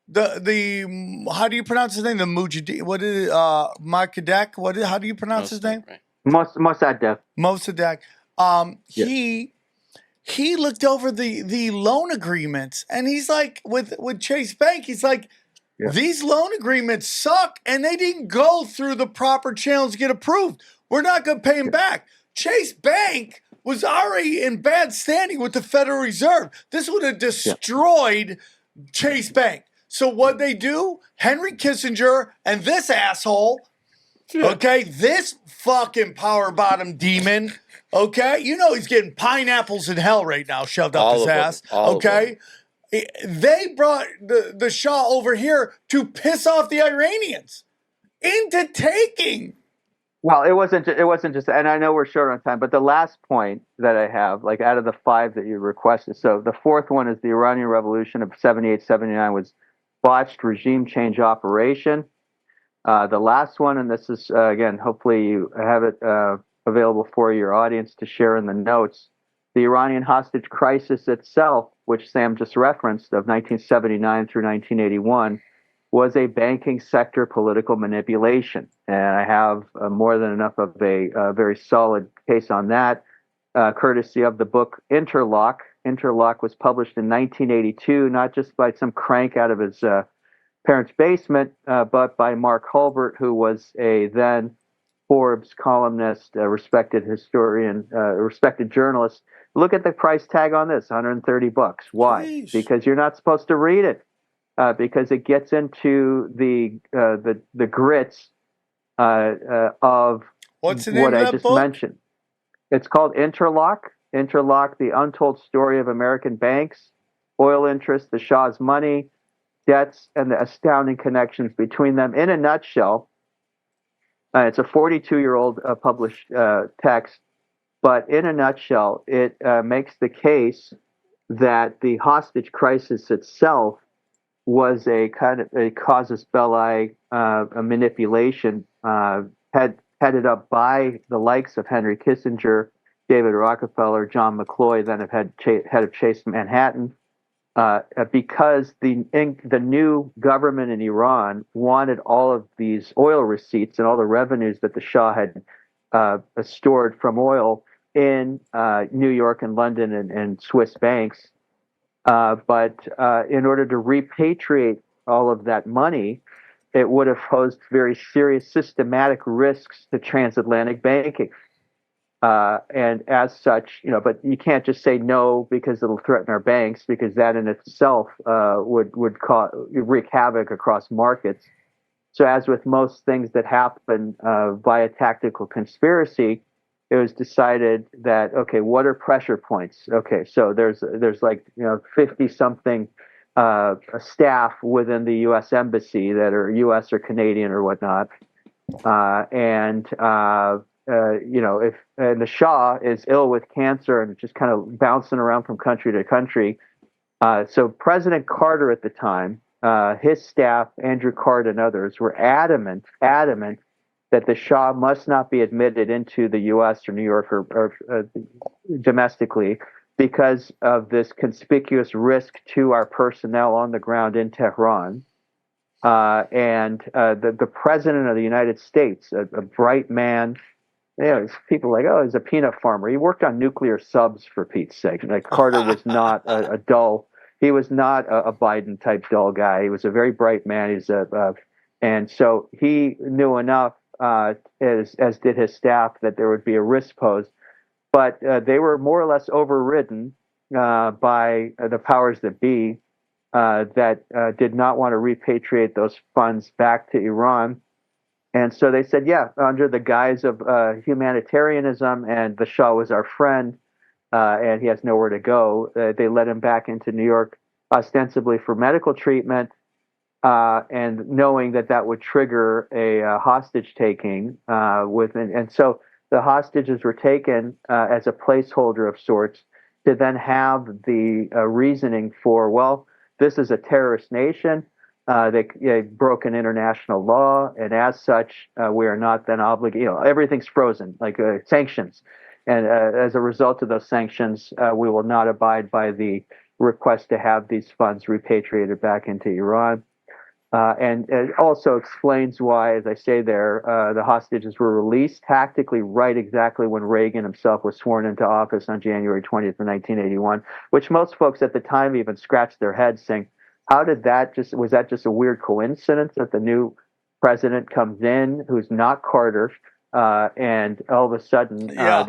The how do you pronounce his name? The Mujahideen. What is it? Makadek? How do you pronounce his name? Mossadegh. Mossadegh. He looked over the loan agreements, and he's like, with Chase Bank, he's like, these loan agreements suck, and they didn't go through the proper channels to get approved. We're not going to pay him back. Chase Bank was already in bad standing with the Federal Reserve. This would have destroyed Chase Bank. So what they do, Henry Kissinger and this asshole, this fucking power bottom demon, he's getting pineapples in hell right now shoved up his ass, They brought the Shah over here to piss off the Iranians. into taking. Well, it wasn't just, and I know we're short on time, but the last point that I have, like out of the 5 that you requested, so the 4th one is the Iranian Revolution of 78, 79 was botched regime change operation. The last one, and this is, again, hopefully you have it available for your audience to share in the notes, the Iranian hostage crisis itself, which Sam just referenced, of 1979 through 1981, was a banking sector political manipulation. And I have more than enough of a very solid case on that, courtesy of the book Interlock. Interlock was published in 1982, not just by some crank out of his parents' basement, but by Mark Hulbert, who was a then Forbes columnist, a respected historian, a respected journalist. Look at the price tag on this, $130. Why? Jeez. Because you're not supposed to read it. Because it gets into the grits of what's the name what of I that just book? mentioned. It's called Interlock. Interlock: The Untold Story of American Banks, Oil Interests, the Shah's Money, Debts, and the Astounding Connections Between Them. In a nutshell, it's a 42-year-old published text, but in a nutshell, it makes the case that the hostage crisis itself was a kind of a casus belli a manipulation headed up by the likes of Henry Kissinger, David Rockefeller, John McCloy, then head of Chase Manhattan, because the new government in Iran wanted all of these oil receipts and all the revenues that the Shah had stored from oil in New York and London and Swiss banks. But in order to repatriate all of that money, it would have posed very serious systematic risks to transatlantic banking. And as such, but you can't just say no because it'll threaten our banks, because that in itself would wreak havoc across markets. So as with most things that happen via tactical conspiracy, it was decided that, okay, what are pressure points? Okay, so there's like 50 something staff within the U.S. embassy that are U.S. or Canadian or whatnot, and the Shah is ill with cancer and just kind of bouncing around from country to country. So President Carter at the time, his staff, Andrew Card and others, were adamant that the Shah must not be admitted into the U.S. or New York or domestically because of this conspicuous risk to our personnel on the ground in Tehran. And the President of the United States, a bright man, people like, oh, he's a peanut farmer. He worked on nuclear subs, for Pete's sake. Like, Carter was not a dull. He was not a Biden type dull guy. He was a very bright man. And so he knew enough, as did his staff, that there would be a risk posed. But they were more or less overridden by the powers that be that did not want to repatriate those funds back to Iran. And so they said, yeah, under the guise of humanitarianism, and the Shah was our friend, and he has nowhere to go, they let him back into New York, ostensibly for medical treatment, and knowing that would trigger a hostage taking. And so the hostages were taken as a placeholder of sorts to then have the reasoning for, well, this is a terrorist nation. They broke an international law, and as such, we are not then obligated. Everything's frozen, like sanctions. And as a result of those sanctions, we will not abide by the request to have these funds repatriated back into Iran. And it also explains why, as I say there, the hostages were released tactically right exactly when Reagan himself was sworn into office on January 20th of 1981, which most folks at the time even scratched their heads saying, was that just a weird coincidence that the new president comes in who's not Carter, and all of a sudden that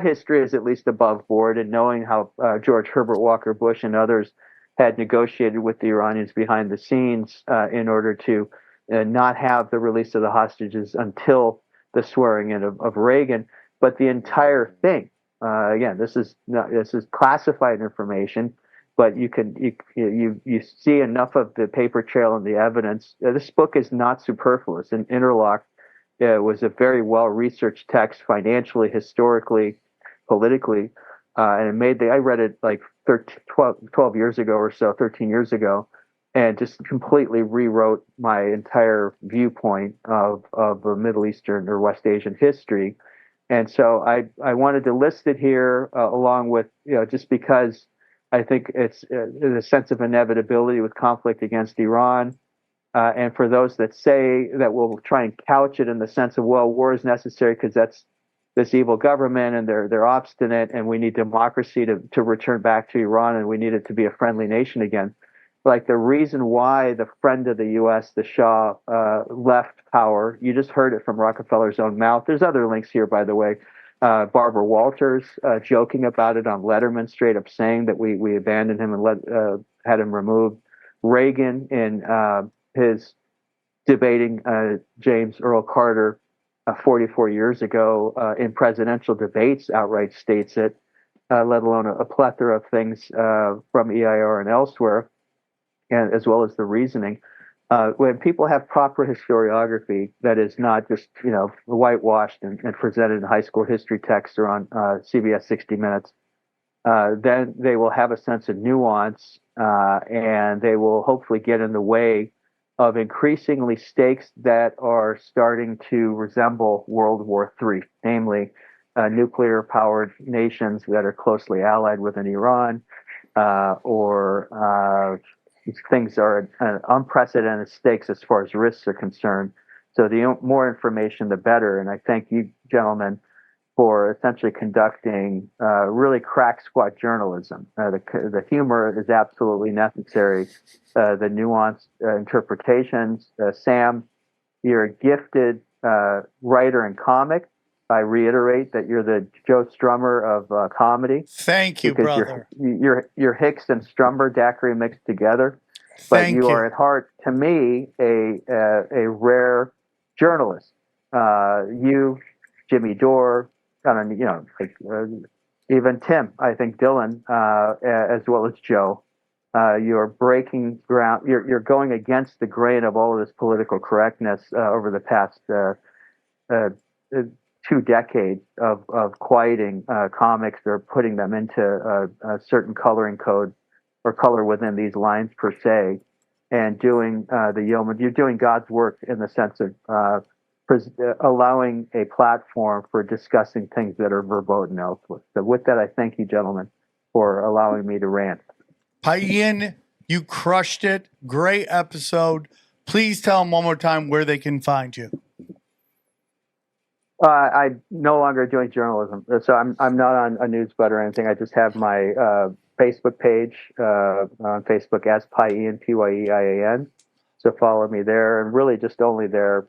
history is at least above board, and knowing how George Herbert Walker Bush and others had negotiated with the Iranians behind the scenes in order to not have the release of the hostages until the swearing in of Reagan. But the entire thing, again, this is classified information, but you see enough of the paper trail and the evidence. This book is not superfluous. And Interlock was a very well researched text, financially, historically, politically, and it made I read it like 12 years ago or so, 13 years ago, and just completely rewrote my entire viewpoint of Middle Eastern or West Asian history. And so I wanted to list it here along with, just because I think it's a sense of inevitability with conflict against Iran. And for those that say that we'll try and couch it in the sense of, well, war is necessary because that's this evil government and they're obstinate and we need democracy to return back to Iran and we need it to be a friendly nation again. Like the reason why the friend of the U.S., the Shah, left power, you just heard it from Rockefeller's own mouth. There's other links here, by the way. Barbara Walters joking about it on Letterman, straight up saying that we abandoned him and had him removed. Reagan in his debating James Earl Carter 44 years ago in presidential debates outright states it, let alone a plethora of things from EIR and elsewhere, and as well as the reasoning. When people have proper historiography that is not just whitewashed and presented in high school history texts or on CBS 60 Minutes, then they will have a sense of nuance and they will hopefully get in the way of increasingly stakes that are starting to resemble World War III, namely nuclear-powered nations that are closely allied with an Iran, or things are unprecedented stakes as far as risks are concerned. So the more information, the better. And I thank you, gentlemen, for essentially conducting really crack squat journalism. The humor is absolutely necessary. The nuanced interpretations. Sam, you're a gifted writer and comic. I reiterate that you're the Joe Strummer of comedy. Thank you, brother. You're Hicks and Strummer daiquiri mixed together. But you are at heart, to me, a rare journalist. You, Jimmy Dore, even Tim, I think Dylan, as well as Joe. You're breaking ground. You're going against the grain of all of this political correctness over the past 2 decades of quieting comics or putting them into a certain coloring code or color within these lines per se, and doing the yeoman. You're doing God's work in the sense of allowing a platform for discussing things that are verboten elsewhere. So with that, I thank you, gentlemen, for allowing me to rant. Ian, you crushed it. Great episode. Please tell them one more time where they can find you. I'm no longer doing journalism, so I'm not on a news bud or anything. I just have my Facebook page on Facebook as Pyean, Pyean. So follow me there, and really just only there.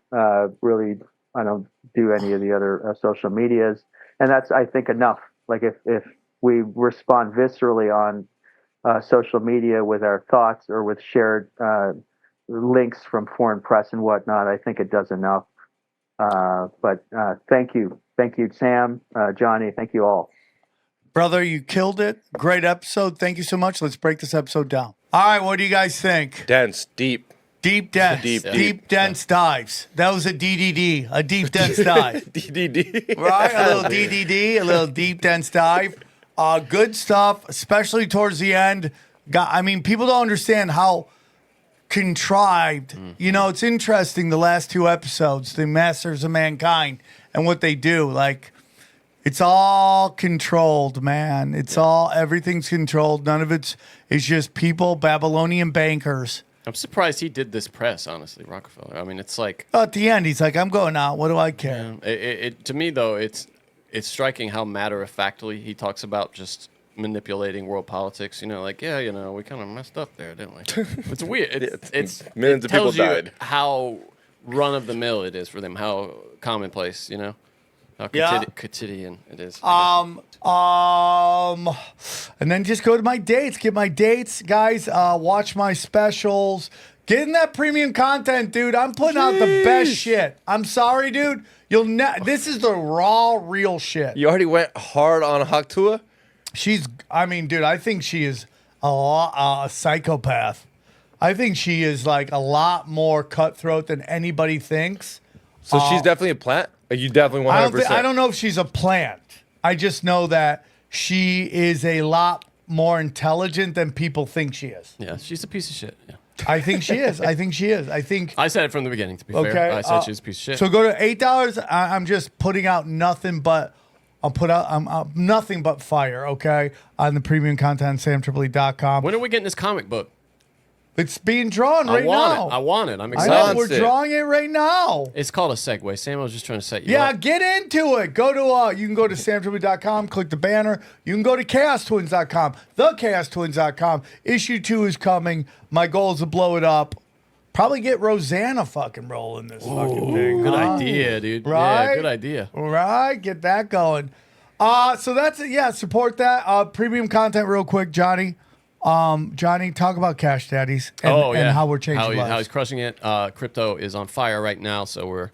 Really, I don't do any of the other social medias, and that's, I think, enough. Like if we respond viscerally on social media with our thoughts or with shared links from foreign press and whatnot, I think it does enough. But thank you, Sam, Johnny, thank you all. Brother, you killed it. Great episode. Thank you so much. Let's break this episode down. All right, what do you guys think? Dense, deep. Deep, dense. Deep, dense dives. That was a DDD, a deep, dense dive. DDD. Right? A little DDD, a little deep, dense dive. Good stuff, especially towards the end. I mean, people don't understand how contrived. You know, it's interesting, the last 2 episodes, the Masters of Mankind and what they do. Like, it's all controlled, man. Everything's controlled. None of it's just people, Babylonian bankers. I'm surprised he did this press, honestly, Rockefeller. I mean, it's like... At the end, he's like, I'm going out. What do I care? To me, though, it's striking how matter-of-factly he talks about just manipulating world politics. You know, like, yeah, you know, we kind of messed up there, didn't we? It's weird. It's millions of people died. How run-of-the-mill it is for them, how commonplace, you know? How quotidian it is. And then just go to my dates. Get my dates, guys. Watch my specials. Get in that premium content, dude. I'm putting out the best shit. I'm sorry, dude. This is the raw, real shit. You already went hard on Haktua? Dude, I think she is a psychopath. I think she is like a lot more cutthroat than anybody thinks. So she's definitely a plant? You definitely 100%? I don't know if she's a plant. I just know that she is a lot more intelligent than people think she is. Yeah, she's a piece of shit. Yeah. I think she is. I think she is. I said it from the beginning, to be fair. I said she's a piece of shit. So go to $8. I'm just putting out nothing but I'm nothing but fire, okay? On the premium content, samtripoli.com. When are we getting this comic book? It's being drawn right now. I want it. I'm I excited. know, we're drawing it right now. It's called a segue. Sam, I was just trying to set you Yeah, up. get into it. Go to you can go to samtripoli.com, click the banner. You can go to chaostwins.com, thechaostwins.com. Issue 2 is coming. My goal is to blow it up. Probably get Rosanna fucking rolling this fucking thing. Good huh? idea, dude. Right? Yeah, good idea. All right, get that going. So that's it. Yeah, support that. Premium content real quick, Johnny. Johnny, talk about Cash Daddies and how we're changing lives. How he's crushing it. Crypto is on fire right now, so we're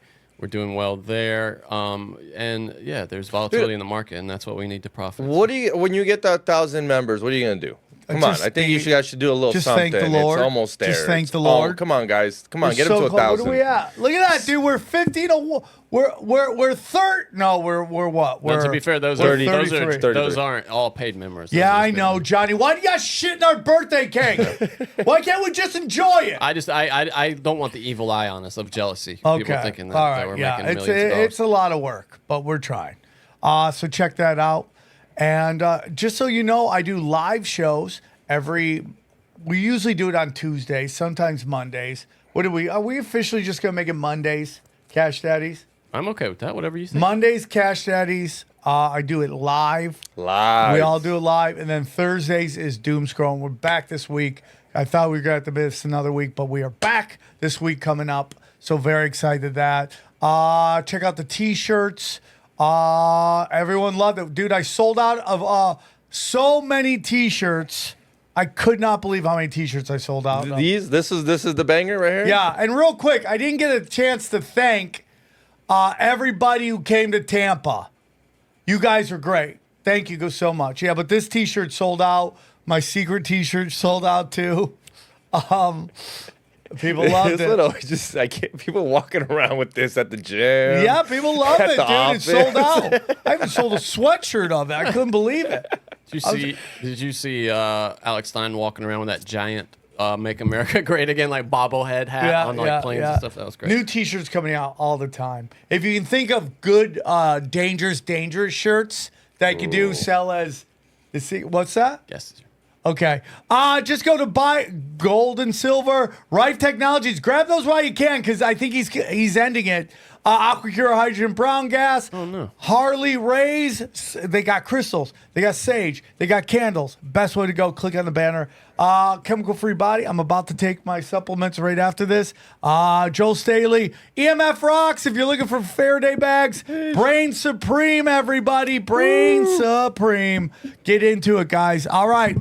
doing well there. And yeah, there's volatility in the market, and that's what we need to profit. What do you when you get that 1,000 members? What are you gonna do? Come on, I think you guys should do a little just something. Thank the Lord. It's almost there. Just thank the Lord. Oh, come on, guys. Come on, We're get so him to close. 1,000. What are we at? Look at that, dude. We're 15. We're third. No, we're what? No, to be fair, those aren't all paid members. Yeah, I know, Johnny. Why do you guys shit in our birthday cake? Why can't we just enjoy it? I don't want the evil eye on us of jealousy. Okay. People thinking that, All right. that we're making millions of dollars. It's a lot of work, but we're trying. So check that out. And just so you know, I do live shows we usually do it on Tuesdays, sometimes Mondays. Are we officially just going to make it Mondays, Cash Daddies? I'm okay with that, whatever you think. Mondays, Cash Daddies. I do it live. We all do it live. And then Thursdays is Doom Scrolling. We're back this week. I thought we were going to have to miss another week, but we are back this week coming up. So very excited that. Check out the T-shirts. Everyone loved it. Dude, I sold out of so many T-shirts. I could not believe how many T-shirts I sold out of. This is the banger right here? Yeah, and real quick, I didn't get a chance to thank everybody who came to Tampa. You guys are great. Thank you so much. Yeah, but this T-shirt sold out. My secret T-shirt sold out too. People loved it. People walking around with this at the gym. Yeah, people loved it, dude. office. It sold out. I even sold a sweatshirt of it. I couldn't believe it. Did you see Alex Stein walking around with that giant "Make America Great Again" like bobblehead hat on planes and stuff? That was great. New T-shirts coming out all the time. If you can think of good dangerous shirts that you do sell as, what's that? Yes. Okay. Just go to buy gold and silver. Rife Technologies. Grab those while you can, because I think he's ending it. AquaCure hydrogen brown gas. Oh, no. Harley Rays. They got crystals. They got sage. They got candles. Best way to go. Click on the banner. Chemical Free Body. I'm about to take my supplements right after this. Joel Staley. EMF Rocks. If you're looking for Faraday bags. Brain Supreme, everybody. Brain Supreme. Get into it, guys. All right.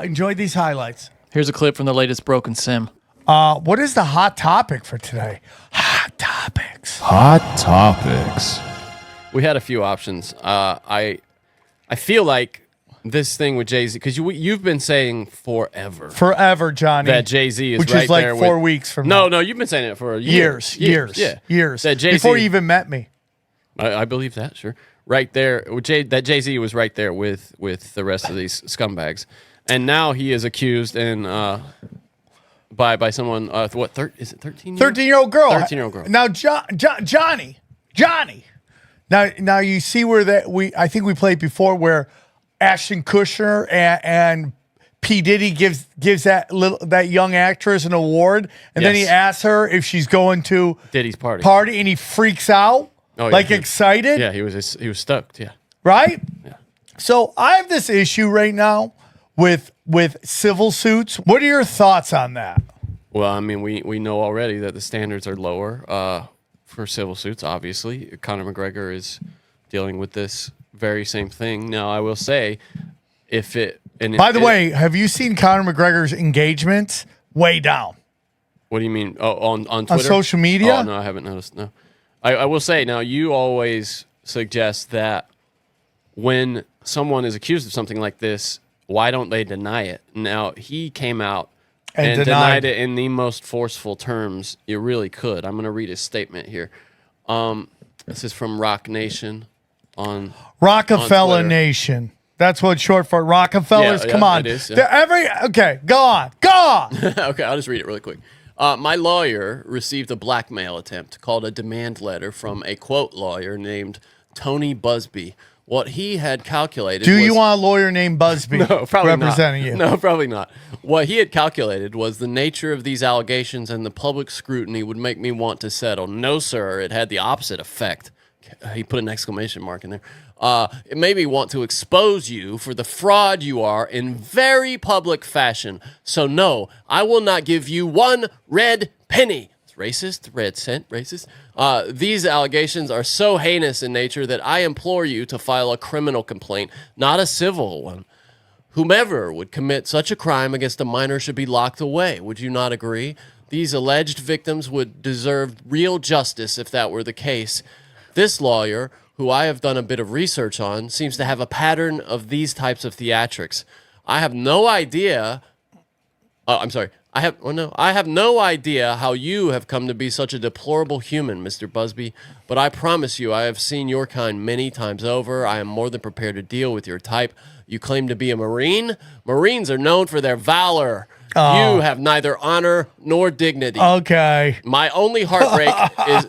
Enjoy these highlights. Here's a clip from the latest Broken Sim. What is the hot topic for today? Hot topics. Hot topics. We had a few options. I feel like this thing with Jay-Z, because you've been saying forever, Johnny, that Jay-Z is which right is like there 4 weeks from now. No, you've been saying it for years. Yeah, years. That Jay-Z, before you even met me. I believe that, sure. Right there, that Jay-Z was right there with the rest of these scumbags, and now he is accused and by someone. Is it 13? 13-year-old girl. 13-year-old girl. Now, Johnny. Now you see where I think we played before where Ashton Kutcher and P. Diddy gives that young actress an award, and then he asks her if she's going to Diddy's party, and he freaks out, excited. Yeah, he was stoked. Yeah, right. Yeah. So I have this issue right now with civil suits. What are your thoughts on that? Well, I mean, we know already that the standards are lower for civil suits. Obviously, Conor McGregor is dealing with this very same thing. Now, I will say, by the way, have you seen Conor McGregor's engagements? Way down. What do you mean? Oh, on Twitter? On social media? Oh, no, I haven't noticed. No. I will say, now, you always suggest that when someone is accused of something like this, Why don't they deny it? Now, he came out and denied denied it in the most forceful terms you really could. I'm going to read his statement here. This is from Rock Nation on Rockefeller on Nation. That's what it's short for. Rockefellers. Yeah, Come on. it is, yeah. Okay, go on. Go on. Okay, I'll just read it really quick. My lawyer received a blackmail attempt called a demand letter from a quote lawyer named Tony Busby. What he had calculated Do you want a lawyer named Busby no, probably representing not. you? No, probably not. What he had calculated was the nature of these allegations and the public scrutiny would make me want to settle. No, sir, it had the opposite effect. He put an exclamation mark in there. It made me want to expose you for the fraud you are in very public fashion. So no, I will not give you one red penny. It's racist, red cent, racist. These allegations are so heinous in nature that I implore you to file a criminal complaint, not a civil one. Whomever would commit such a crime against a minor should be locked away. Would you not agree? These alleged victims would deserve real justice if that were the case. This lawyer, who I have done a bit of research on, seems to have a pattern of these types of theatrics. I have no idea. I have no idea how you have come to be such a deplorable human, Mr. Busby, but I promise you I have seen your kind many times over. I am more than prepared to deal with your type. You claim to be a Marine? Marines are known for their valor. Oh. You have neither honor nor dignity. Okay. My only heartbreak is,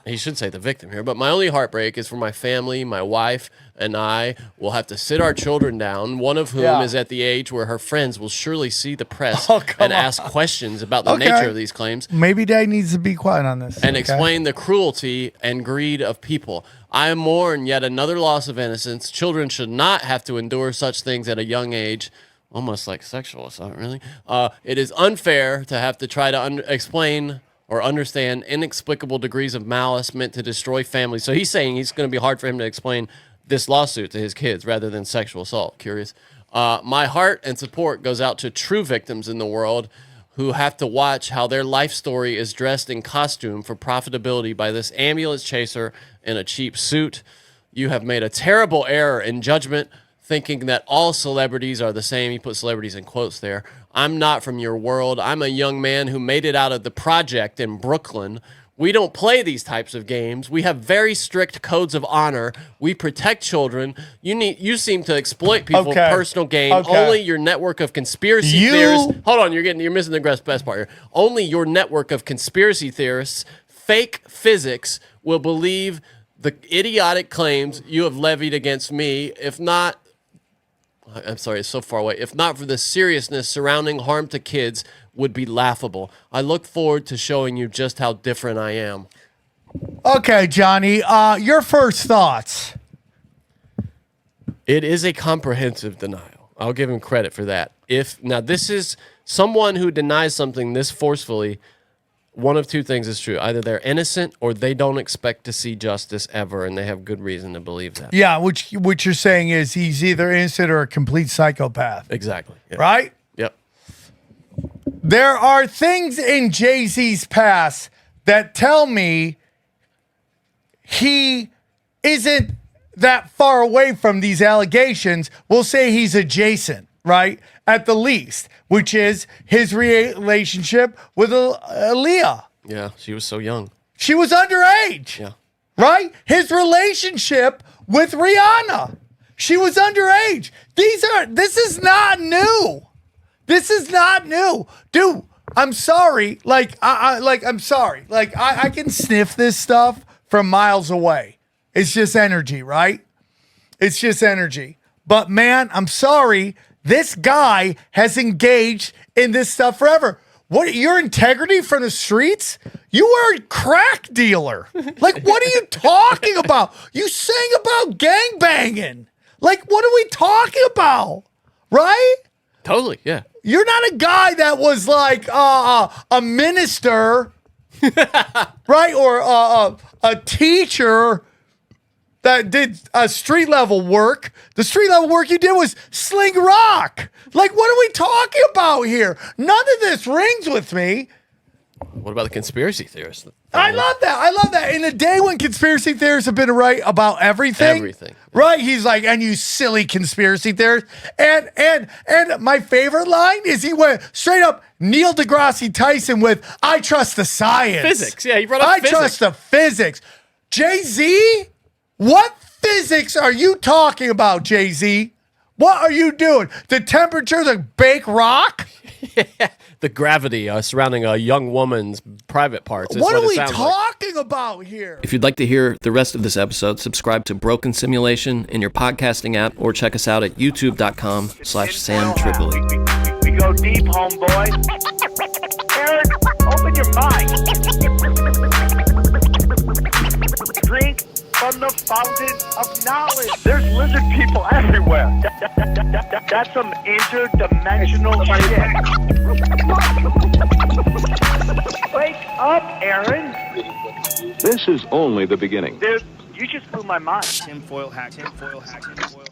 he should say the victim here, but my only heartbreak is for my family. My wife and I will have to sit our children down, one of whom is at the age where her friends will surely see the press and ask questions about the nature of these claims. Maybe Dad needs to be quiet on this. And explain the cruelty and greed of people. I mourn yet another loss of innocence. Children should not have to endure such things at a young age. Almost like sexual assault, really. It is unfair to have to try to explain or understand inexplicable degrees of malice meant to destroy families. So he's saying it's going to be hard for him to explain this lawsuit to his kids rather than sexual assault. Curious. My heart and support goes out to true victims in the world who have to watch how their life story is dressed in costume for profitability by this ambulance chaser in a cheap suit. You have made a terrible error in judgment, thinking that all celebrities are the same. He put celebrities in quotes there. I'm not from your world. I'm a young man who made it out of the project in Brooklyn. We don't play these types of games. We have very strict codes of honor. We protect children. You seem to exploit people for personal gain. Only your network of conspiracy theorists. Hold on, you're missing the best part here. Only your network of conspiracy theorists, fake physics, will believe the idiotic claims you have levied against me. If not, I'm sorry, it's so far away. If not for the seriousness surrounding harm to kids, would be laughable. I look forward to showing you just how different I am. Okay, Johnny, your first thoughts. It is a comprehensive denial. I'll give him credit for that. Now this is someone who denies something this forcefully. One of two things is true. Either they're innocent or they don't expect to see justice ever, and they have good reason to believe that. Yeah, which you're saying is he's either innocent or a complete psychopath. Exactly. Yeah. Right? Yep. There are things in Jay-Z's past that tell me he isn't that far away from these allegations. We'll say he's adjacent, right? At the least, which is his relationship with Aaliyah. Yeah, she was so young. She was underage. Yeah. Right? His relationship with Rihanna. She was underage. This is not new. This is not new. Dude, I'm sorry. I'm sorry. I can sniff this stuff from miles away. It's just energy, right? It's just energy. But man, I'm sorry. This guy has engaged in this stuff forever. What, your integrity from the streets? You were a crack dealer. Like, what are you talking about? You sang about gangbanging. Like, what are we talking about? Right? Totally, yeah. You're not a guy that was like a minister, right? Or a teacher that did street level work. The street level work you did was sling rock. Like, what are we talking about here? None of this rings with me. What about the conspiracy theorists? I love that. I love that. In a day when conspiracy theorists have been right about everything. Everything. Right? He's like, and you silly conspiracy theorists. And my favorite line is he went straight up Neil deGrasse Tyson with, I trust the science. Physics. Yeah, he brought up physics. I trust the physics. Jay-Z, what physics are you talking about, Jay-Z? What are you doing? The temperature to bake rock? Yeah, the gravity surrounding a young woman's private parts. What are we talking about here? If you'd like to hear the rest of this episode, subscribe to Broken Simulation in your podcasting app or check us out at youtube.com/SamTripoli. We go deep, homeboy. Aaron, open your mind. Drink from the fountain of knowledge. There's lizard people everywhere. That's some interdimensional shit. Wake up, Aaron. This is only the beginning. Dude, you just blew my mind. Tinfoil hat, tinfoil hat, tinfoil.